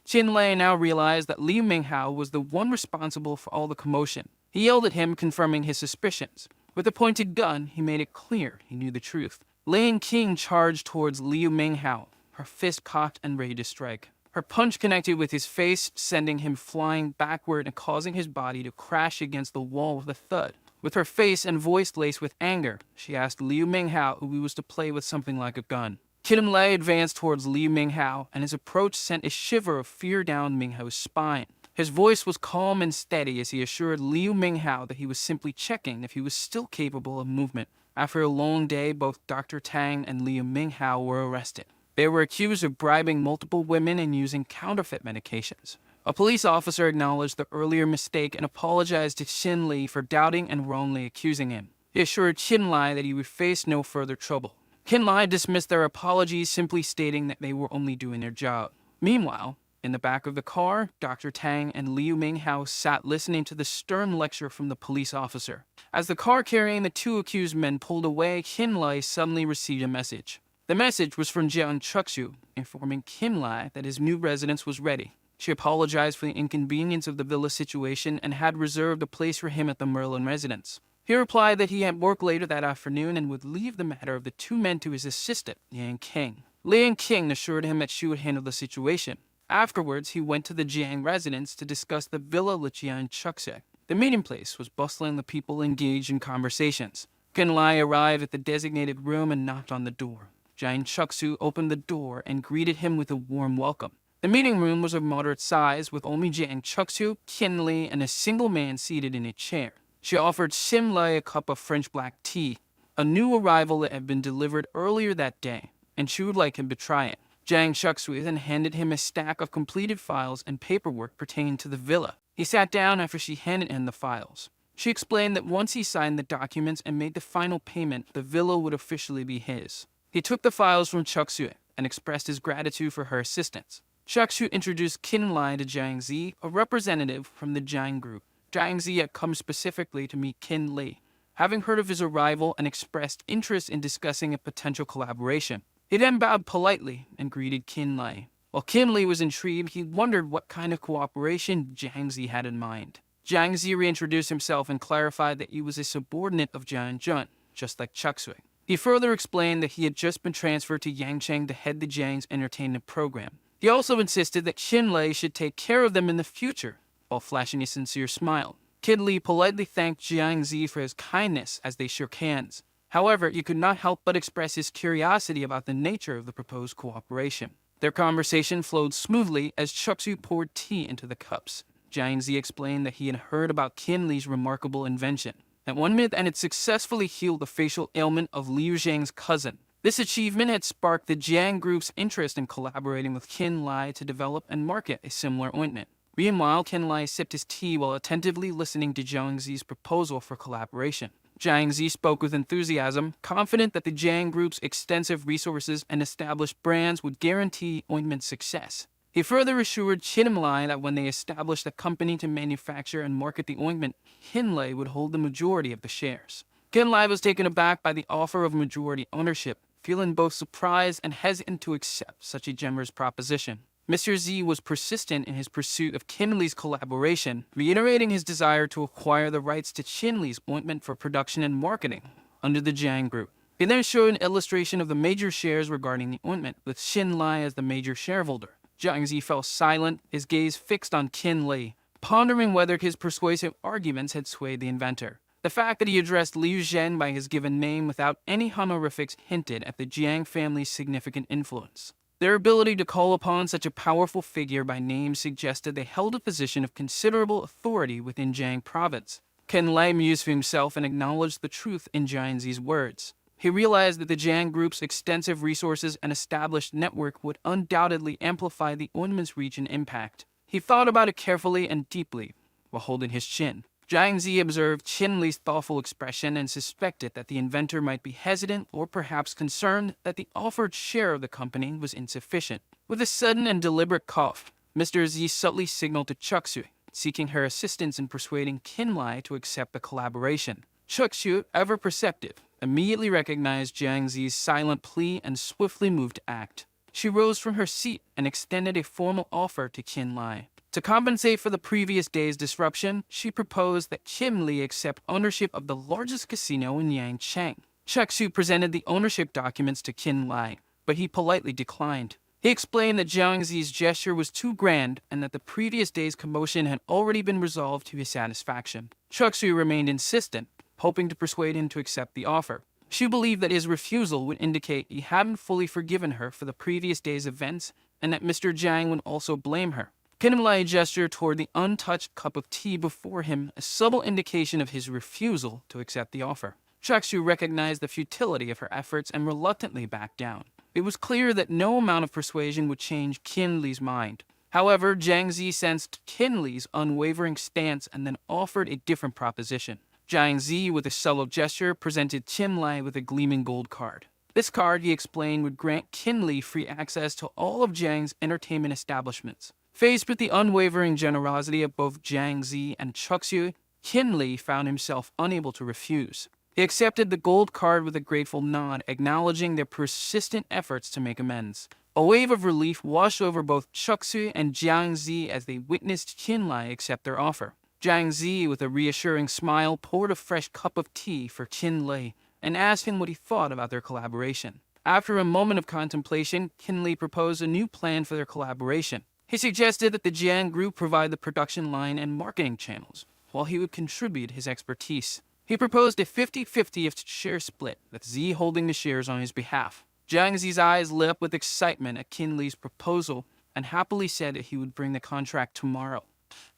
Qinlai now realized that Liu Minghao was the one responsible for all the commotion. He yelled at him, confirming his suspicions. With a pointed gun, he made it clear he knew the truth. Lian Qing charged towards Liu Minghao, her fist cocked and ready to strike. Her punch connected with his face, sending him flying backward and causing his body to crash against the wall with a thud. With her face and voice laced with anger, she asked Liu Minghao who he was to play with something like a gun. Qinlai advanced towards Liu Minghao, and his approach sent a shiver of fear down Minghao's spine. His voice was calm and steady as he assured Liu Minghao that he was simply checking if he was still capable of movement. After a long day, both Dr. Tang and Liu Minghao were arrested. They were accused of bribing multiple women and using counterfeit medications. A police officer acknowledged the earlier mistake and apologized to Qinlai for doubting and wrongly accusing him. He assured Qinlai that he would face no further trouble. Qinlai dismissed their apologies, simply stating that they were only doing their job. Meanwhile, in the back of the car, Dr. Tang and Liu Minghao sat listening to the stern lecture from the police officer. As the car carrying the two accused men pulled away, Qinlai suddenly received a message. The message was from Jiang Chuxu, informing Qinlai that his new residence was ready. She apologized for the inconvenience of the villa situation and had reserved a place for him at the Merlin residence. He replied that he had work later that afternoon and would leave the matter of the two men to his assistant, Lian Qing. Lian Qing assured him that she would handle the situation. Afterwards, he went to the Jiang residence to discuss the villa with Jiang Chuxu. The meeting place was bustling with people engaged in conversations. Qinlai arrived at the designated room and knocked on the door. Jiang Chuxu opened the door and greeted him with a warm welcome. The meeting room was of moderate size, with only Jiang Chuxu, Qinlai, and a single man seated in a chair. She offered Qinlai a cup of French black tea, a new arrival that had been delivered earlier that day, and she would like him to try it. Jiang Chuxu then handed him a stack of completed files and paperwork pertaining to the villa. He sat down after she handed him the files. She explained that once he signed the documents and made the final payment, the villa would officially be his. He took the files from Chuxu and expressed his gratitude for her assistance. Chuxu introduced Qinlai to Jiang Zi, a representative from the Jiang group. Jiang Zi had come specifically to meet Qinlai, having heard of his arrival and expressed interest in discussing a potential collaboration. He then bowed politely and greeted Qinlai. While Qinlai was intrigued, he wondered what kind of cooperation Jiang Zi had in mind. Jiang Zi reintroduced himself and clarified that he was a subordinate of Jiang Jun, just like Chuxu. He further explained that he had just been transferred to Yangcheng to head the Jiang's entertainment program. He also insisted that Qinlai should take care of them in the future, while flashing a sincere smile. Qinlai politely thanked Jiang Zi for his kindness as they shook hands. However, he could not help but express his curiosity about the nature of the proposed cooperation. Their conversation flowed smoothly as Chuxu poured tea into the cups. Jiang Zi explained that he had heard about Qinlai's remarkable invention, that one myth and had successfully healed the facial ailment of Liu Zhang's cousin. This achievement had sparked the Jiang group's interest in collaborating with Qinlai to develop and market a similar ointment. Meanwhile, Qinlai sipped his tea while attentively listening to Jiang Zi's proposal for collaboration. Jiang Zi spoke with enthusiasm, confident that the Jiang group's extensive resources and established brands would guarantee ointment's success. He further assured Qinlai that when they established a company to manufacture and market the ointment, Qinlai would hold the majority of the shares. Qinlai was taken aback by the offer of majority ownership, feeling both surprised and hesitant to accept such a generous proposition. Mr. Zi was persistent in his pursuit of Qinlai's collaboration, reiterating his desire to acquire the rights to Qinlai's ointment for production and marketing under the Jiang Group. He then showed an illustration of the major shares regarding the ointment, with Qin Lai as the major shareholder. Jiang Zi fell silent, his gaze fixed on Qin Li, pondering whether his persuasive arguments had swayed the inventor. The fact that he addressed Liu Zhen by his given name without any honorifics hinted at the Jiang family's significant influence. Their ability to call upon such a powerful figure by name suggested they held a position of considerable authority within Jiang province. Qin Lai mused to himself and acknowledged the truth in Jiang Zi's words. He realized that the Jiang group's extensive resources and established network would undoubtedly amplify the ornament's reach and impact. He thought about it carefully and deeply, while holding his chin. Jiang Zi observed Qin Li's thoughtful expression and suspected that the inventor might be hesitant or perhaps concerned that the offered share of the company was insufficient. With a sudden and deliberate cough, Mr. Zi subtly signaled to Chuksu, seeking her assistance in persuading Qin Li to accept the collaboration. Chuksu, ever perceptive, immediately recognized Jiang Zi's silent plea and swiftly moved to act. She rose from her seat and extended a formal offer to Qin Li. To compensate for the previous day's disruption, she proposed that Qin Li accept ownership of the largest casino in Yangcheng. Chuksu presented the ownership documents to Qin Li, but he politely declined. He explained that Jiang Zi's gesture was too grand and that the previous day's commotion had already been resolved to his satisfaction. Chuksu remained insistent, hoping to persuade him to accept the offer. She believed that his refusal would indicate he hadn't fully forgiven her for the previous day's events and that Mr. Jiang would also blame her. Qin Li gestured toward the untouched cup of tea before him, a subtle indication of his refusal to accept the offer. Chuksu recognized the futility of her efforts and reluctantly backed down. It was clear that no amount of persuasion would change Qin Li's mind. However, Jiang Zi sensed Qin Li's unwavering stance and then offered a different proposition. Jiang Zi, with a subtle gesture, presented Qin Li with a gleaming gold card. This card, he explained, would grant Qin Li free access to all of Jiang's entertainment establishments. Faced with the unwavering generosity of both Jiang Zi and Chuksu, Qin Li found himself unable to refuse. He accepted the gold card with a grateful nod, acknowledging their persistent efforts to make amends. A wave of relief washed over both Chuksu and Jiang Zi as they witnessed Qin Li accept their offer. Jiang Zi, with a reassuring smile, poured a fresh cup of tea for Qin Li and asked him what he thought about their collaboration. After a moment of contemplation, Qin Li proposed a new plan for their collaboration. He suggested that the Jiang group provide the production line and marketing channels, while he would contribute his expertise. He proposed a 50-50 share split, with Zi holding the shares on his behalf. Jiang Zi's eyes lit up with excitement at Qin Li's proposal and happily said that he would bring the contract tomorrow.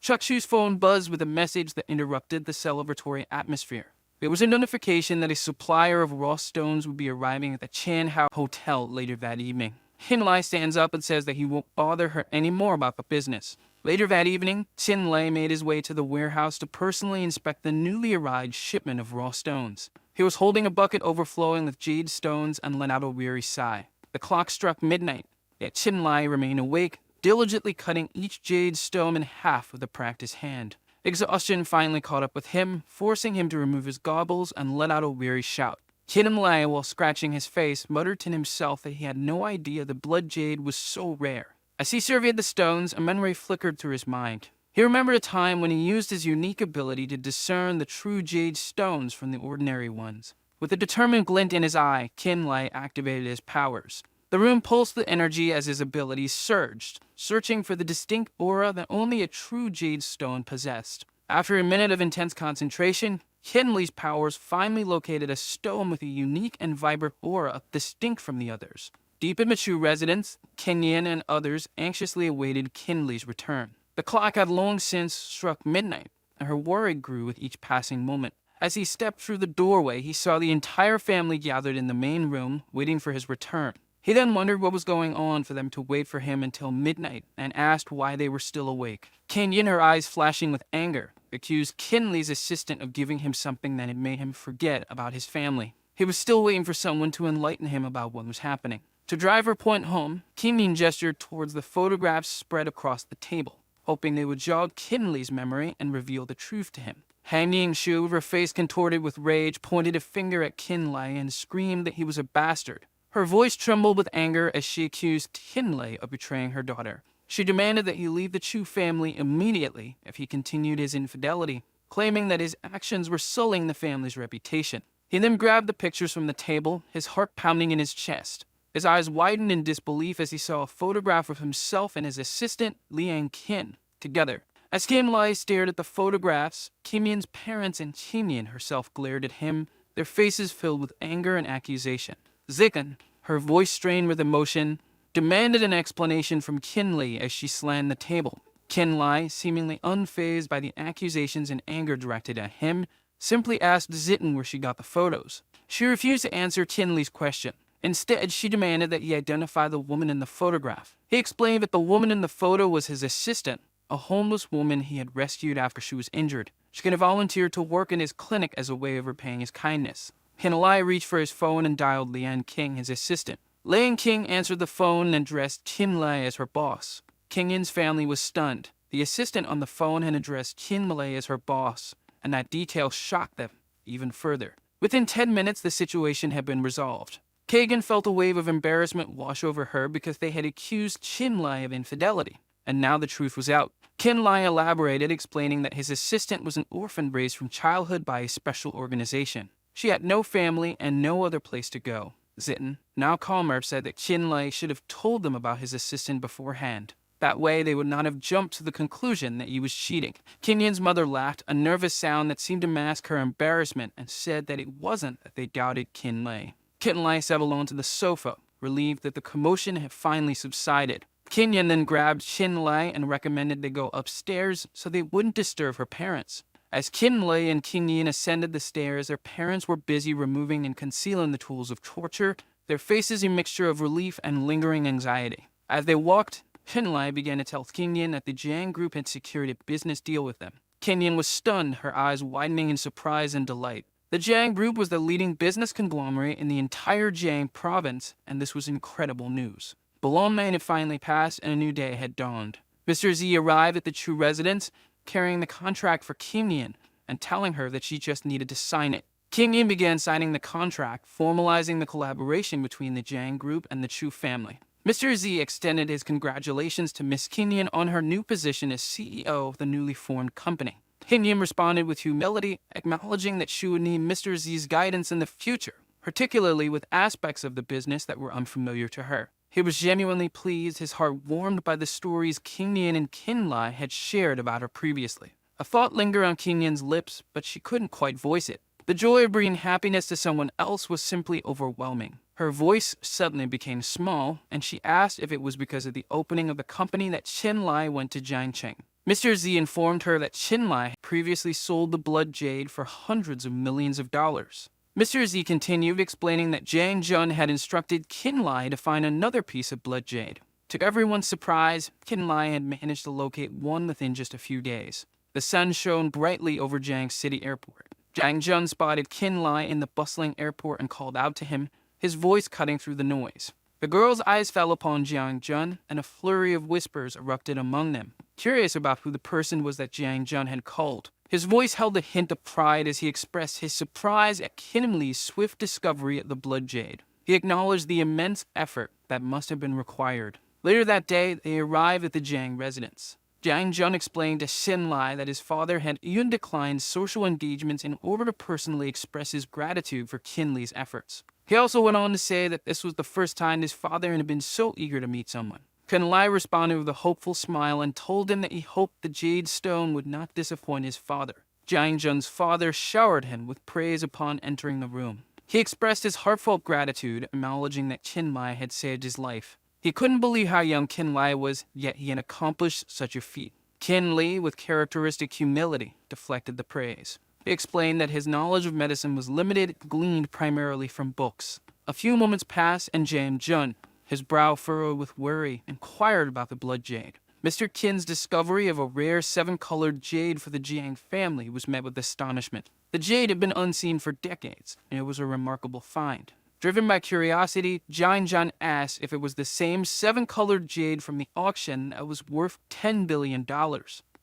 Chuksu's phone buzzed with a message that interrupted the celebratory atmosphere. There was a notification that a supplier of raw stones would be arriving at the Chanhao Hotel later that evening. Qin Li stands up and says that he won't bother her anymore about the business. Later that evening, Qin Li made his way to the warehouse to personally inspect the newly arrived shipment of raw stones. He was holding a bucket overflowing with jade stones and let out a weary sigh. The clock struck midnight, yet Qin Li remained awake, diligently cutting each jade stone in half with a practiced hand. Exhaustion finally caught up with him, forcing him to remove his goggles and let out a weary shout. Qin Li, while scratching his face, muttered to himself that he had no idea the blood jade was so rare. As he surveyed the stones, a memory flickered through his mind. He remembered a time when he used his unique ability to discern the true jade stones from the ordinary ones. With a determined glint in his eye, Qin Li activated his powers. The room pulsed with energy as his abilities surged, searching for the distinct aura that only a true jade stone possessed. After a minute of intense concentration, Qin Li's powers finally located a stone with a unique and vibrant aura distinct from the others. Deep in Machu residence, Kenyan and others anxiously awaited Qin Li's return. The clock had long since struck midnight, and her worry grew with each passing moment. As he stepped through the doorway, he saw the entire family gathered in the main room, waiting for his return. He then wondered what was going on for them to wait for him until midnight and asked why they were still awake. Kenyan, her eyes flashing with anger, accused Qin Li's assistant of giving him something that had made him forget about his family. He was still waiting for someone to enlighten him about what was happening. To drive her point home, Kenyan gestured towards the photographs spread across the table, hoping they would jog Qin Li's memory and reveal the truth to him. Han Yingshu, her face contorted with rage, pointed a finger at Qin Li and screamed that he was a bastard. Her voice trembled with anger as she accused Qin Li of betraying her daughter. She demanded that he leave the Chu family immediately if he continued his infidelity, claiming that his actions were sullying the family's reputation. He then grabbed the pictures from the table, his heart pounding in his chest. His eyes widened in disbelief as he saw a photograph of himself and his assistant, Liang Qin, together. As Kim Lai stared at the photographs, Kim Yin's parents and Kim Yin herself glared at him, their faces filled with anger and accusation. Zikan, her voice strained with emotion, demanded an explanation from Kin Li as she slammed the table. Kin Lai, seemingly unfazed by the accusations and anger directed at him, simply asked Zitten where she got the photos. She refused to answer Kin Li's question. Instead, she demanded that he identify the woman in the photograph. He explained that the woman in the photo was his assistant, a homeless woman he had rescued after she was injured. She could have volunteered to work in his clinic as a way of repaying his kindness. Kin Lai reached for his phone and dialed Liang King, his assistant. Liang King answered the phone and addressed Kim Lai as her boss. King Yin's family was stunned. The assistant on the phone had addressed Kim Lai as her boss, and that detail shocked them even further. Within 10 minutes, the situation had been resolved. Kagan felt a wave of embarrassment wash over her because they had accused Kim Lai of infidelity, and now the truth was out. Kim Lai elaborated, explaining that his assistant was an orphan raised from childhood by a special organization. She had no family and no other place to go. Zitten, now calmer, said that Kim Lai should have told them about his assistant beforehand. That way, they would not have jumped to the conclusion that he was cheating. Kim Yin's mother laughed, a nervous sound that seemed to mask her embarrassment, and said that it wasn't that they doubted Kim Lai. Kim Lai settled onto the sofa, relieved that the commotion had finally subsided. Kim Yin then grabbed Kim Lai and recommended they go upstairs so they wouldn't disturb her parents. As Kim Lai and Kim Yin ascended the stairs, their parents were busy removing and concealing the tools of torture, their faces a mixture of relief and lingering anxiety. As they walked, Kim Lai began to tell Kim Yin that the Jiang group had secured a business deal with them. Kim Yin was stunned, her eyes widening in surprise and delight. The Jiang group was the leading business conglomerate in the entire Jiang province, and this was incredible news. The long night had finally passed, and a new day had dawned. Mr. Z arrived at the Chu residence, carrying the contract for Kim Yin, and telling her that she just needed to sign it. Kim Yin began signing the contract, formalizing the collaboration between the Jiang group and the Chu family. Mr. Z extended his congratulations to Miss Kim Yin on her new position as CEO of the newly formed company. Kim Yin responded with humility, acknowledging that she would need Mr. Z's guidance in the future, particularly with aspects of the business that were unfamiliar to her. He was genuinely pleased, his heart warmed by the stories Kim Yin and Kim Lai had shared about her previously. A thought lingered on Kim Yin's lips, but she couldn't quite voice it. The joy of bringing happiness to someone else was simply overwhelming. Her voice suddenly became small, and she asked if it was because of the opening of the company that Kim Lai went to Jiangcheng. Mr. Z informed her that Kim Lai had previously sold the blood jade for hundreds of millions of dollars. Mr. Z continued, explaining that Jiang Jun had instructed Kim Lai to find another piece of blood jade. To everyone's surprise, Kim Lai had managed to locate one within just a few days. The sun shone brightly over Jiang City Airport. Jiang Jun spotted Kim Lai in the bustling airport and called out to him, his voice cutting through the noise. The girl's eyes fell upon Jiang Jun, and a flurry of whispers erupted among them, curious about who the person was that Jiang Jun had called. His voice held a hint of pride as he expressed his surprise at Kim Li's swift discovery of the blood jade. He acknowledged the immense effort that must have been required. Later that day, they arrived at the Jiang residence. Jiang Jun explained to Kim Lai that his father had even declined social engagements in order to personally express his gratitude for Kim Li's efforts. He also went on to say that this was the first time his father had been so eager to meet someone. Kim Lai responded with a hopeful smile and told him that he hoped the jade stone would not disappoint his father. Jiang Jun's father showered him with praise upon entering the room. He expressed his heartfelt gratitude, acknowledging that Kim Lai had saved his life. He couldn't believe how young Kim Lai was, yet he had accomplished such a feat. Kim Li, with characteristic humility, deflected the praise. He explained that his knowledge of medicine was limited, gleaned primarily from books. A few moments passed, and Jiang Jun, his brow furrowed with worry, inquired about the blood jade. Mr. Qin's discovery of a rare 7-colored jade for the Jiang family was met with astonishment. The jade had been unseen for decades, and it was a remarkable find. Driven by curiosity, Jiang Jun asked if it was the same 7-colored jade from the auction that was worth $10 billion.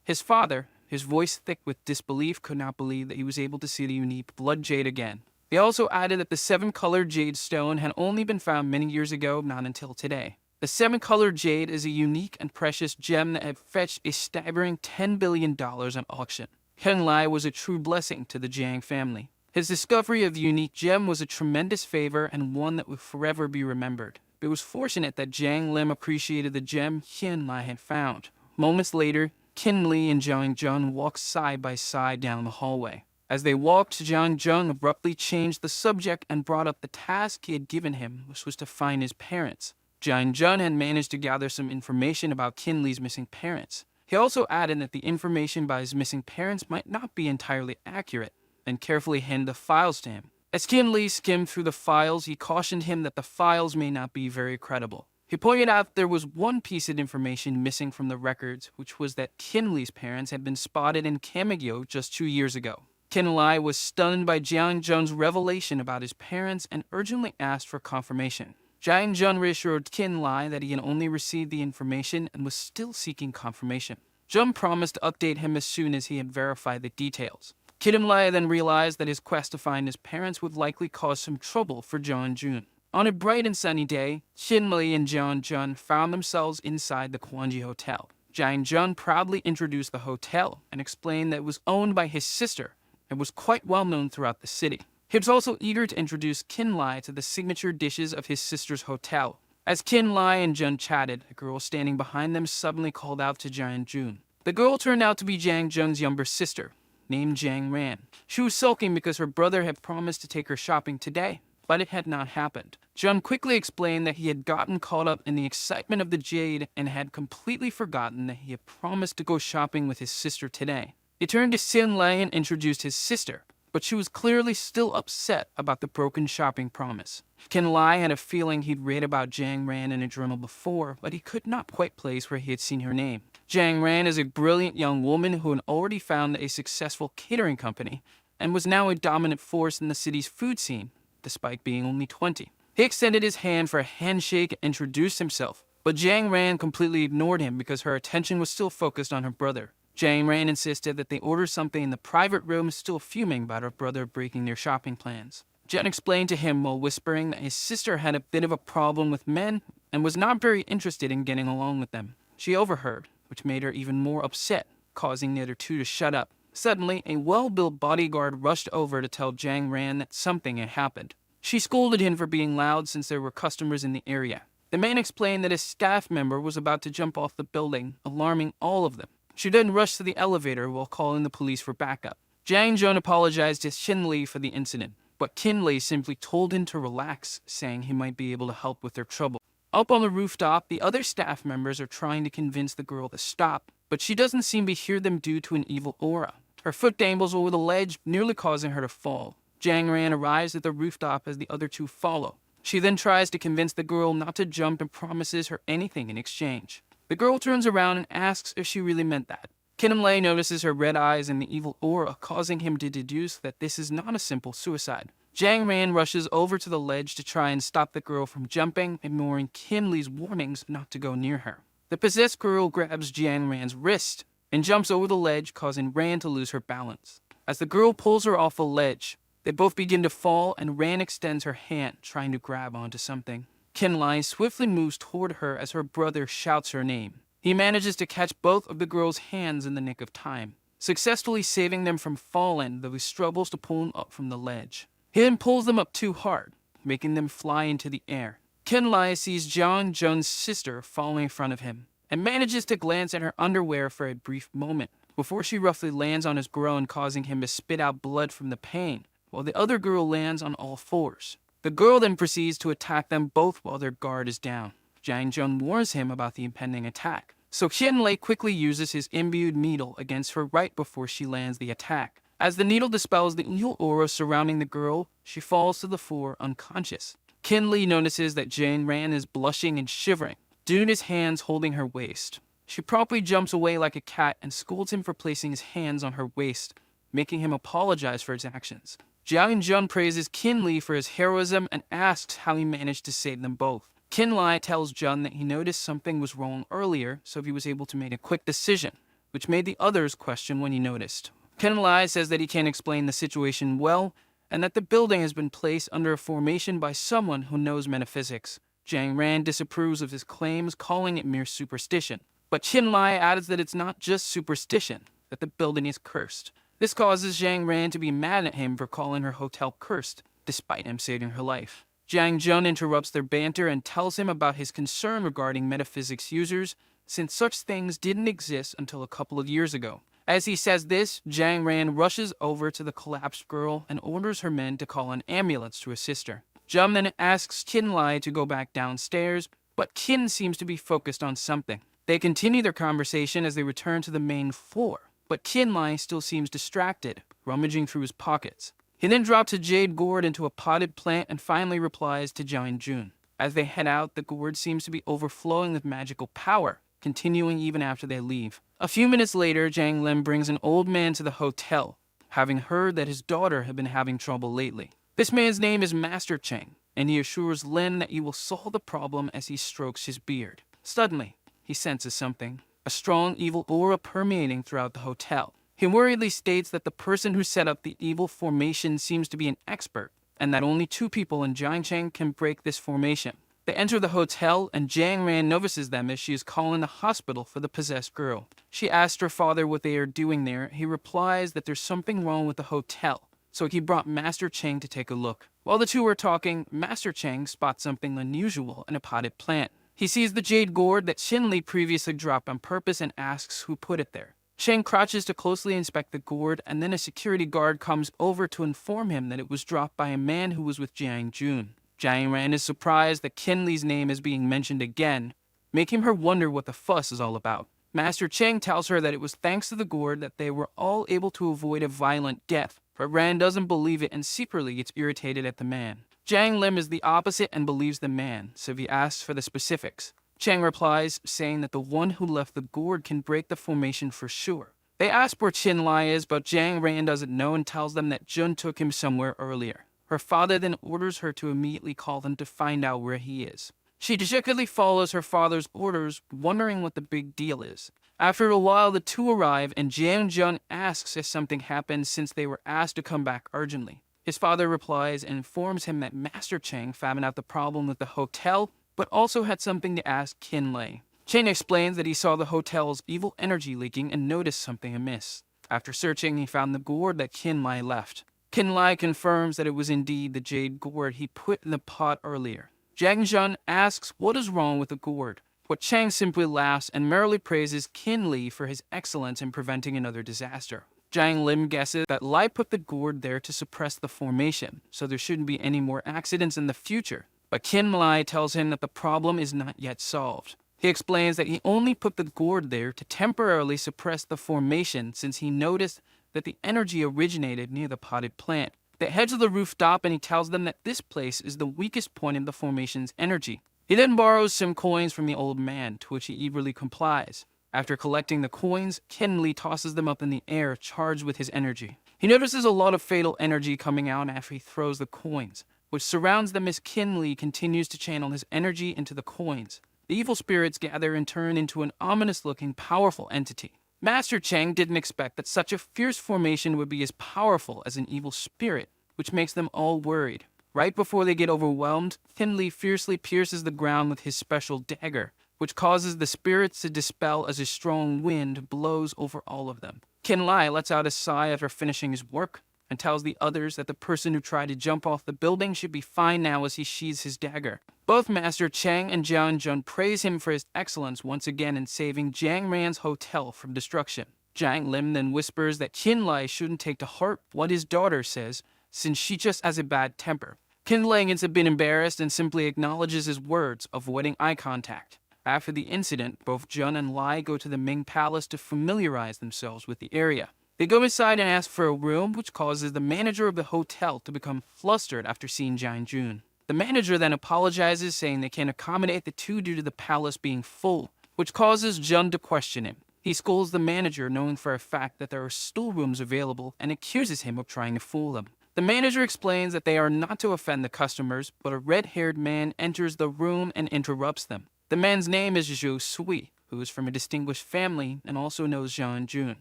His father, his voice thick with disbelief, could not believe that he was able to see the unique blood jade again. They also added that the 7-colored jade stone had only been found many years ago, not until today. The 7-colored jade is a unique and precious gem that had fetched a staggering $10 billion on auction. Kim Lai was a true blessing to the Jiang family. His discovery of the unique gem was a tremendous favor and one that would forever be remembered. It was fortunate that Jiang Lim appreciated the gem Qin Lai had found. Moments later, Qin Li and Jiang Zheng walked side by side down the hallway. As they walked, Jiang Zheng abruptly changed the subject and brought up the task he had given him, which was to find his parents. Jiang Zheng had managed to gather some information about Qin Li's missing parents. He also added that the information about his missing parents might not be entirely accurate, and carefully handed the files to him. As Qin Li skimmed through the files, he cautioned him that the files may not be very credible. He pointed out there was one piece of information missing from the records, which was that Qin Li's parents had been spotted in Kamegyo just 2 years ago. Qin Lai was stunned by Jiang Zheng's revelation about his parents and urgently asked for confirmation. Jiang Zheng reassured Qin Lai that he had only received the information and was still seeking confirmation. Zheng promised to update him as soon as he had verified the details. Qin Lai then realized that his quest to find his parents would likely cause some trouble for Jiang Jun. On a bright and sunny day, Qin Li and Jiang Zheng found themselves inside the Quanji Hotel. Jiang Zheng proudly introduced the hotel and explained that it was owned by his sister and was quite well known throughout the city. He was also eager to introduce Qin Lai to the signature dishes of his sister's hotel. As Qin Lai and Zheng chatted, a girl standing behind them suddenly called out to Jiang Jun. The girl turned out to be Jiang Zheng's younger sister, named Jiang Ran. She was sulking because her brother had promised to take her shopping today, but it had not happened. Zheng quickly explained that he had gotten caught up in the excitement of the jade and had completely forgotten that he had promised to go shopping with his sister today. He turned to Qin Lai and introduced his sister, but she was clearly still upset about the broken shopping promise. Qin Lai had a feeling he'd read about Jiang Ran in a journal before, but he could not quite place where he had seen her name. Jiang Ran is a brilliant young woman who had already founded a successful catering company and was now a dominant force in the city's food scene, despite being only 20. He extended his hand for a handshake and introduced himself, but Jiang Ran completely ignored him because her attention was still focused on her brother. Jiang Ran insisted that they order something in the private room, still fuming about her brother breaking their shopping plans. Jen explained to him while whispering that his sister had a bit of a problem with men and was not very interested in getting along with them. She overheard, which made her even more upset, causing the other two to shut up. Suddenly, a well-built bodyguard rushed over to tell Jiang Ran that something had happened. She scolded him for being loud since there were customers in the area. The man explained that a staff member was about to jump off the building, alarming all of them. She then rushed to the elevator while calling the police for backup. Jiang Zheng apologized to Qin Li for the incident, but Qin Li simply told him to relax, saying he might be able to help with their trouble. Up on the rooftop, the other staff members are trying to convince the girl to stop, but she doesn't seem to hear them due to an evil aura. Her foot danbles over the ledge, nearly causing her to fall. Jiang Ran arrives at the rooftop as the other two follow. She then tries to convince the girl not to jump and promises her anything in exchange. The girl turns around and asks if she really meant that. Qin Lai notices her red eyes and the evil aura, causing him to deduce that this is not a simple suicide. Jiang Ran rushes over to the ledge to try and stop the girl from jumping, ignoring Qin Li's warnings not to go near her. The possessed girl grabs Jiang Ran's wrist and jumps over the ledge, causing Ran to lose her balance. As the girl pulls her off the ledge, they both begin to fall, and Ran extends her hand, trying to grab onto something. Qin Lai swiftly moves toward her as her brother shouts her name. He manages to catch both of the girl's hands in the nick of time, successfully saving them from falling, though he struggles to pull them up from the ledge. He then pulls them up too hard, making them fly into the air. Qin Lai sees Jiang Zheng's sister falling in front of him, and manages to glance at her underwear for a brief moment, before she roughly lands on his groin, causing him to spit out blood from the pain, while the other girl lands on all fours. The girl then proceeds to attack them both while their guard is down. Jiang Zheng warns him about the impending attack, so Qin Lai quickly uses his imbued needle against her right before she lands the attack. As the needle dispels the evil aura surrounding the girl, she falls to the floor unconscious. Qin Li notices that Jiang Ran is blushing and shivering, due to his hands holding her waist. She promptly jumps away like a cat and scolds him for placing his hands on her waist, making him apologize for his actions. Jiang Zheng praises Qin Li for his heroism and asks how he managed to save them both. Qin Lai tells Zheng that he noticed something was wrong earlier, so he was able to make a quick decision, which made the others question when he noticed. Qin Lai says that he can't explain the situation well, and that the building has been placed under a formation by someone who knows metaphysics. Jiang Ran disapproves of his claims, calling it mere superstition. But Qin Lai adds that it's not just superstition, that the building is cursed. This causes Zhang Ran to be mad at him for calling her hotel cursed, despite him saving her life. Jiang Jun interrupts their banter and tells him about his concern regarding metaphysics users, since such things didn't exist until a couple of years ago. As he says this, Jiang Ran rushes over to the collapsed girl and orders her men to call an ambulance to assist her. Jun then asks Qin Lai to go back downstairs, but Qin seems to be focused on something. They continue their conversation as they return to the main floor, but Qin Lai still seems distracted, rummaging through his pockets. He then drops a jade gourd into a potted plant and finally replies to Jiang Jun. As they head out, the gourd seems to be overflowing with magical power, continuing even after they leave. A few minutes later, Jiang Lim brings an old man to the hotel, having heard that his daughter had been having trouble lately. This man's name is Master Cheng, and he assures Lin that he will solve the problem as he strokes his beard. Suddenly, he senses something, a strong evil aura permeating throughout the hotel. He worriedly states that the person who set up the evil formation seems to be an expert, and that only 2 people in Jiangcheng can break this formation. They enter the hotel, and Jiang Ran notices them as she is calling the hospital for the possessed girl. She asks her father what they are doing there. He replies that there's something wrong with the hotel, so he brought Master Cheng to take a look. While the two are talking, Master Cheng spots something unusual in a potted plant. He sees the jade gourd that Xin Li previously dropped on purpose and asks who put it there. Cheng crouches to closely inspect the gourd, and then a security guard comes over to inform him that it was dropped by a man who was with Jiang Jun. Jiang Ran is surprised that Qin Li's name is being mentioned again, making her wonder what the fuss is all about. Master Cheng tells her that it was thanks to the gourd that they were all able to avoid a violent death, but Ran doesn't believe it and secretly gets irritated at the man. Jiang Lim is the opposite and believes the man, so he asks for the specifics. Cheng replies, saying that the one who left the gourd can break the formation for sure. They ask where Qin Lai is, but Jiang Ran doesn't know and tells them that Jun took him somewhere earlier. Her father then orders her to immediately call them to find out where he is. She dejectedly follows her father's orders, wondering what the big deal is. After a while, the two arrive, and Jiang Jun asks if something happened since they were asked to come back urgently. His father replies and informs him that Master Cheng found out the problem with the hotel, but also had something to ask Qin Lai. Cheng explains that he saw the hotel's evil energy leaking and noticed something amiss. After searching, he found the gourd that Qin Lai left. Qin Lai confirms that it was indeed the jade gourd he put in the pot earlier. Jiang Jun asks what is wrong with the gourd, but Cheng simply laughs and merrily praises Qin Li for his excellence in preventing another disaster. Jiang Lim guesses that Lai put the gourd there to suppress the formation, so there shouldn't be any more accidents in the future. But Qin Lai tells him that the problem is not yet solved. He explains that he only put the gourd there to temporarily suppress the formation since he noticed that the energy originated near the potted plant. They head to the rooftop and he tells them that this place is the weakest point in the formation's energy. He then borrows some coins from the old man, to which he eagerly complies. After collecting the coins, Qin Li tosses them up in the air, charged with his energy. He notices a lot of fatal energy coming out after he throws the coins, which surrounds them as Qin Li continues to channel his energy into the coins. The evil spirits gather and turn into an ominous-looking, powerful entity. Master Cheng didn't expect that such a fierce formation would be as powerful as an evil spirit, which makes them all worried. Right before they get overwhelmed, Qin Li fiercely pierces the ground with his special dagger, which causes the spirits to dispel as a strong wind blows over all of them. Qin Lai lets out a sigh after finishing his work, and tells the others that the person who tried to jump off the building should be fine now as he sheathes his dagger. Both Master Cheng and Jiang Jun praise him for his excellence once again in saving Jiang Ran's hotel from destruction. Jiang Lim then whispers that Qin Lai shouldn't take to heart what his daughter says, since she just has a bad temper. Qin Lai gets a bit embarrassed and simply acknowledges his words, avoiding eye contact. After the incident, both Jun and Lai go to the Ming Palace to familiarize themselves with the area. They go inside and ask for a room, which causes the manager of the hotel to become flustered after seeing Jiang Jun. The manager then apologizes, saying they can't accommodate the two due to the palace being full, which causes Jun to question him. He scolds the manager, knowing for a fact that there are still rooms available, and accuses him of trying to fool them. The manager explains that they are not to offend the customers, but a red-haired man enters the room and interrupts them. The man's name is Zhou Sui, who is from a distinguished family and also knows Jiang Jun.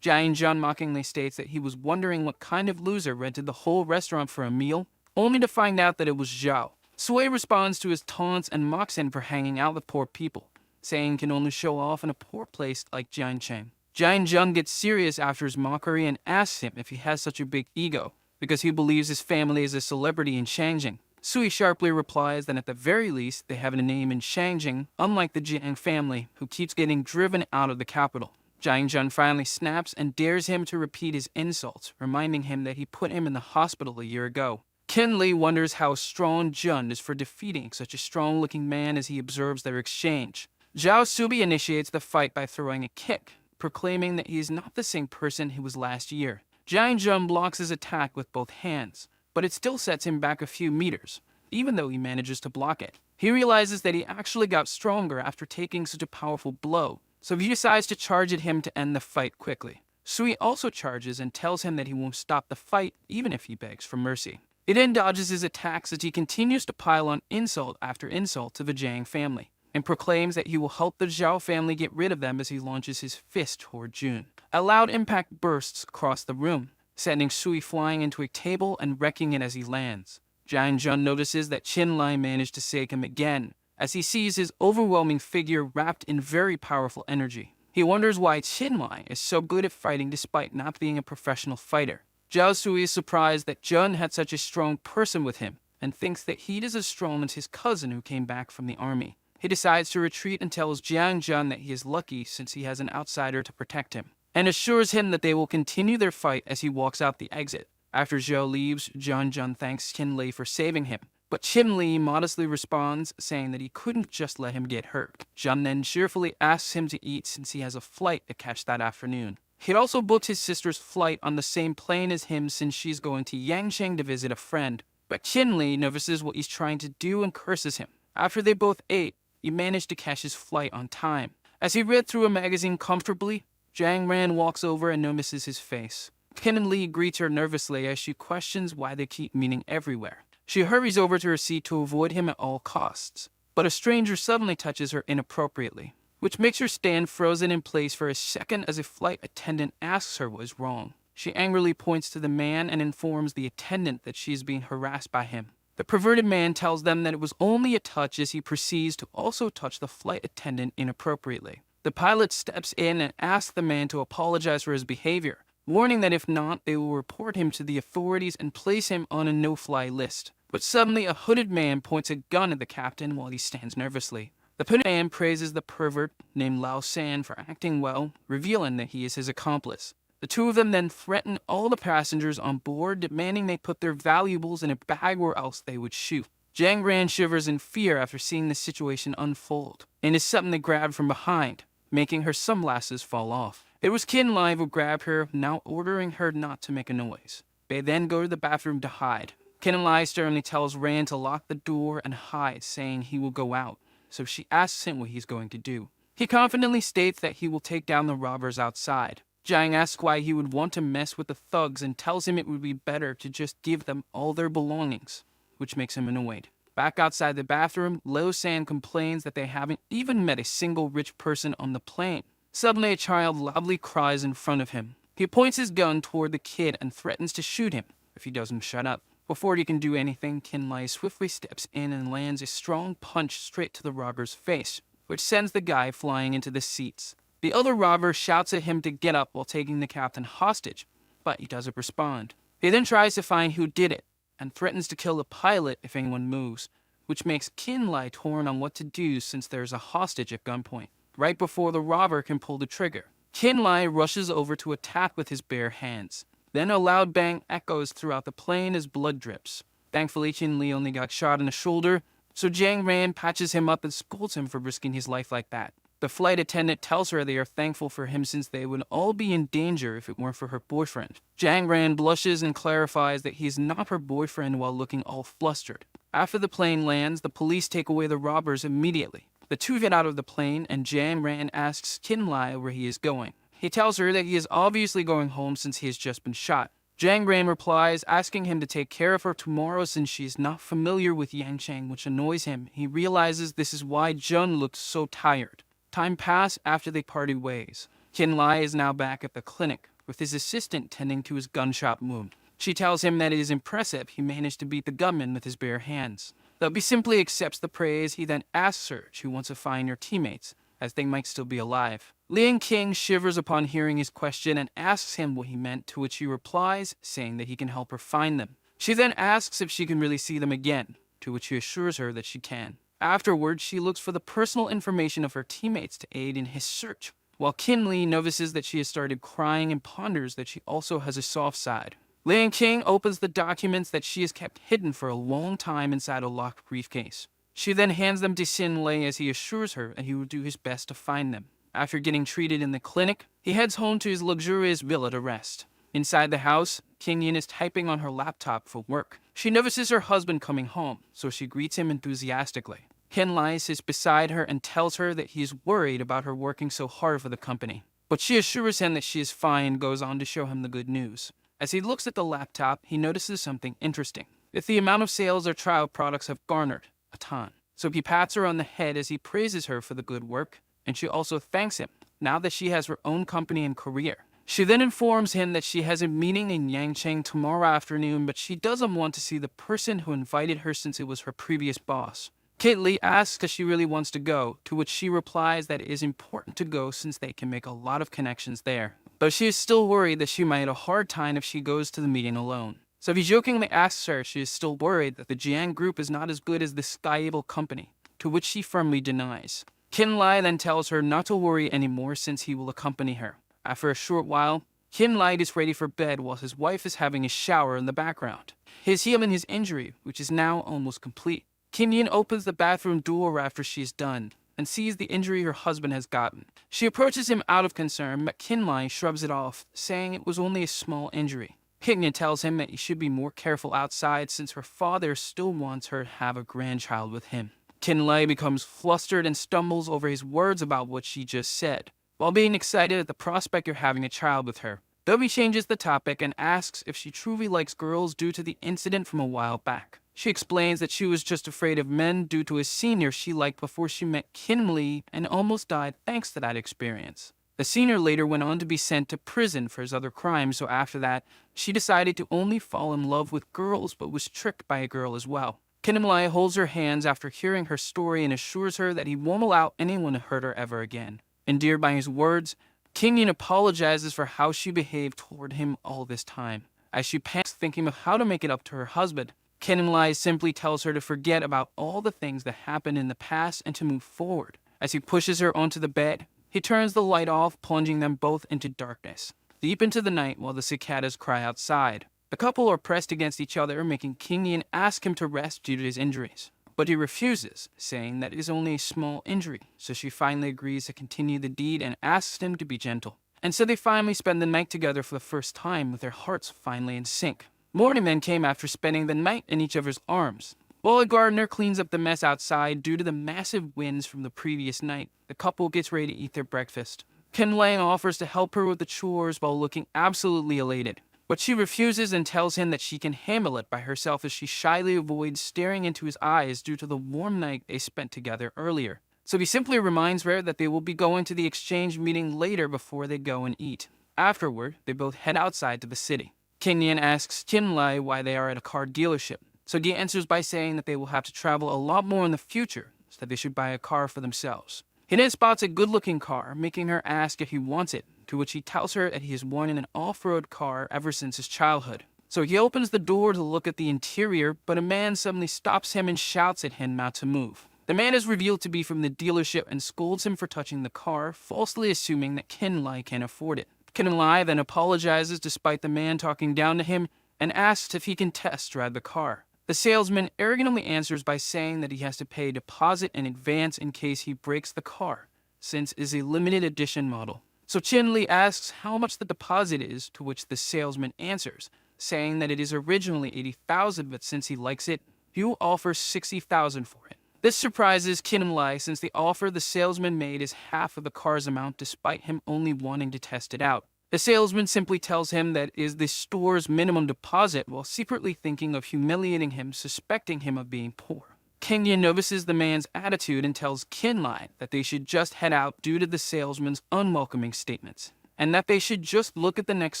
Jiang Jun mockingly states that he was wondering what kind of loser rented the whole restaurant for a meal, only to find out that it was Zhao. Sui responds to his taunts and mocks him for hanging out with poor people, saying he can only show off in a poor place like Jiangcheng. Giant Jung gets serious after his mockery and asks him if he has such a big ego, because he believes his family is a celebrity in Shangjing. Sui sharply replies that at the very least they have a name in Shangjing, unlike the Jiang family, who keeps getting driven out of the capital. Jiang Jun finally snaps and dares him to repeat his insults, reminding him that he put him in the hospital a year ago. Ken Lee wonders how strong Jun is for defeating such a strong-looking man as he observes their exchange. Zhao Subi initiates the fight by throwing a kick, proclaiming that he is not the same person he was last year. Jiang Jun blocks his attack with both hands, but it still sets him back a few meters, even though he manages to block it. He realizes that he actually got stronger after taking such a powerful blow, so he decides to charge at him to end the fight quickly. Sui also charges and tells him that he won't stop the fight even if he begs for mercy. He then dodges his attacks as he continues to pile on insult after insult to the Jiang family, and proclaims that he will help the Zhao family get rid of them as he launches his fist toward Jun. A loud impact bursts across the room, sending Sui flying into a table and wrecking it as he lands. Jiang Jun notices that Qin Lai managed to save him again, as he sees his overwhelming figure wrapped in very powerful energy. He wonders why Qin Lai is so good at fighting despite not being a professional fighter. Zhao Sui is surprised that Jun had such a strong person with him, and thinks that he is as strong as his cousin who came back from the army. He decides to retreat and tells Jiang Jun that he is lucky since he has an outsider to protect him, and assures him that they will continue their fight as he walks out the exit. After Zhao leaves, Jiang Jun thanks Qin Li for saving him, but Qin Li modestly responds, saying that he couldn't just let him get hurt. Jun then cheerfully asks him to eat since he has a flight to catch that afternoon. He'd also booked his sister's flight on the same plane as him since she's going to Yangcheng to visit a friend. But Qin Li notices what he's trying to do and curses him. After they both ate, he managed to catch his flight on time. As he read through a magazine comfortably, Jiang Ran walks over and notices his face. Qin Li greets her nervously as she questions why they keep meeting everywhere. She hurries over to her seat to avoid him at all costs, but a stranger suddenly touches her inappropriately, which makes her stand frozen in place for a second as a flight attendant asks her what is wrong. She angrily points to the man and informs the attendant that she is being harassed by him. The perverted man tells them that it was only a touch as he proceeds to also touch the flight attendant inappropriately. The pilot steps in and asks the man to apologize for his behavior, warning that if not, they will report him to the authorities and place him on a no-fly list. But suddenly a hooded man points a gun at the captain while he stands nervously. The hooded man praises the pervert named Lao San for acting well, revealing that he is his accomplice. The two of them then threaten all the passengers on board, demanding they put their valuables in a bag or else they would shoot. Jiang Ran shivers in fear after seeing the situation unfold, and is suddenly grabbed from behind, making her sunglasses fall off. It was Qin Lai who grabbed her, now ordering her not to make a noise. They then go to the bathroom to hide. Qin Lai sternly tells Ran to lock the door and hide, saying he will go out, so she asks him what he's going to do. He confidently states that he will take down the robbers outside. Jiang asks why he would want to mess with the thugs and tells him it would be better to just give them all their belongings, which makes him annoyed. Back outside the bathroom, Lao San complains that they haven't even met a single rich person on the plane. Suddenly, a child loudly cries in front of him. He points his gun toward the kid and threatens to shoot him if he doesn't shut up. Before he can do anything, Qin Lai swiftly steps in and lands a strong punch straight to the robber's face, which sends the guy flying into the seats. The other robber shouts at him to get up while taking the captain hostage, but he doesn't respond. He then tries to find who did it, and threatens to kill the pilot if anyone moves, which makes Qin Lai torn on what to do since there's a hostage at gunpoint. Right before the robber can pull the trigger, Qin Lai rushes over to attack with his bare hands. Then a loud bang echoes throughout the plane as blood drips. Thankfully, Qin Li only got shot in the shoulder, so Jiang Ran patches him up and scolds him for risking his life like that. The flight attendant tells her they are thankful for him since they would all be in danger if it weren't for her boyfriend. Jiang Ran blushes and clarifies that he is not her boyfriend while looking all flustered. After the plane lands, the police take away the robbers immediately. The two get out of the plane and Jiang Ran asks Qin Lai where he is going. He tells her that he is obviously going home since he has just been shot. Jiang Ran replies, asking him to take care of her tomorrow since she is not familiar with Yangcheng, which annoys him. He realizes this is why Jun looks so tired. Time passed after they parted ways. Qin Lai is now back at the clinic, with his assistant tending to his gunshot wound. She tells him that it is impressive he managed to beat the gunman with his bare hands. Though he simply accepts the praise, he then asks her if she wants to find her teammates, as they might still be alive. Liang King shivers upon hearing his question and asks him what he meant, to which he replies, saying that he can help her find them. She then asks if she can really see them again, to which he assures her that she can. Afterwards, she looks for the personal information of her teammates to aid in his search, while Kinley notices that she has started crying and ponders that she also has a soft side. Liang King opens the documents that she has kept hidden for a long time inside a locked briefcase. She then hands them to Xin Lei as he assures her that he will do his best to find them. After getting treated in the clinic, he heads home to his luxurious villa to rest. Inside the house, King Yin is typing on her laptop for work. She notices her husband coming home, so she greets him enthusiastically. Ken Lai sits beside her and tells her that he is worried about her working so hard for the company. But she assures him that she is fine and goes on to show him the good news. As he looks at the laptop, he notices something interesting. That the amount of sales their trial products have garnered, a ton. So he pats her on the head as he praises her for the good work, and she also thanks him, now that she has her own company and career. She then informs him that she has a meeting in Yangcheng tomorrow afternoon, but she doesn't want to see the person who invited her since it was her previous boss. Kate Lee asks if she really wants to go, to which she replies that it is important to go since they can make a lot of connections there. But she is still worried that she might have a hard time if she goes to the meeting alone. So he jokingly asks her if she is still worried that the Jiang group is not as good as the Sky Able company, to which she firmly denies. Kin Lai then tells her not to worry anymore since he will accompany her. After a short while, Kin Lai is ready for bed while his wife is having a shower in the background. He is healing his injury, which is now almost complete. Kim Yin opens the bathroom door after she is done, and sees the injury her husband has gotten. She approaches him out of concern, but Kin Lai shrugs it off, saying it was only a small injury. Kim Yin tells him that he should be more careful outside since her father still wants her to have a grandchild with him. Kin Lai becomes flustered and stumbles over his words about what she just said, while being excited at the prospect of having a child with her. Dobby changes the topic and asks if she truly likes girls due to the incident from a while back. She explains that she was just afraid of men due to a senior she liked before she met Kim Lee and almost died thanks to that experience. The senior later went on to be sent to prison for his other crimes, so after that, she decided to only fall in love with girls but was tricked by a girl as well. Kim Lai holds her hands after hearing her story and assures her that he won't allow anyone to hurt her ever again. Endeared by his words, Kim Yin apologizes for how she behaved toward him all this time. As she panics thinking of how to make it up to her husband, Kim Lai simply tells her to forget about all the things that happened in the past and to move forward. As he pushes her onto the bed, he turns the light off, plunging them both into darkness, deep into the night while the cicadas cry outside. The couple are pressed against each other, making King Yin ask him to rest due to his injuries. But he refuses, saying that it is only a small injury, so she finally agrees to continue the deed and asks him to be gentle. And so they finally spend the night together for the first time, with their hearts finally in sync. Morning then came after spending the night in each other's arms. While a gardener cleans up the mess outside due to the massive winds from the previous night, the couple gets ready to eat their breakfast. Ken Lang offers to help her with the chores while looking absolutely elated. But she refuses and tells him that she can handle it by herself as she shyly avoids staring into his eyes due to the warm night they spent together earlier. So he simply reminds her that they will be going to the exchange meeting later before they go and eat. Afterward, they both head outside to the city. Kenyan asks Kim Lai why they are at a car dealership. So he answers by saying that they will have to travel a lot more in the future, so that they should buy a car for themselves. He then spots a good-looking car, making her ask if he wants it, to which he tells her that he has wanted an off-road car ever since his childhood. So he opens the door to look at the interior, but a man suddenly stops him and shouts at him not to move. The man is revealed to be from the dealership and scolds him for touching the car, falsely assuming that Ken Lai can't afford it. Ken Lai then apologizes despite the man talking down to him and asks if he can test drive the car. The salesman arrogantly answers by saying that he has to pay a deposit in advance in case he breaks the car, since it is a limited edition model. So Chin Lee asks how much the deposit is, to which the salesman answers, saying that it is originally $80,000, but since he likes it, he will offer $60,000 for it. This surprises Kim Lai since the offer the salesman made is half of the car's amount despite him only wanting to test it out. The salesman simply tells him that it is the store's minimum deposit while secretly thinking of humiliating him, suspecting him of being poor. Kenyan notices the man's attitude and tells Kin Lai that they should just head out due to the salesman's unwelcoming statements, and that they should just look at the next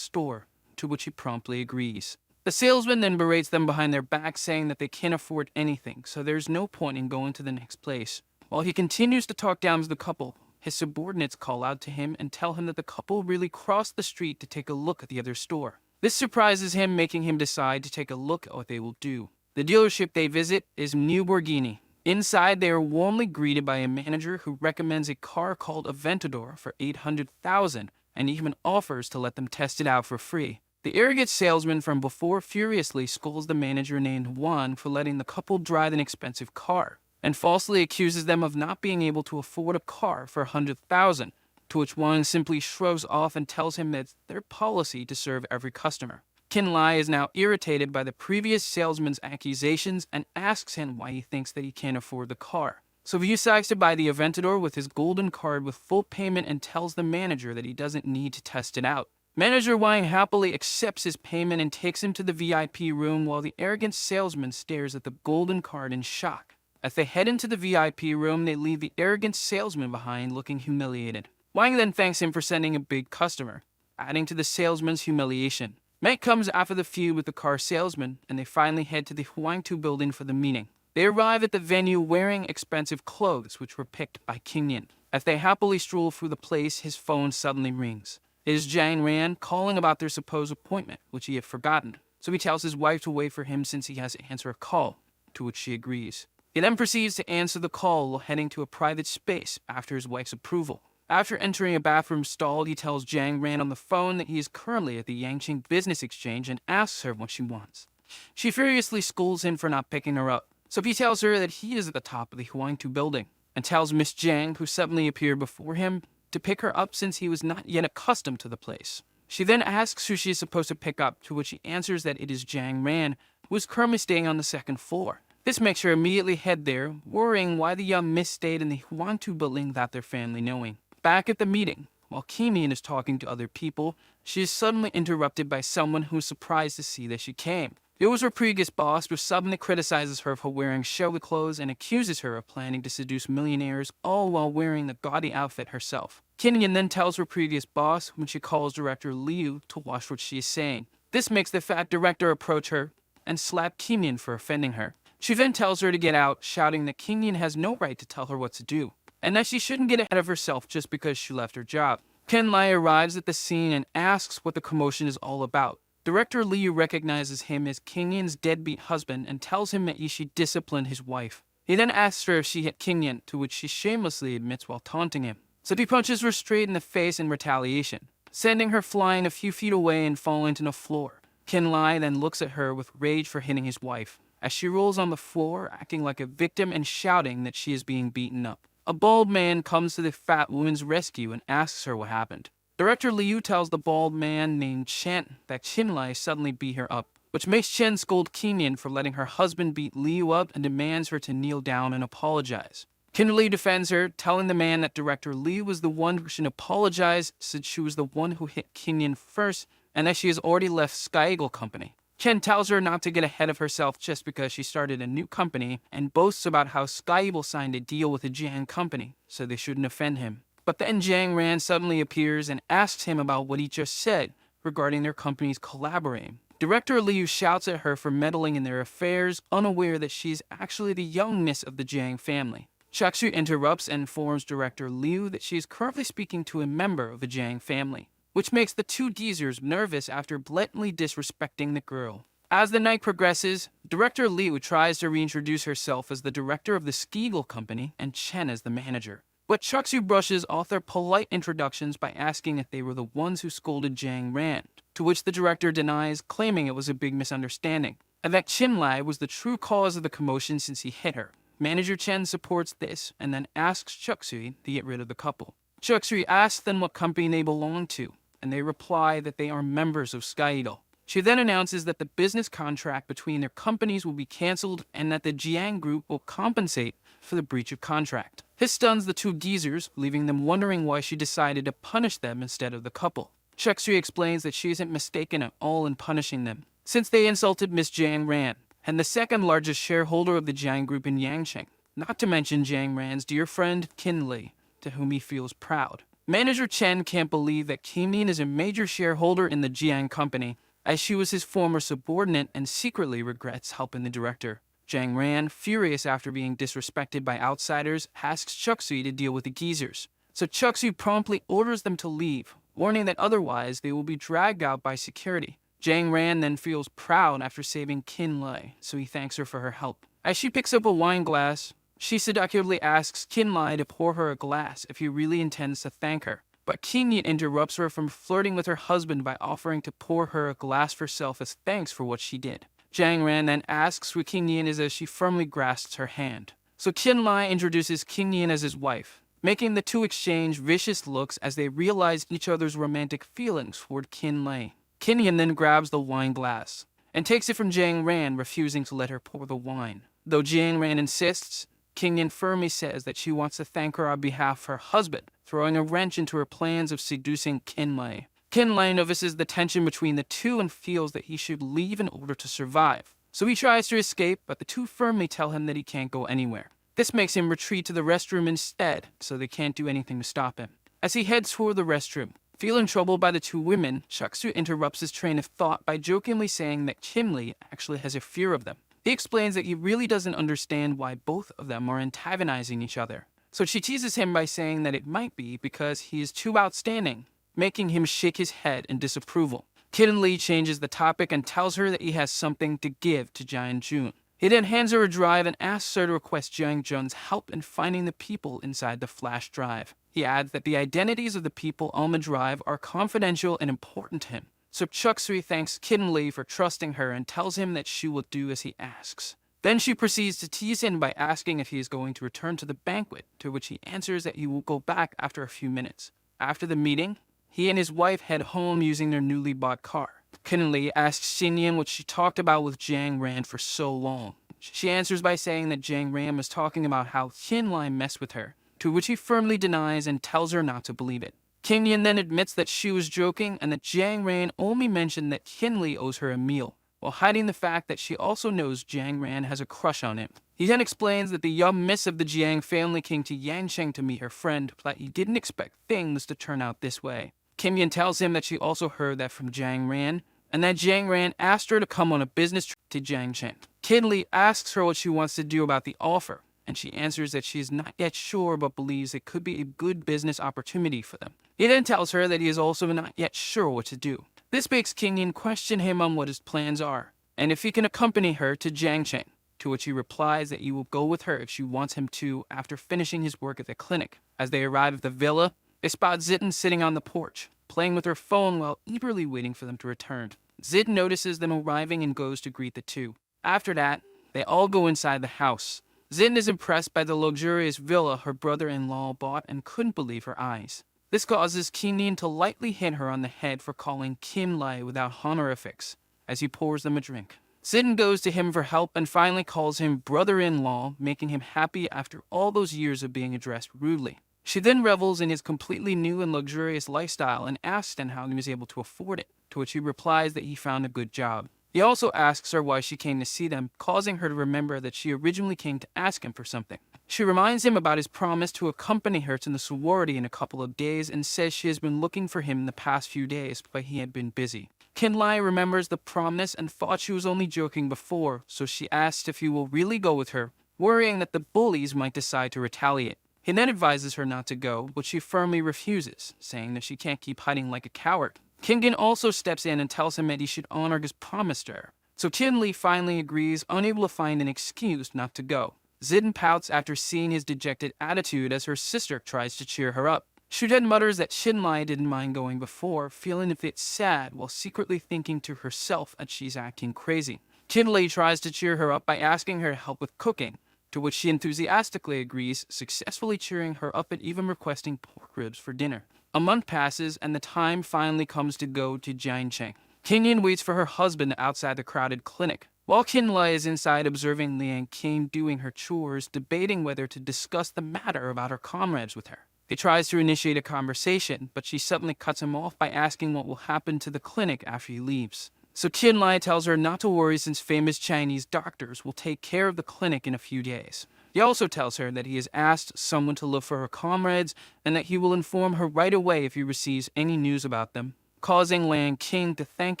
store, to which he promptly agrees. The salesman then berates them behind their back, saying that they can't afford anything, so there's no point in going to the next place. While he continues to talk down to the couple, his subordinates call out to him and tell him that the couple really crossed the street to take a look at the other store. This surprises him, making him decide to take a look at what they will do. The dealership they visit is New Borghini. Inside, they are warmly greeted by a manager who recommends a car called Aventador for $800,000 and even offers to let them test it out for free. The arrogant salesman from before furiously scolds the manager named Juan for letting the couple drive an expensive car, and falsely accuses them of not being able to afford a car for $100,000, to which Juan simply shrugs off and tells him that it's their policy to serve every customer. Kin Lai is now irritated by the previous salesman's accusations and asks him why he thinks that he can't afford the car. So he decides to buy the Aventador with his golden card with full payment and tells the manager that he doesn't need to test it out. Manager Wang happily accepts his payment and takes him to the VIP room while the arrogant salesman stares at the golden card in shock. As they head into the VIP room, they leave the arrogant salesman behind looking humiliated. Wang then thanks him for sending a big customer, adding to the salesman's humiliation. Meg comes after the feud with the car salesman, and they finally head to the Huangtu building for the meeting. They arrive at the venue wearing expensive clothes, which were picked by King Yin. As they happily stroll through the place, his phone suddenly rings. It is Jiang Ran calling about their supposed appointment, which he had forgotten. So he tells his wife to wait for him since he has to answer a call, to which she agrees. He then proceeds to answer the call while heading to a private space after his wife's approval. After entering a bathroom stall, he tells Jiang Ran on the phone that he is currently at the Yangqing Business Exchange and asks her what she wants. She furiously scolds him for not picking her up, so he tells her that he is at the top of the Huangtu building, and tells Miss Jiang, who suddenly appeared before him, to pick her up since he was not yet accustomed to the place. She then asks who she is supposed to pick up, to which he answers that it is Jiang Ran, who is currently staying on the second floor. This makes her immediately head there, worrying why the young miss stayed in the Huangtu building without their family knowing. Back at the meeting, while Kim Yin is talking to other people, she is suddenly interrupted by someone who is surprised to see that she came. It was her previous boss, who suddenly criticizes her for wearing showy clothes and accuses her of planning to seduce millionaires, all while wearing the gaudy outfit herself. Kim Yin then tells her previous boss, when she calls director Liu, to watch what she is saying. This makes the fat director approach her and slap Kim Yin for offending her. She then tells her to get out, shouting that Kim Yin has no right to tell her what to do, and that she shouldn't get ahead of herself just because she left her job. Ken Lai arrives at the scene and asks what the commotion is all about. Director Liu recognizes him as King Yin's deadbeat husband and tells him that he should discipline his wife. He then asks her if she hit King Yin, to which she shamelessly admits while taunting him. So he punches her straight in the face in retaliation, sending her flying a few feet away and falling to the floor. Ken Lai then looks at her with rage for hitting his wife, as she rolls on the floor, acting like a victim and shouting that she is being beaten up. A bald man comes to the fat woman's rescue and asks her what happened. Director Liu tells the bald man named Chen that Chen Lai suddenly beat her up, which makes Chen scold Kim Yin for letting her husband beat Liu up and demands her to kneel down and apologize. Kimberly defends her, telling the man that Director Liu was the one who should apologize since she was the one who hit Kim Yin first and that she has already left Sky Eagle Company. Chen tells her not to get ahead of herself just because she started a new company and boasts about how Sky Eagle signed a deal with a Jiang company, so they shouldn't offend him. But then Jiang Ran suddenly appears and asks him about what he just said regarding their companies collaborating. Director Liu shouts at her for meddling in their affairs, unaware that she is actually the young miss of the Jiang family. Chakshu interrupts and informs Director Liu that she is currently speaking to a member of the Jiang family, which makes the two geezers nervous after blatantly disrespecting the girl. As the night progresses, Director Liu tries to reintroduce herself as the director of the Sky Eagle Company and Chen as the manager. But Chuksu brushes off their polite introductions by asking if they were the ones who scolded Jiang Ran, to which the director denies, claiming it was a big misunderstanding, and that Chen Lai was the true cause of the commotion since he hit her. Manager Chen supports this and then asks Chuksu to get rid of the couple. Chuksu asks them what company they belong to, and they reply that they are members of Sky Eagle. She then announces that the business contract between their companies will be cancelled and that the Jiang Group will compensate for the breach of contract. This stuns the two geezers, leaving them wondering why she decided to punish them instead of the couple. Chuksu explains that she isn't mistaken at all in punishing them, since they insulted Miss Jiang Ran, and the second largest shareholder of the Jiang Group in Yangqing, not to mention Jiang Ran's dear friend Qin Li, to whom he feels proud. Manager Chen can't believe that Kim Yin is a major shareholder in the Jiang company, as she was his former subordinate and secretly regrets helping the director. Jiang Ran, furious after being disrespected by outsiders, asks Chuksu to deal with the geezers. so Chuksu promptly orders them to leave, warning that otherwise they will be dragged out by security. Jang Ran then feels proud after saving Kin Lai, so he thanks her for her help. As she picks up a wine glass, she seductively asks Kin Lai to pour her a glass if he really intends to thank her. But Kin Yin interrupts her from flirting with her husband by offering to pour her a glass for herself as thanks for what she did. Jang Ran then asks who Kin Yin is as she firmly grasps her hand. So Kin Lai introduces Kin Yin as his wife, making the two exchange vicious looks as they realize each other's romantic feelings toward Kin Lai. Kin Yin then grabs the wine glass and takes it from Jang Ran, refusing to let her pour the wine. Though Jang Ran insists, Kin Yin firmly says that she wants to thank her on behalf of her husband, throwing a wrench into her plans of seducing Kin Lai. Kin Lai notices the tension between the two and feels that he should leave in order to survive. So he tries to escape, but the two firmly tell him that he can't go anywhere. This makes him retreat to the restroom instead, so they can't do anything to stop him. As he heads toward the restroom, feeling troubled by the two women, Chuksu interrupts his train of thought by jokingly saying that Kim Lee actually has a fear of them. He explains that he really doesn't understand why both of them are antagonizing each other. So she teases him by saying that it might be because he is too outstanding, making him shake his head in disapproval. Kim Lee changes the topic and tells her that he has something to give to Jian Jun. He then hands her a drive and asks her to request Jiang Jun's help in finding the people inside the flash drive. He adds that the identities of the people on the drive are confidential and important to him. So Chuk-sui thanks Kim Lee for trusting her and tells him that she will do as he asks. Then she proceeds to tease him by asking if he is going to return to the banquet, to which he answers that he will go back after a few minutes. After the meeting, he and his wife head home using their newly bought car. Kim Lee asks Xinyan what she talked about with Jang Ran for so long. She answers by saying that Jang Ran was talking about how Qin Lai messed with her, to which he firmly denies and tells her not to believe it. Kim Yin then admits that she was joking and that Jang Ran only mentioned that Qin Li owes her a meal, while hiding the fact that she also knows Jang Ran has a crush on him. He then explains that the young miss of the Jiang family came to Yancheng to meet her friend, but he didn't expect things to turn out this way. Kim Yin tells him that she also heard that from Jang Ran, and that Jang Ran asked her to come on a business trip to Jiangchen. Qin Li asks her what she wants to do about the offer, and she answers that she is not yet sure but believes it could be a good business opportunity for them. He then tells her that he is also not yet sure what to do. This makes King Yin question him on what his plans are, and if he can accompany her to Jiangchen, to which he replies that he will go with her if she wants him to after finishing his work at the clinic. As they arrive at the villa, they spot Zitten sitting on the porch, playing with her phone while eagerly waiting for them to return. Zitten notices them arriving and goes to greet the two. After that, they all go inside the house. Zitten is impressed by the luxurious villa her brother-in-law bought and couldn't believe her eyes. This causes Kim Yin to lightly hit her on the head for calling Kim Lai without honorifics, as he pours them a drink. Zitten goes to him for help and finally calls him brother-in-law, making him happy after all those years of being addressed rudely. She then revels in his completely new and luxurious lifestyle and asks him how he was able to afford it, to which he replies that he found a good job. He also asks her why she came to see them, causing her to remember that she originally came to ask him for something. She reminds him about his promise to accompany her to the sorority in a couple of days and says she has been looking for him the past few days, but he had been busy. Qin Lai remembers the promise and thought she was only joking before, so she asks if he will really go with her, worrying that the bullies might decide to retaliate. He then advises her not to go, but she firmly refuses, saying that she can't keep hiding like a coward. Kim Gin also steps in and tells him that he should honor his promise to her. So Qin Li finally agrees, unable to find an excuse not to go. Zitten pouts after seeing his dejected attitude as her sister tries to cheer her up. She then mutters that Qin Lai didn't mind going before, feeling a bit sad while secretly thinking to herself that she's acting crazy. Qin Li tries to cheer her up by asking her to help with cooking, to which she enthusiastically agrees, successfully cheering her up and even requesting pork ribs for dinner. A month passes, and the time finally comes to go to Jiangcheng. Qin Yin waits for her husband outside the crowded clinic, while Qin Lai is inside observing Liang Qing doing her chores, debating whether to discuss the matter about her comrades with her. He tries to initiate a conversation, but she suddenly cuts him off by asking what will happen to the clinic after he leaves. So Qin Lai tells her not to worry since famous Chinese doctors will take care of the clinic in a few days. He also tells her that he has asked someone to look for her comrades and that he will inform her right away if he receives any news about them, causing Liang Qing to thank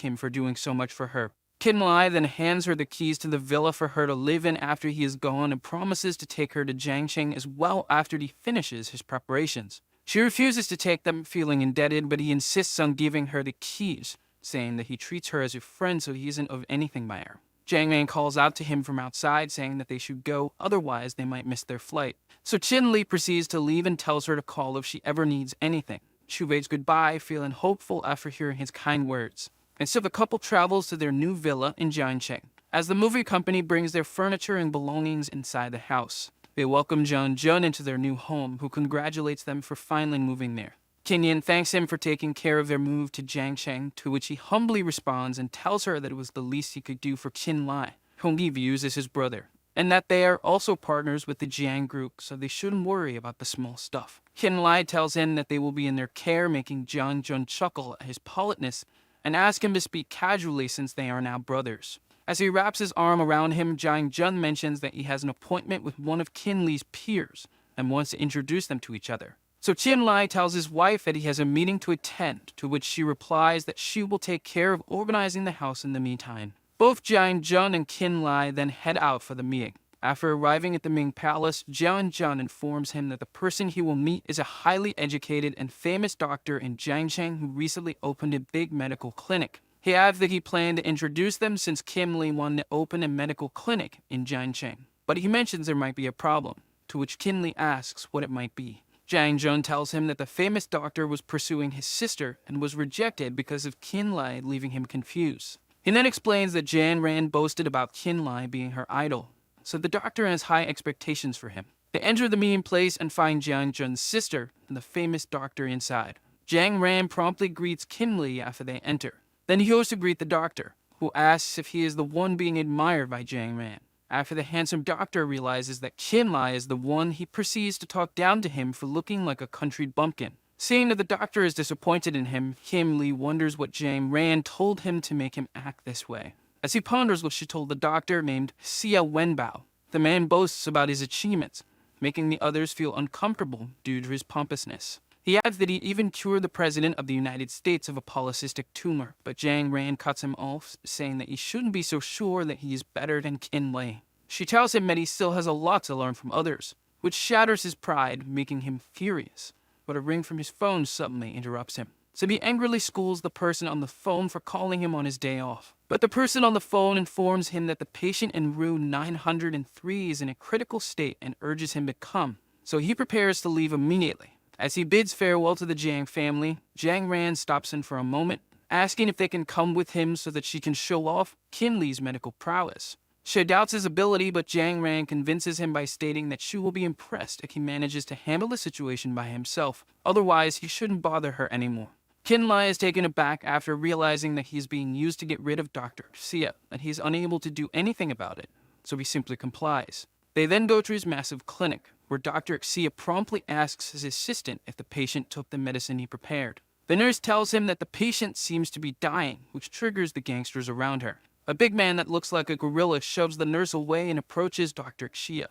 him for doing so much for her. Qin Lai then hands her the keys to the villa for her to live in after he is gone and promises to take her to Jiangcheng as well after he finishes his preparations. She refuses to take them, feeling indebted, but he insists on giving her the keys, saying that he treats her as a friend so he isn't owed anything by her. Jang Man calls out to him from outside, saying that they should go, otherwise they might miss their flight. So Chin Li proceeds to leave and tells her to call if she ever needs anything. She waves goodbye, feeling hopeful after hearing his kind words. And so the couple travels to their new villa in Jiancheng, as the movie company brings their furniture and belongings inside the house. They welcome Jun Jun into their new home, who congratulates them for finally moving there. Qin Yin thanks him for taking care of their move to Jiangcheng, to which he humbly responds and tells her that it was the least he could do for Qin Lai, whom he views as his brother, and that they are also partners with the Jiang group, so they shouldn't worry about the small stuff. Qin Lai tells him that they will be in their care, making Jiang Jun chuckle at his politeness, and ask him to speak casually since they are now brothers. As he wraps his arm around him, Jiang Jun mentions that he has an appointment with one of Qin Li's peers, and wants to introduce them to each other. So Qin Lai tells his wife that he has a meeting to attend, to which she replies that she will take care of organizing the house in the meantime. Both Jiang Jun and Qin Lai then head out for the meeting. After arriving at the Ming Palace, Jiang Jun informs him that the person he will meet is a highly educated and famous doctor in Jiangcheng who recently opened a big medical clinic. He adds that he planned to introduce them since Kim Lee wanted to open a medical clinic in Jiangcheng. But he mentions there might be a problem, to which Qin Lee asks what it might be. Jiang Jun tells him that the famous doctor was pursuing his sister and was rejected because of Qin Lai, leaving him confused. He then explains that Jan Ran boasted about Qin Lai being her idol, so the doctor has high expectations for him. They enter the meeting place and find Jiang Jun's sister and the famous doctor inside. Jiang Ran promptly greets Qin Li after they enter. Then he goes to greet the doctor, who asks if he is the one being admired by Jiang Ran. After the handsome doctor realizes that Qin Lai is the one, he proceeds to talk down to him for looking like a country bumpkin. Seeing that the doctor is disappointed in him, Kim Lee wonders what Jiang Ran told him to make him act this way. As he ponders what she told the doctor named Xia Wenbao, the man boasts about his achievements, making the others feel uncomfortable due to his pompousness. He adds that he even cured the president of the United States of a polycystic tumor, but Jiang Ran cuts him off, saying that he shouldn't be so sure that he is better than Qin Lei. She tells him that he still has a lot to learn from others, which shatters his pride, making him furious. But a ring from his phone suddenly interrupts him. So he angrily schools the person on the phone for calling him on his day off. But the person on the phone informs him that the patient in room 903 is in a critical state and urges him to come, so he prepares to leave immediately. As he bids farewell to the Jiang family, Jiang Ran stops in for a moment, asking if they can come with him so that she can show off Qin Li's medical prowess. She doubts his ability, but Jiang Ran convinces him by stating that she will be impressed if he manages to handle the situation by himself, otherwise he shouldn't bother her anymore. Qin Lai is taken aback after realizing that he is being used to get rid of Dr. Xia, and he is unable to do anything about it, so he simply complies. They then go to his massive clinic, where Dr. Xia promptly asks his assistant if the patient took the medicine he prepared. The nurse tells him that the patient seems to be dying, which triggers the gangsters around her. A big man that looks like a gorilla shoves the nurse away and approaches Dr. Xia.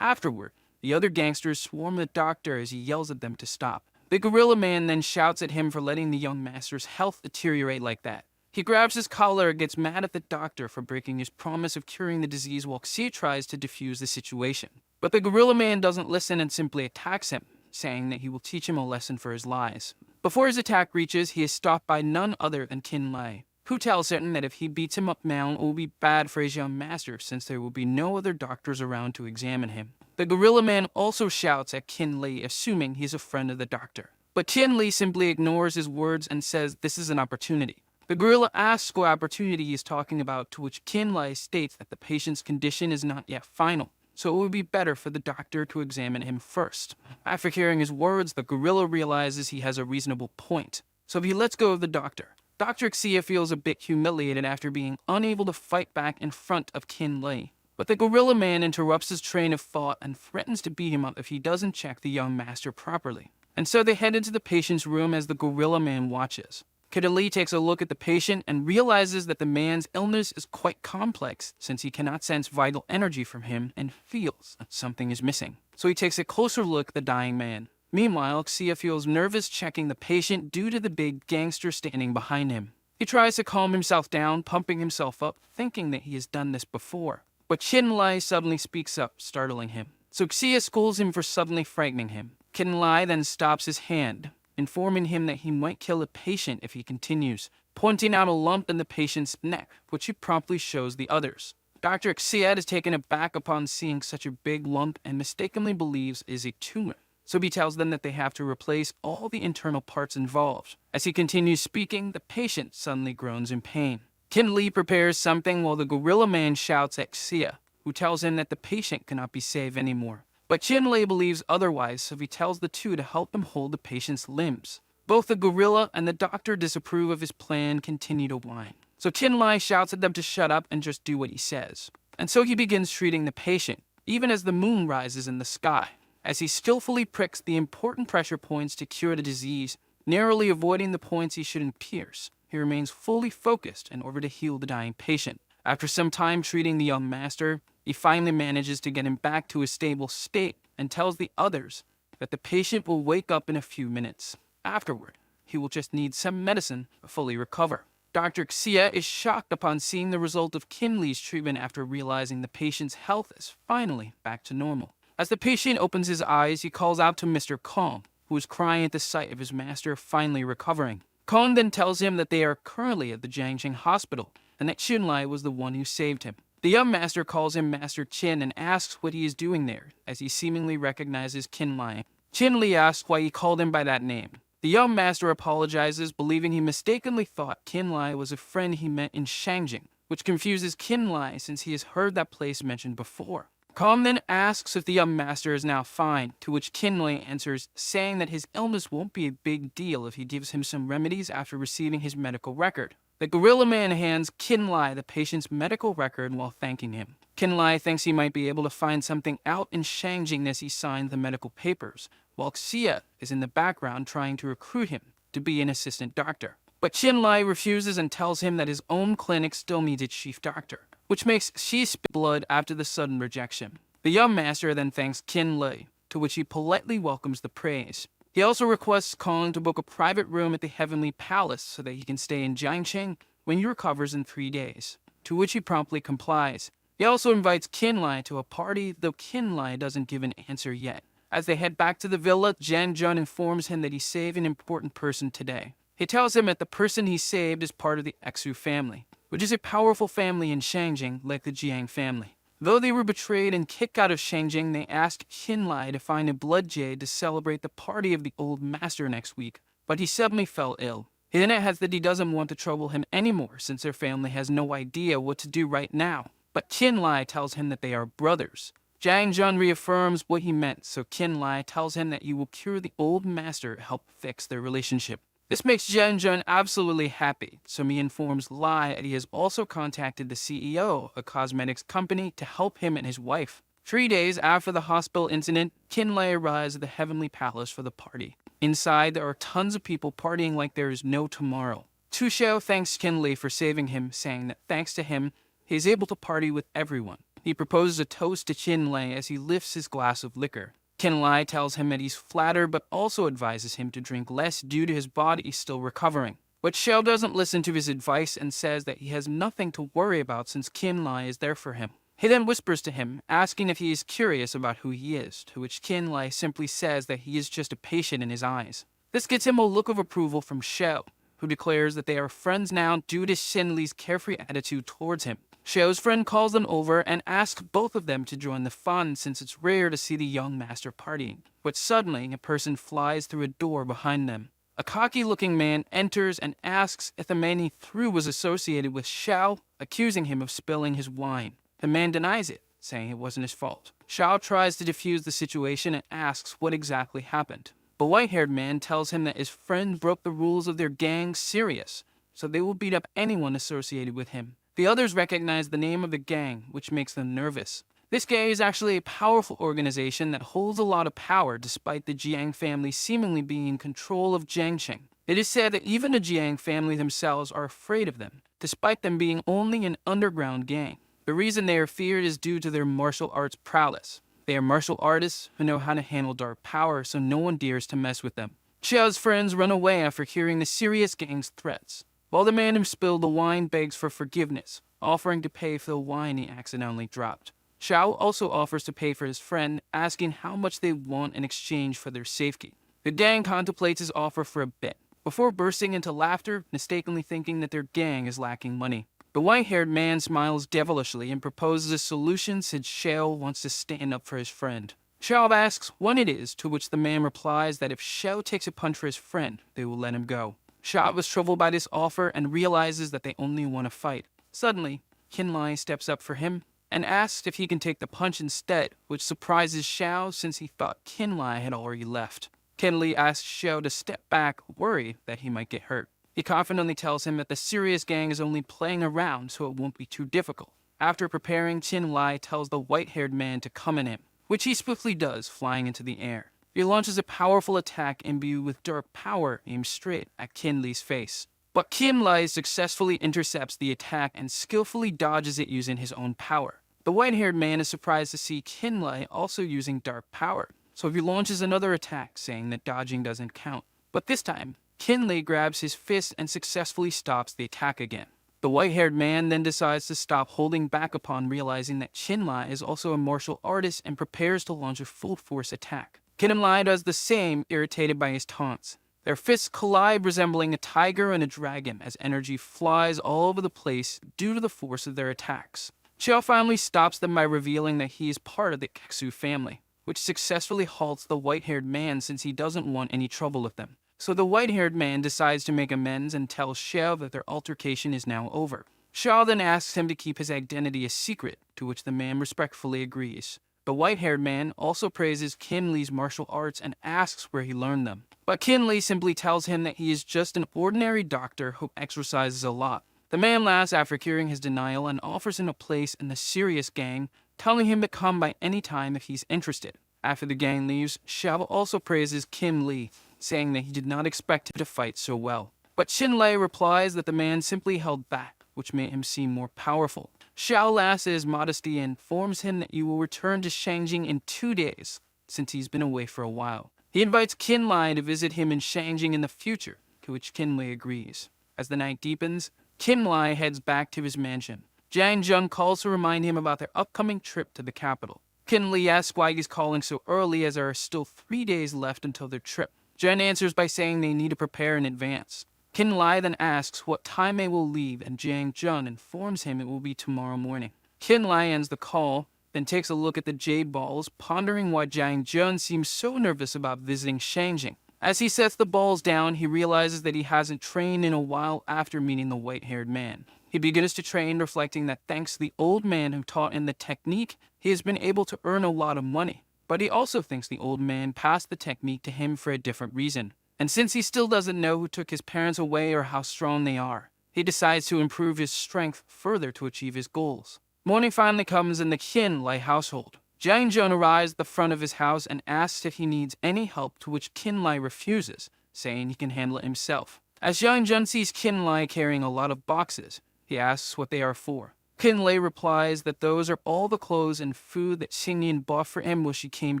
Afterward, the other gangsters swarm the doctor as he yells at them to stop. The gorilla man then shouts at him for letting the young master's health deteriorate like that. He grabs his collar and gets mad at the doctor for breaking his promise of curing the disease while Xia tries to defuse the situation. But the gorilla man doesn't listen and simply attacks him, saying that he will teach him a lesson for his lies. Before his attack reaches, he is stopped by none other than Qin Lai, who tells him that if he beats him up now, it will be bad for his young master since there will be no other doctors around to examine him. The gorilla man also shouts at Qin Li, assuming he's a friend of the doctor. But Qin Li simply ignores his words and says this is an opportunity. The gorilla asks what opportunity he is talking about, to which Qin Li states that the patient's condition is not yet final, so it would be better for the doctor to examine him first. After hearing his words, the gorilla realizes he has a reasonable point, so he lets go of the doctor. Dr. Xia feels a bit humiliated after being unable to fight back in front of Qin Li. But the gorilla man interrupts his train of thought and threatens to beat him up if he doesn't check the young master properly. And so they head into the patient's room as the gorilla man watches. Kid Ali takes a look at the patient and realizes that the man's illness is quite complex since he cannot sense vital energy from him and feels that something is missing. So he takes a closer look at the dying man. Meanwhile, Xia feels nervous checking the patient due to the big gangster standing behind him. He tries to calm himself down, pumping himself up, thinking that he has done this before. But Qin Lai suddenly speaks up, startling him. So Xia schools him for suddenly frightening him. Kinlai then stops his hand, informing him that he might kill a patient if he continues, pointing out a lump in the patient's neck, which he promptly shows the others. Dr. Xiad is taken aback upon seeing such a big lump and mistakenly believes is a tumor. So he tells them that they have to replace all the internal parts involved. As he continues speaking, the patient suddenly groans in pain. Kinley prepares something while the gorilla man shouts at Xia, who tells him that the patient cannot be saved anymore. But Chinley believes otherwise, so he tells the two to help him hold the patient's limbs. Both the gorilla and the doctor disapprove of his plan and continue to whine. So Chinlai shouts at them to shut up and just do what he says. And so he begins treating the patient, even as the moon rises in the sky. As he skillfully pricks the important pressure points to cure the disease, narrowly avoiding the points he shouldn't pierce, he remains fully focused in order to heal the dying patient. After some time treating the young master, he finally manages to get him back to a stable state and tells the others that the patient will wake up in a few minutes. Afterward, he will just need some medicine to fully recover. Dr. Xia is shocked upon seeing the result of Kinley's treatment after realizing the patient's health is finally back to normal. As the patient opens his eyes, he calls out to Mr. Kong, who is crying at the sight of his master finally recovering. Kong then tells him that they are currently at the Jiangxing hospital, and that Xinlai was the one who saved him. The young master calls him Master Qin and asks what he is doing there, as he seemingly recognizes Qinlai. Qin Li asks why he called him by that name. The young master apologizes, believing he mistakenly thought Qinlai was a friend he met in Shangjing, which confuses Qinlai since he has heard that place mentioned before. Kong then asks if the young master is now fine, to which Qinlai answers, saying that his illness won't be a big deal if he gives him some remedies after receiving his medical record. The gorilla man hands Qinlai the patient's medical record while thanking him. Qinlai thinks he might be able to find something out in Shangjing as he signed the medical papers, while Xia is in the background trying to recruit him to be an assistant doctor. But Qinlai refuses and tells him that his own clinic still needs its chief doctor, which makes Xi spit blood after the sudden rejection. The young master then thanks Qinlai, to which he politely welcomes the praise. He also requests Kong to book a private room at the Heavenly Palace so that he can stay in Jiangxing when he recovers in 3 days, to which he promptly complies. He also invites Qinlai to a party, though Qinlai doesn't give an answer yet. As they head back to the villa, Jian Jun informs him that he saved an important person today. He tells him that the person he saved is part of the Xu family, which is a powerful family in Shangjing like the Jiang family. Though they were betrayed and kicked out of Shangjing, they asked Qinlai to find a blood jade to celebrate the party of the old master next week, but he suddenly fell ill. He then adds that he doesn't want to trouble him anymore since their family has no idea what to do right now, but Qinlai tells him that they are brothers. Jiang Jun reaffirms what he meant, so Qinlai tells him that he will cure the old master to help fix their relationship. This makes Jian Jun absolutely happy, so he informs Lai that he has also contacted the CEO of a cosmetics company to help him and his wife. 3 days after the hospital incident, Qinlai arrives at the Heavenly Palace for the party. Inside, there are tons of people partying like there is no tomorrow. Tu Xiao thanks Qinlai for saving him, saying that thanks to him, he is able to party with everyone. He proposes a toast to Qinlai as he lifts his glass of liquor. Qinlai tells him that he's flattered but also advises him to drink less due to his body still recovering. But Xiao doesn't listen to his advice and says that he has nothing to worry about since Qinlai is there for him. He then whispers to him, asking if he is curious about who he is, to which Qinlai simply says that he is just a patient in his eyes. This gets him a look of approval from Xiao, who declares that they are friends now due to Xinli's carefree attitude towards him. Xiao's friend calls them over and asks both of them to join the fun since it's rare to see the young master partying. But suddenly, a person flies through a door behind them. A cocky-looking man enters and asks if the man he threw was associated with Xiao, accusing him of spilling his wine. The man denies it, saying it wasn't his fault. Xiao tries to defuse the situation and asks what exactly happened. The white-haired man tells him that his friend broke the rules of their gang serious, so they will beat up anyone associated with him. The others recognize the name of the gang, which makes them nervous. This gang is actually a powerful organization that holds a lot of power despite the Jiang family seemingly being in control of Jiangxing. It is said that even the Jiang family themselves are afraid of them, despite them being only an underground gang. The reason they are feared is due to their martial arts prowess. They are martial artists who know how to handle dark power, so no one dares to mess with them. Xiao's friends run away after hearing the serious gang's threats, while the man who spilled the wine begs for forgiveness, offering to pay for the wine he accidentally dropped. Xiao also offers to pay for his friend, asking how much they want in exchange for their safety. The gang contemplates his offer for a bit, before bursting into laughter, mistakenly thinking that their gang is lacking money. The white-haired man smiles devilishly and proposes a solution since Xiao wants to stand up for his friend. Xiao asks what it is, to which the man replies that if Xiao takes a punch for his friend, they will let him go. Xiao is troubled by this offer and realizes that they only want to fight. Suddenly, Qinlai steps up for him and asks if he can take the punch instead, which surprises Xiao since he thought Qinlai had already left. Qinlai asks Xiao to step back, worried that he might get hurt. He confidently tells him that the serious gang is only playing around so it won't be too difficult. After preparing, Qinlai tells the white-haired man to come at him, which he swiftly does, flying into the air. He launches a powerful attack imbued with dark power aimed straight at Qinlai's face. But Qinlai successfully intercepts the attack and skillfully dodges it using his own power. The white-haired man is surprised to see Qinlai also using dark power, so he launches another attack, saying that dodging doesn't count. But this time, Qinlai grabs his fist and successfully stops the attack again. The white-haired man then decides to stop holding back upon realizing that Qinlai is also a martial artist and prepares to launch a full-force attack. Qinlai does the same, irritated by his taunts. Their fists collide, resembling a tiger and a dragon, as energy flies all over the place due to the force of their attacks. Xiao finally stops them by revealing that he is part of the Kexu family, which successfully halts the white-haired man since he doesn't want any trouble with them. So the white-haired man decides to make amends and tells Xiao that their altercation is now over. Xiao then asks him to keep his identity a secret, to which the man respectfully agrees. The white-haired man also praises Qinlai's martial arts and asks where he learned them. But Qinlai simply tells him that he is just an ordinary doctor who exercises a lot. The man laughs after curing his denial and offers him a place in the serious gang, telling him to come by any time if he's interested. After the gang leaves, Xiao also praises Qinlai, saying that he did not expect him to fight so well. But Qinlai replies that the man simply held back, which made him seem more powerful. Xiao laughs at his modesty and informs him that he will return to Shangjing in 2 days, since he's been away for a while. He invites Qinlai to visit him in Shangjing in the future, to which Qinlai agrees. As the night deepens, Qinlai heads back to his mansion. Jiang Jun calls to remind him about their upcoming trip to the capital. Qinlai asks why he's calling so early, as there are still 3 days left until their trip. Jen answers by saying they need to prepare in advance. Qinlai then asks what time they will leave, and Jiang Jun informs him it will be tomorrow morning. Qinlai ends the call, then takes a look at the jade balls, pondering why Jiang Jun seems so nervous about visiting Shangjing. As he sets the balls down, he realizes that he hasn't trained in a while after meeting the white-haired man. He begins to train, reflecting that thanks to the old man who taught him the technique, he has been able to earn a lot of money. But he also thinks the old man passed the technique to him for a different reason. And since he still doesn't know who took his parents away or how strong they are, he decides to improve his strength further to achieve his goals. Morning finally comes in the Qinlai household. Jiang Jun arrives at the front of his house and asks if he needs any help, to which Qinlai refuses, saying he can handle it himself. As Jiang Jun sees Qinlai carrying a lot of boxes, he asks what they are for. Qinlai replies that those are all the clothes and food that Xingyin bought for him when she came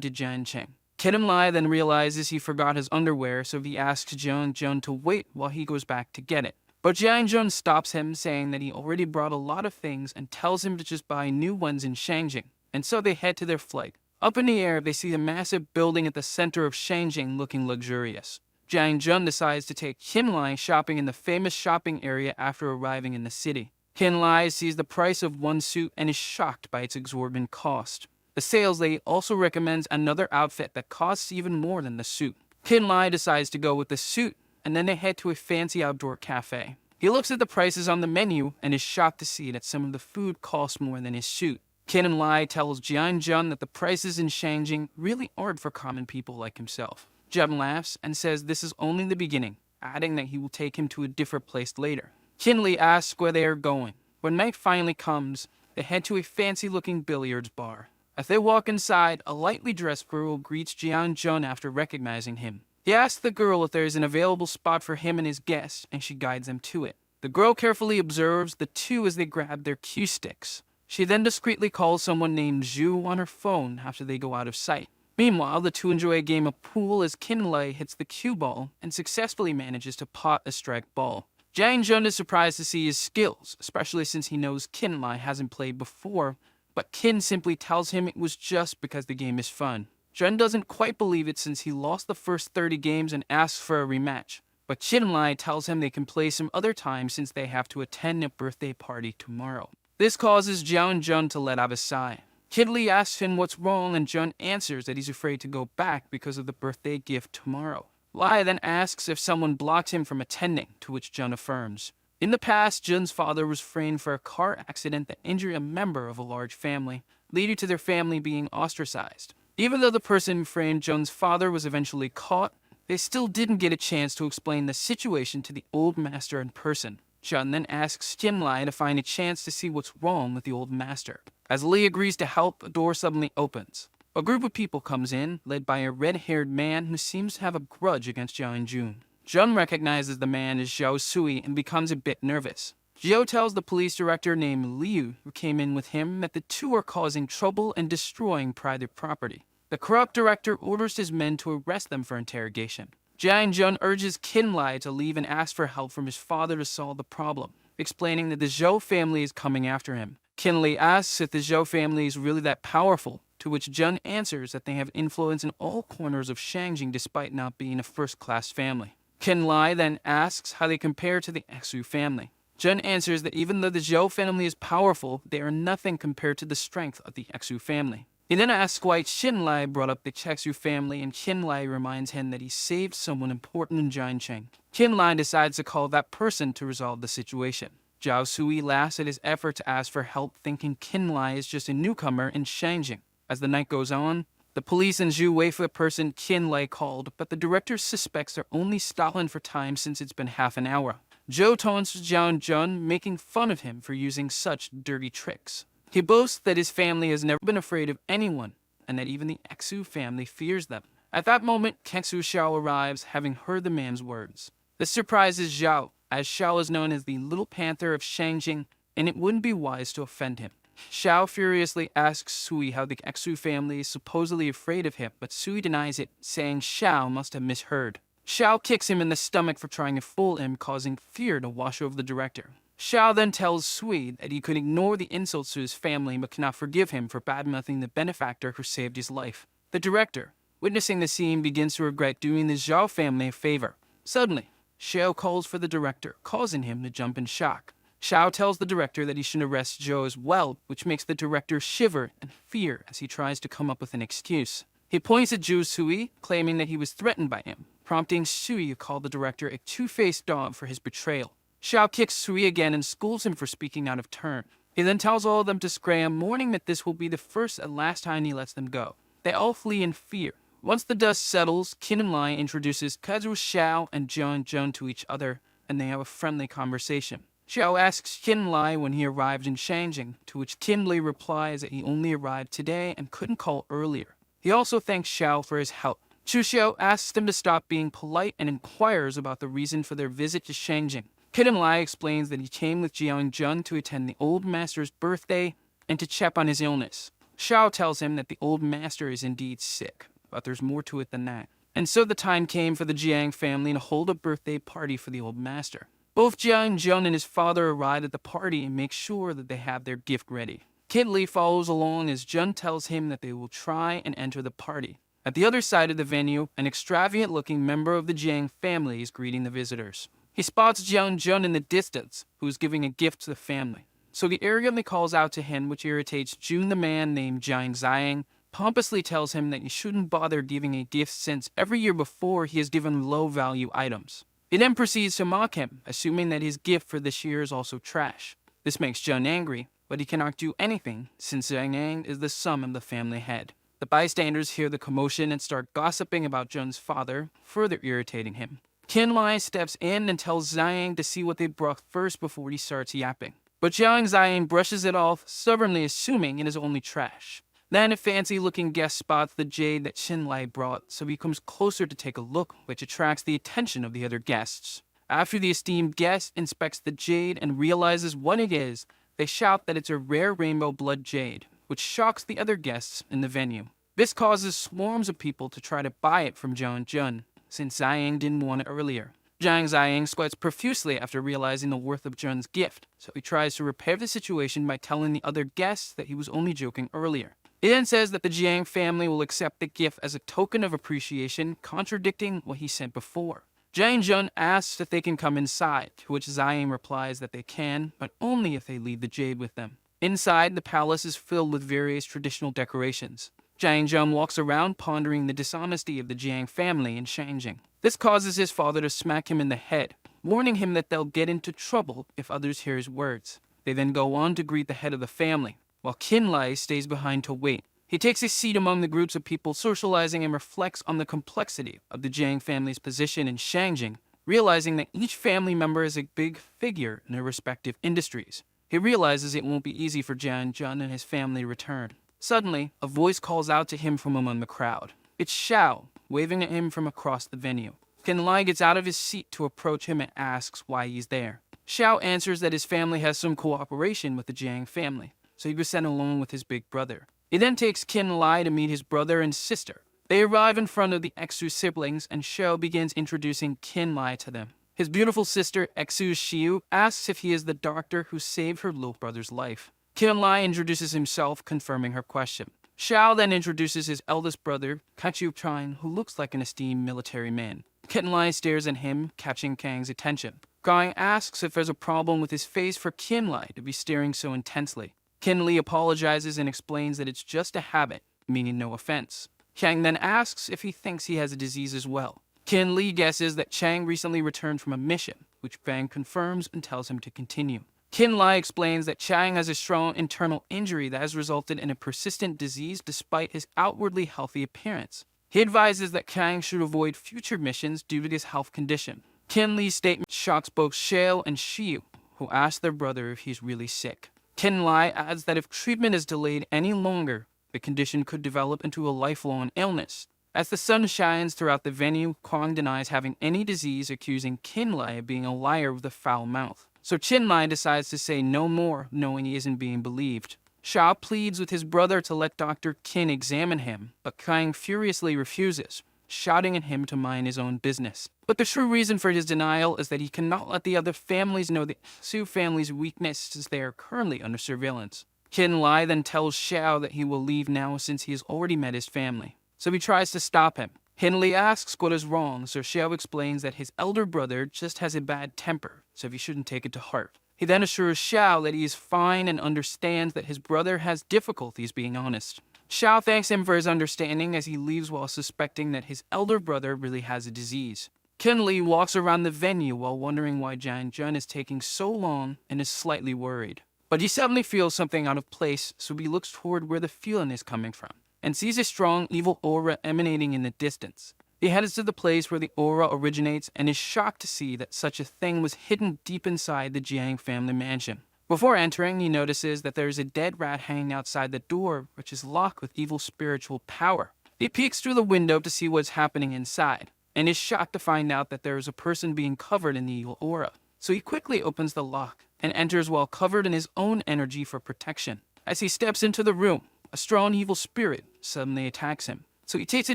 to Jiancheng. Qinlai then realizes he forgot his underwear, so he asks Jiang Jun to wait while he goes back to get it. But Jiang Jun stops him, saying that he already brought a lot of things and tells him to just buy new ones in Shangjing. And so they head to their flight. Up in the air, they see a massive building at the center of Shangjing looking luxurious. Jiang Jun decides to take Qinlai shopping in the famous shopping area after arriving in the city. Qinlai sees the price of one suit and is shocked by its exorbitant cost. The sales lady also recommends another outfit that costs even more than the suit. Qinlai decides to go with the suit, and then they head to a fancy outdoor cafe. He looks at the prices on the menu and is shocked to see that some of the food costs more than his suit. Qinlai tells Jiang Jun that the prices in Shangjing really aren't for common people like himself. Jun laughs and says this is only the beginning, adding that he will take him to a different place later. Qinlai asks where they are going. When night finally comes, they head to a fancy-looking billiards bar. As they walk inside, a lightly dressed girl greets Jiang Jun after recognizing him. He asks the girl if there is an available spot for him and his guests, and she guides them to it. The girl carefully observes the two as they grab their cue sticks. She then discreetly calls someone named Zhu on her phone after they go out of sight. Meanwhile, the two enjoy a game of pool as Qinlai hits the cue ball and successfully manages to pot a strike ball. Jiang Jun is surprised to see his skills, especially since he knows Qinlai hasn't played before, but Kin simply tells him it was just because the game is fun. Jun doesn't quite believe it since he lost the first 30 games and asks for a rematch, but Chinlai tells him they can play some other time since they have to attend a birthday party tomorrow. This causes Jiao and Jun to let out a sigh. Kid Lee asks him what's wrong and Jun answers that he's afraid to go back because of the birthday gift tomorrow. Lai then asks if someone blocked him from attending, to which Jun affirms. In the past, Jun's father was framed for a car accident that injured a member of a large family, leading to their family being ostracized. Even though the person who framed Jun's father was eventually caught, they still didn't get a chance to explain the situation to the old master in person. Jun then asks Lai to find a chance to see what's wrong with the old master. As Lee agrees to help, a door suddenly opens. A group of people comes in, led by a red-haired man who seems to have a grudge against Jiao and Jun. Jun recognizes the man as Zhao Sui and becomes a bit nervous. Zhao tells the police director named Liu, who came in with him, that the two are causing trouble and destroying private property. The corrupt director orders his men to arrest them for interrogation. Jia and Jun urges Lai to leave and ask for help from his father to solve the problem, explaining that the Zhou family is coming after him. Lai asks if the Zhou family is really that powerful, to which Jun answers that they have influence in all corners of Shangjing despite not being a first-class family. Lai then asks how they compare to the Xu family. Jun answers that even though the Zhou family is powerful, they are nothing compared to the strength of the Xu family. He then asks why Lai brought up the Xu family, and Lai reminds him that he saved someone important in Jiancheng. Lai decides to call that person to resolve the situation. Zhao Sui laughs at his effort to ask for help, thinking Lai is just a newcomer in Shangjing. As the night goes on, the police and Zhu wait for the person Lai called, but the director suspects they're only stalling for time since it's been half an hour. Zhou taunts Zhao and Jun, making fun of him for using such dirty tricks. He boasts that his family has never been afraid of anyone, and that even the Xu family fears them. At that moment, Kexu Xiao arrives, having heard the man's words. This surprises Zhao, as Xiao is known as the Little Panther of Shangjing, and it wouldn't be wise to offend him. Xiao furiously asks Sui how the Xu family is supposedly afraid of him, but Sui denies it, saying Xiao must have misheard. Xiao kicks him in the stomach for trying to fool him, causing fear to wash over the director. Xiao then tells Sui that he could ignore the insults to his family but cannot forgive him for badmouthing the benefactor who saved his life. The director, witnessing the scene, begins to regret doing the Zhao family a favor. Suddenly, Xiao calls for the director, causing him to jump in shock. Xiao tells the director that he should arrest Zhou as well, which makes the director shiver and fear as he tries to come up with an excuse. He points at Zhu Sui, claiming that he was threatened by him, prompting Sui to call the director a two-faced dog for his betrayal. Xiao kicks Sui again and schools him for speaking out of turn. He then tells all of them to scram, warning that this will be the first and last time he lets them go. They all flee in fear. Once the dust settles, Lai introduces Kazu Xiao and Jun to each other, and they have a friendly conversation. Xiao asks Lai when he arrived in Shangjing, to which Lai replies that he only arrived today and couldn't call earlier. He also thanks Xiao for his help. Chu Xiao asks them to stop being polite and inquires about the reason for their visit to Shangjing. Lai explains that he came with Jiao and Jun to attend the old master's birthday and to check on his illness. Xiao tells him that the old master is indeed sick, but there's more to it than that. And so the time came for the Jiang family to hold a birthday party for the old master. Both Jiao and Jun and his father arrive at the party and make sure that they have their gift ready. Kid Lee follows along as Jun tells him that they will try and enter the party. At the other side of the venue, an extravagant-looking member of the Jiang family is greeting the visitors. He spots Jiao and Jun in the distance, who is giving a gift to the family. So he arrogantly calls out to him, which irritates Jun. The man named Jiang Ziyang pompously tells him that he shouldn't bother giving a gift since every year before he has given low-value items. He then proceeds to mock him, assuming that his gift for this year is also trash. This makes Jun angry, but he cannot do anything since Ziyang is the sum of the family head. The bystanders hear the commotion and start gossiping about Jun's father, further irritating him. Lai steps in and tells Ziyang to see what they brought first before he starts yapping. But Ziyang brushes it off, stubbornly assuming it is only trash. Then a fancy-looking guest spots the jade that Lai brought, so he comes closer to take a look, which attracts the attention of the other guests. After the esteemed guest inspects the jade and realizes what it is, they shout that it's a rare rainbow blood jade, which shocks the other guests in the venue. This causes swarms of people to try to buy it from Jiao and Jun, since Ziyang didn't want it earlier. Zhang Ziying sweats profusely after realizing the worth of Zhen's gift, so he tries to repair the situation by telling the other guests that he was only joking earlier. He then says that the Jiang family will accept the gift as a token of appreciation, contradicting what he said before. Zhang Zhen asks if they can come inside, to which Ziying replies that they can, but only if they leave the jade with them. Inside, the palace is filled with various traditional decorations. Zhang Zhen walks around pondering the dishonesty of the Jiang family in Shangjing. This causes his father to smack him in the head, warning him that they'll get into trouble if others hear his words. They then go on to greet the head of the family, while Qin Lai stays behind to wait. He takes a seat among the groups of people socializing and reflects on the complexity of the Jiang family's position in Shangjing, realizing that each family member is a big figure in their respective industries. He realizes it won't be easy for Zhang Zhen and his family to return. Suddenly, a voice calls out to him from among the crowd. It's Xiao, waving at him from across the venue. Qin Lai gets out of his seat to approach him and asks why he's there. Xiao answers that his family has some cooperation with the Jiang family, so he was sent along with his big brother. He then takes Qin Lai to meet his brother and sister. They arrive in front of the Exu siblings, and Xiao begins introducing Qin Lai to them. His beautiful sister, Exu Xiu, asks if he is the doctor who saved her little brother's life. Qin Lai introduces himself, confirming her question. Xiao then introduces his eldest brother, Kachu Chine, who looks like an esteemed military man. Qin Lai stares at him, catching Kang's attention. Gang asks if there's a problem with his face for Qin Lai to be staring so intensely. Qin Li apologizes and explains that it's just a habit, meaning no offense. Kang then asks if he thinks he has a disease as well. Qin Li guesses that Chang recently returned from a mission, which Fang confirms and tells him to continue. Qin Lai explains that Chang has a strong internal injury that has resulted in a persistent disease despite his outwardly healthy appearance. He advises that Chang should avoid future missions due to his health condition. Qin Li's statement shocks both Xiao and Xiu, who ask their brother if he's really sick. Qin Lai adds that if treatment is delayed any longer, the condition could develop into a lifelong illness. As the sun shines throughout the venue, Kong denies having any disease, accusing Qin Lai of being a liar with a foul mouth. So Qin Lai decides to say no more, knowing he isn't being believed. Xiao pleads with his brother to let Dr. Qin examine him, but Kang furiously refuses, shouting at him to mind his own business. But the true reason for his denial is that he cannot let the other families know the Su family's weakness as they are currently under surveillance. Qin Lai then tells Xiao that he will leave now since he has already met his family. So he tries to stop him. Qin Li asks what is wrong, so Xiao explains that his elder brother just has a bad temper, so he shouldn't take it to heart. He then assures Xiao that he is fine and understands that his brother has difficulties being honest. Xiao thanks him for his understanding as he leaves while suspecting that his elder brother really has a disease. Qin Li walks around the venue while wondering why Zhang Zhen is taking so long and is slightly worried. But he suddenly feels something out of place, so he looks toward where the feeling is coming from and sees a strong evil aura emanating in the distance. He heads to the place where the aura originates and is shocked to see that such a thing was hidden deep inside the Jiang family mansion. Before entering, he notices that there is a dead rat hanging outside the door, which is locked with evil spiritual power. He peeks through the window to see what's happening inside, and is shocked to find out that there is a person being covered in the evil aura. So he quickly opens the lock and enters while covered in his own energy for protection. As he steps into the room, a strong evil spirit suddenly attacks him. So he takes a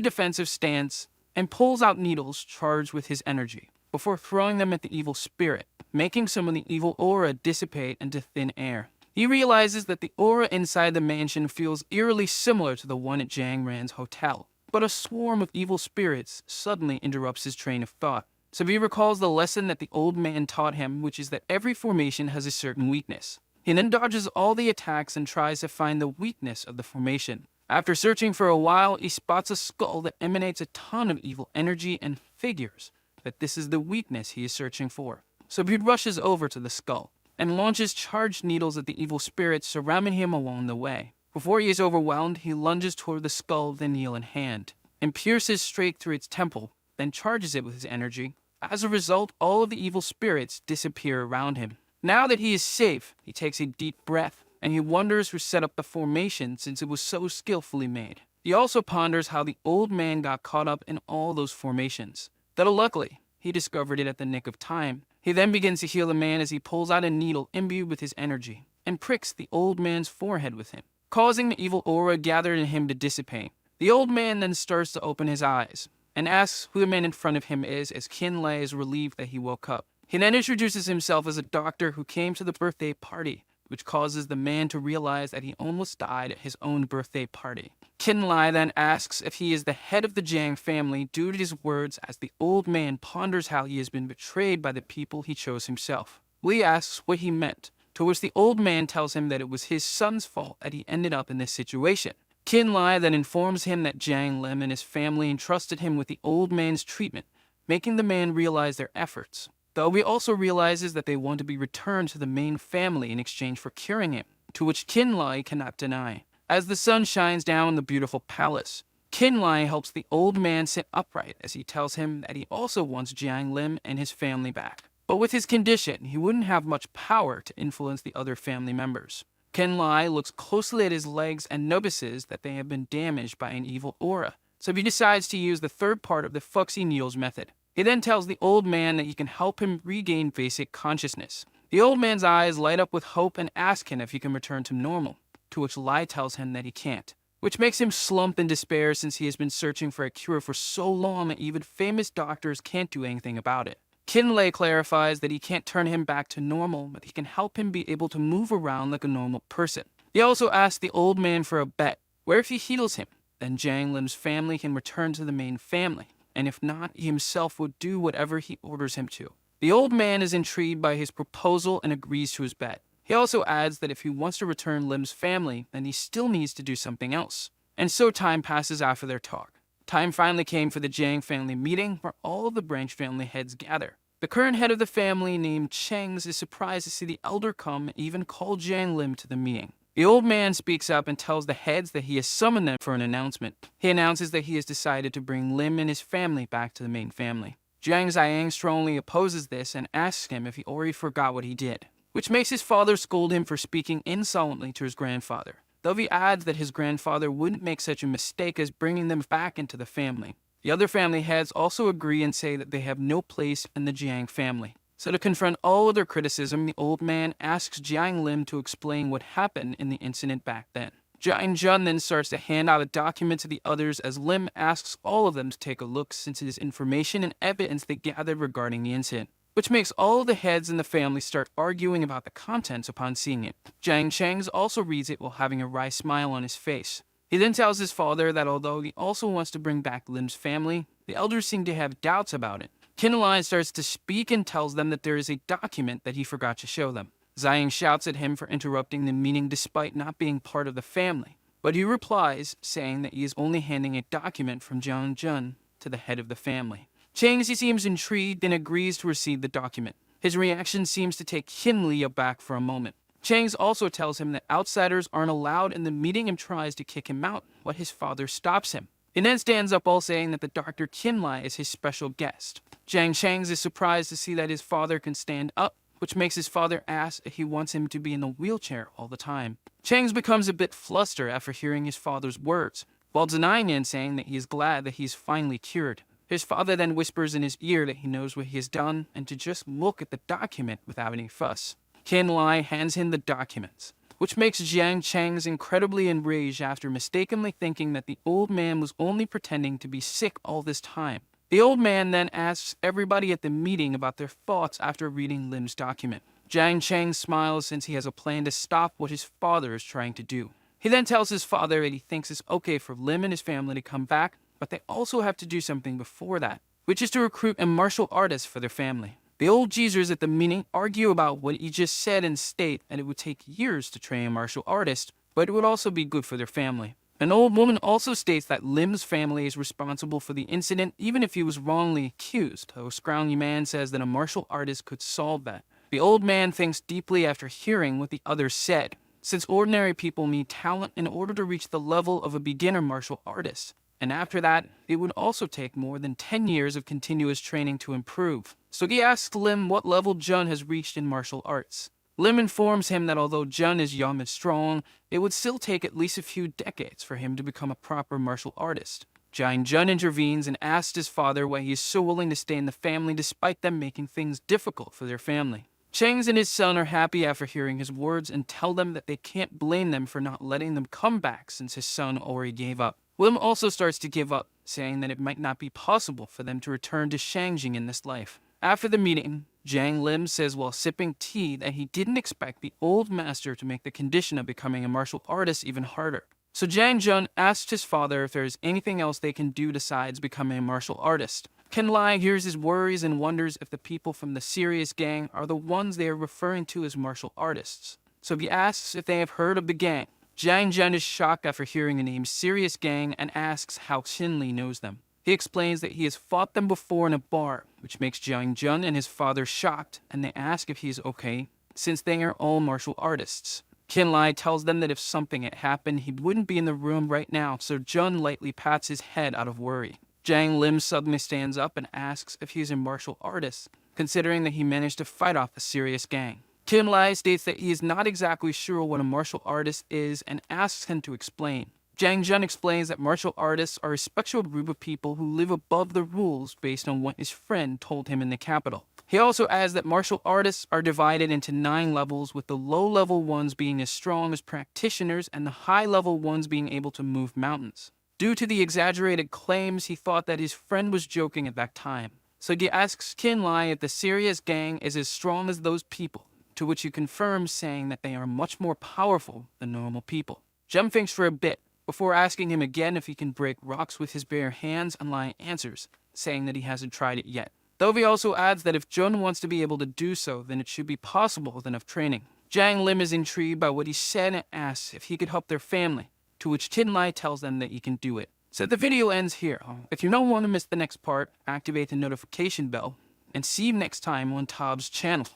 defensive stance and pulls out needles charged with his energy, before throwing them at the evil spirit, making some of the evil aura dissipate into thin air. He realizes that the aura inside the mansion feels eerily similar to the one at Zhang Ran's hotel, but a swarm of evil spirits suddenly interrupts his train of thought. So he recalls the lesson that the old man taught him, which is that every formation has a certain weakness. He then dodges all the attacks and tries to find the weakness of the formation. After searching for a while, he spots a skull that emanates a ton of evil energy and figures that this is the weakness he is searching for. So he rushes over to the skull and launches charged needles at the evil spirits surrounding him along the way. Before he is overwhelmed, he lunges toward the skull with a needle in hand and pierces straight through its temple, then charges it with his energy. As a result, all of the evil spirits disappear around him. Now that he is safe, he takes a deep breath, and he wonders who set up the formation since it was so skillfully made. He also ponders how the old man got caught up in all those formations. Though luckily, he discovered it at the nick of time. He then begins to heal the man as he pulls out a needle imbued with his energy and pricks the old man's forehead with him, causing the evil aura gathered in him to dissipate. The old man then starts to open his eyes and asks who the man in front of him is as Kin Lei is relieved that he woke up. He then introduces himself as a doctor who came to the birthday party, which causes the man to realize that he almost died at his own birthday party. Kin Lei then asks if he is the head of the Jiang family due to his words as the old man ponders how he has been betrayed by the people he chose himself. Li asks what he meant, to which the old man tells him that it was his son's fault that he ended up in this situation. Kin Lei then informs him that Jiang Lim and his family entrusted him with the old man's treatment, making the man realize their efforts. Though he also realizes that they want to be returned to the main family in exchange for curing him, to which Kin Lei cannot deny. As the sun shines down in the beautiful palace, Kin Lei helps the old man sit upright as he tells him that he also wants Jiang Lim and his family back. But with his condition, he wouldn't have much power to influence the other family members. Kin Lei looks closely at his legs and notices that they have been damaged by an evil aura, so he decides to use the third part of the Fuxi Niels method. He then tells the old man that he can help him regain basic consciousness. The old man's eyes light up with hope and ask him if he can return to normal, to which Lai tells him that he can't, which makes him slump in despair since he has been searching for a cure for so long that even famous doctors can't do anything about it. Kin Lei clarifies that he can't turn him back to normal, but he can help him be able to move around like a normal person. He also asks the old man for a bet, where if he heals him, then Jiang Lim's family can return to the main family, and if not, he himself would do whatever he orders him to. The old man is intrigued by his proposal and agrees to his bet. He also adds that if he wants to return Lim's family, then he still needs to do something else. And so time passes after their talk. Time finally came for the Jiang family meeting, where all of the branch family heads gather. The current head of the family, named Cheng's, is surprised to see the elder come and even call Jiang Lim to the meeting. The old man speaks up and tells the heads that he has summoned them for an announcement. He announces that he has decided to bring Lim and his family back to the main family. Jiang Ziang strongly opposes this and asks him if he already forgot what he did, which makes his father scold him for speaking insolently to his grandfather, though he adds that his grandfather wouldn't make such a mistake as bringing them back into the family. The other family heads also agree and say that they have no place in the Jiang family. So to confront all of their criticism, the old man asks Jiang Lim to explain what happened in the incident back then. Jiang Jun then starts to hand out a document to the others as Lim asks all of them to take a look since it is information and evidence they gathered regarding the incident, which makes all of the heads in the family start arguing about the contents upon seeing it. Jiang Cheng's also reads it while having a wry smile on his face. He then tells his father that although he also wants to bring back Lim's family, the elders seem to have doubts about it. Kin Lei starts to speak and tells them that there is a document that he forgot to show them. Ziang shouts at him for interrupting the meeting despite not being part of the family, but he replies, saying that he is only handing a document from Jiang Jun to the head of the family. Chang seems intrigued and agrees to receive the document. His reaction seems to take Kin Lei aback for a moment. Chang also tells him that outsiders aren't allowed in the meeting and tries to kick him out, but his father stops him. He then stands up while saying that the Dr. Kin Lei is his special guest. Jiang Chang is surprised to see that his father can stand up, which makes his father ask if he wants him to be in a wheelchair all the time. Chang becomes a bit flustered after hearing his father's words, while denying and saying that he is glad that he is finally cured. His father then whispers in his ear that he knows what he has done and to just look at the document without any fuss. Kin Lei hands him the documents, which makes Jiang Chang incredibly enraged after mistakenly thinking that the old man was only pretending to be sick all this time. The old man then asks everybody at the meeting about their thoughts after reading Lim's document. Jiang Chang smiles since he has a plan to stop what his father is trying to do. He then tells his father that he thinks it's okay for Lim and his family to come back, but they also have to do something before that, which is to recruit a martial artist for their family. The old geezers at the meeting argue about what he just said and state that it would take years to train a martial artist, but it would also be good for their family. An old woman also states that Lim's family is responsible for the incident even if he was wrongly accused, though a scrawny man says that a martial artist could solve that. The old man thinks deeply after hearing what the others said, since ordinary people need talent in order to reach the level of a beginner martial artist. And after that, it would also take more than 10 years of continuous training to improve. So he asks Lim what level Jun has reached in martial arts. Lim informs him that although Jun is young and strong, it would still take at least a few decades for him to become a proper martial artist. Jiang Jun intervenes and asks his father why he is so willing to stay in the family despite them making things difficult for their family. Cheng and his son are happy after hearing his words and tell them that they can't blame them for not letting them come back since his son already gave up. Lim also starts to give up, saying that it might not be possible for them to return to Shangjing in this life. After the meeting, Jiang Lim says while sipping tea that he didn't expect the old master to make the condition of becoming a martial artist even harder. So Jiang Jun asks his father if there is anything else they can do besides becoming a martial artist. Ken Lai hears his worries and wonders if the people from the serious gang are the ones they are referring to as martial artists. So he asks if they have heard of the gang. Jiang Jun is shocked after hearing the name Serious Gang and asks how Xin Li knows them. He explains that he has fought them before in a bar, which makes Jiang Jun and his father shocked, and they ask if he is okay, since they are all martial artists. Kin Lai tells them that if something had happened, he wouldn't be in the room right now, so Jun lightly pats his head out of worry. Jiang Lim suddenly stands up and asks if he is a martial artist, considering that he managed to fight off a serious gang. Kim Lai states that he is not exactly sure what a martial artist is and asks him to explain. Jiang Jun explains that martial artists are a special group of people who live above the rules based on what his friend told him in the capital. He also adds that martial artists are divided into 9 levels, with the low-level ones being as strong as practitioners and the high-level ones being able to move mountains. Due to the exaggerated claims, he thought that his friend was joking at that time. So he asks Kin Lai if the serious gang is as strong as those people, to which he confirms, saying that they are much more powerful than normal people. Jem thinks for a bit, before asking him again if he can break rocks with his bare hands, and Lai answers, saying that he hasn't tried it yet. Though he also adds that if Jun wants to be able to do so, then it should be possible with enough training. Jiang Lim is intrigued by what he said and asks if he could help their family, to which Tin Lai tells them that he can do it. So the video ends here. If you don't want to miss the next part, activate the notification bell, and see you next time on Tob's channel.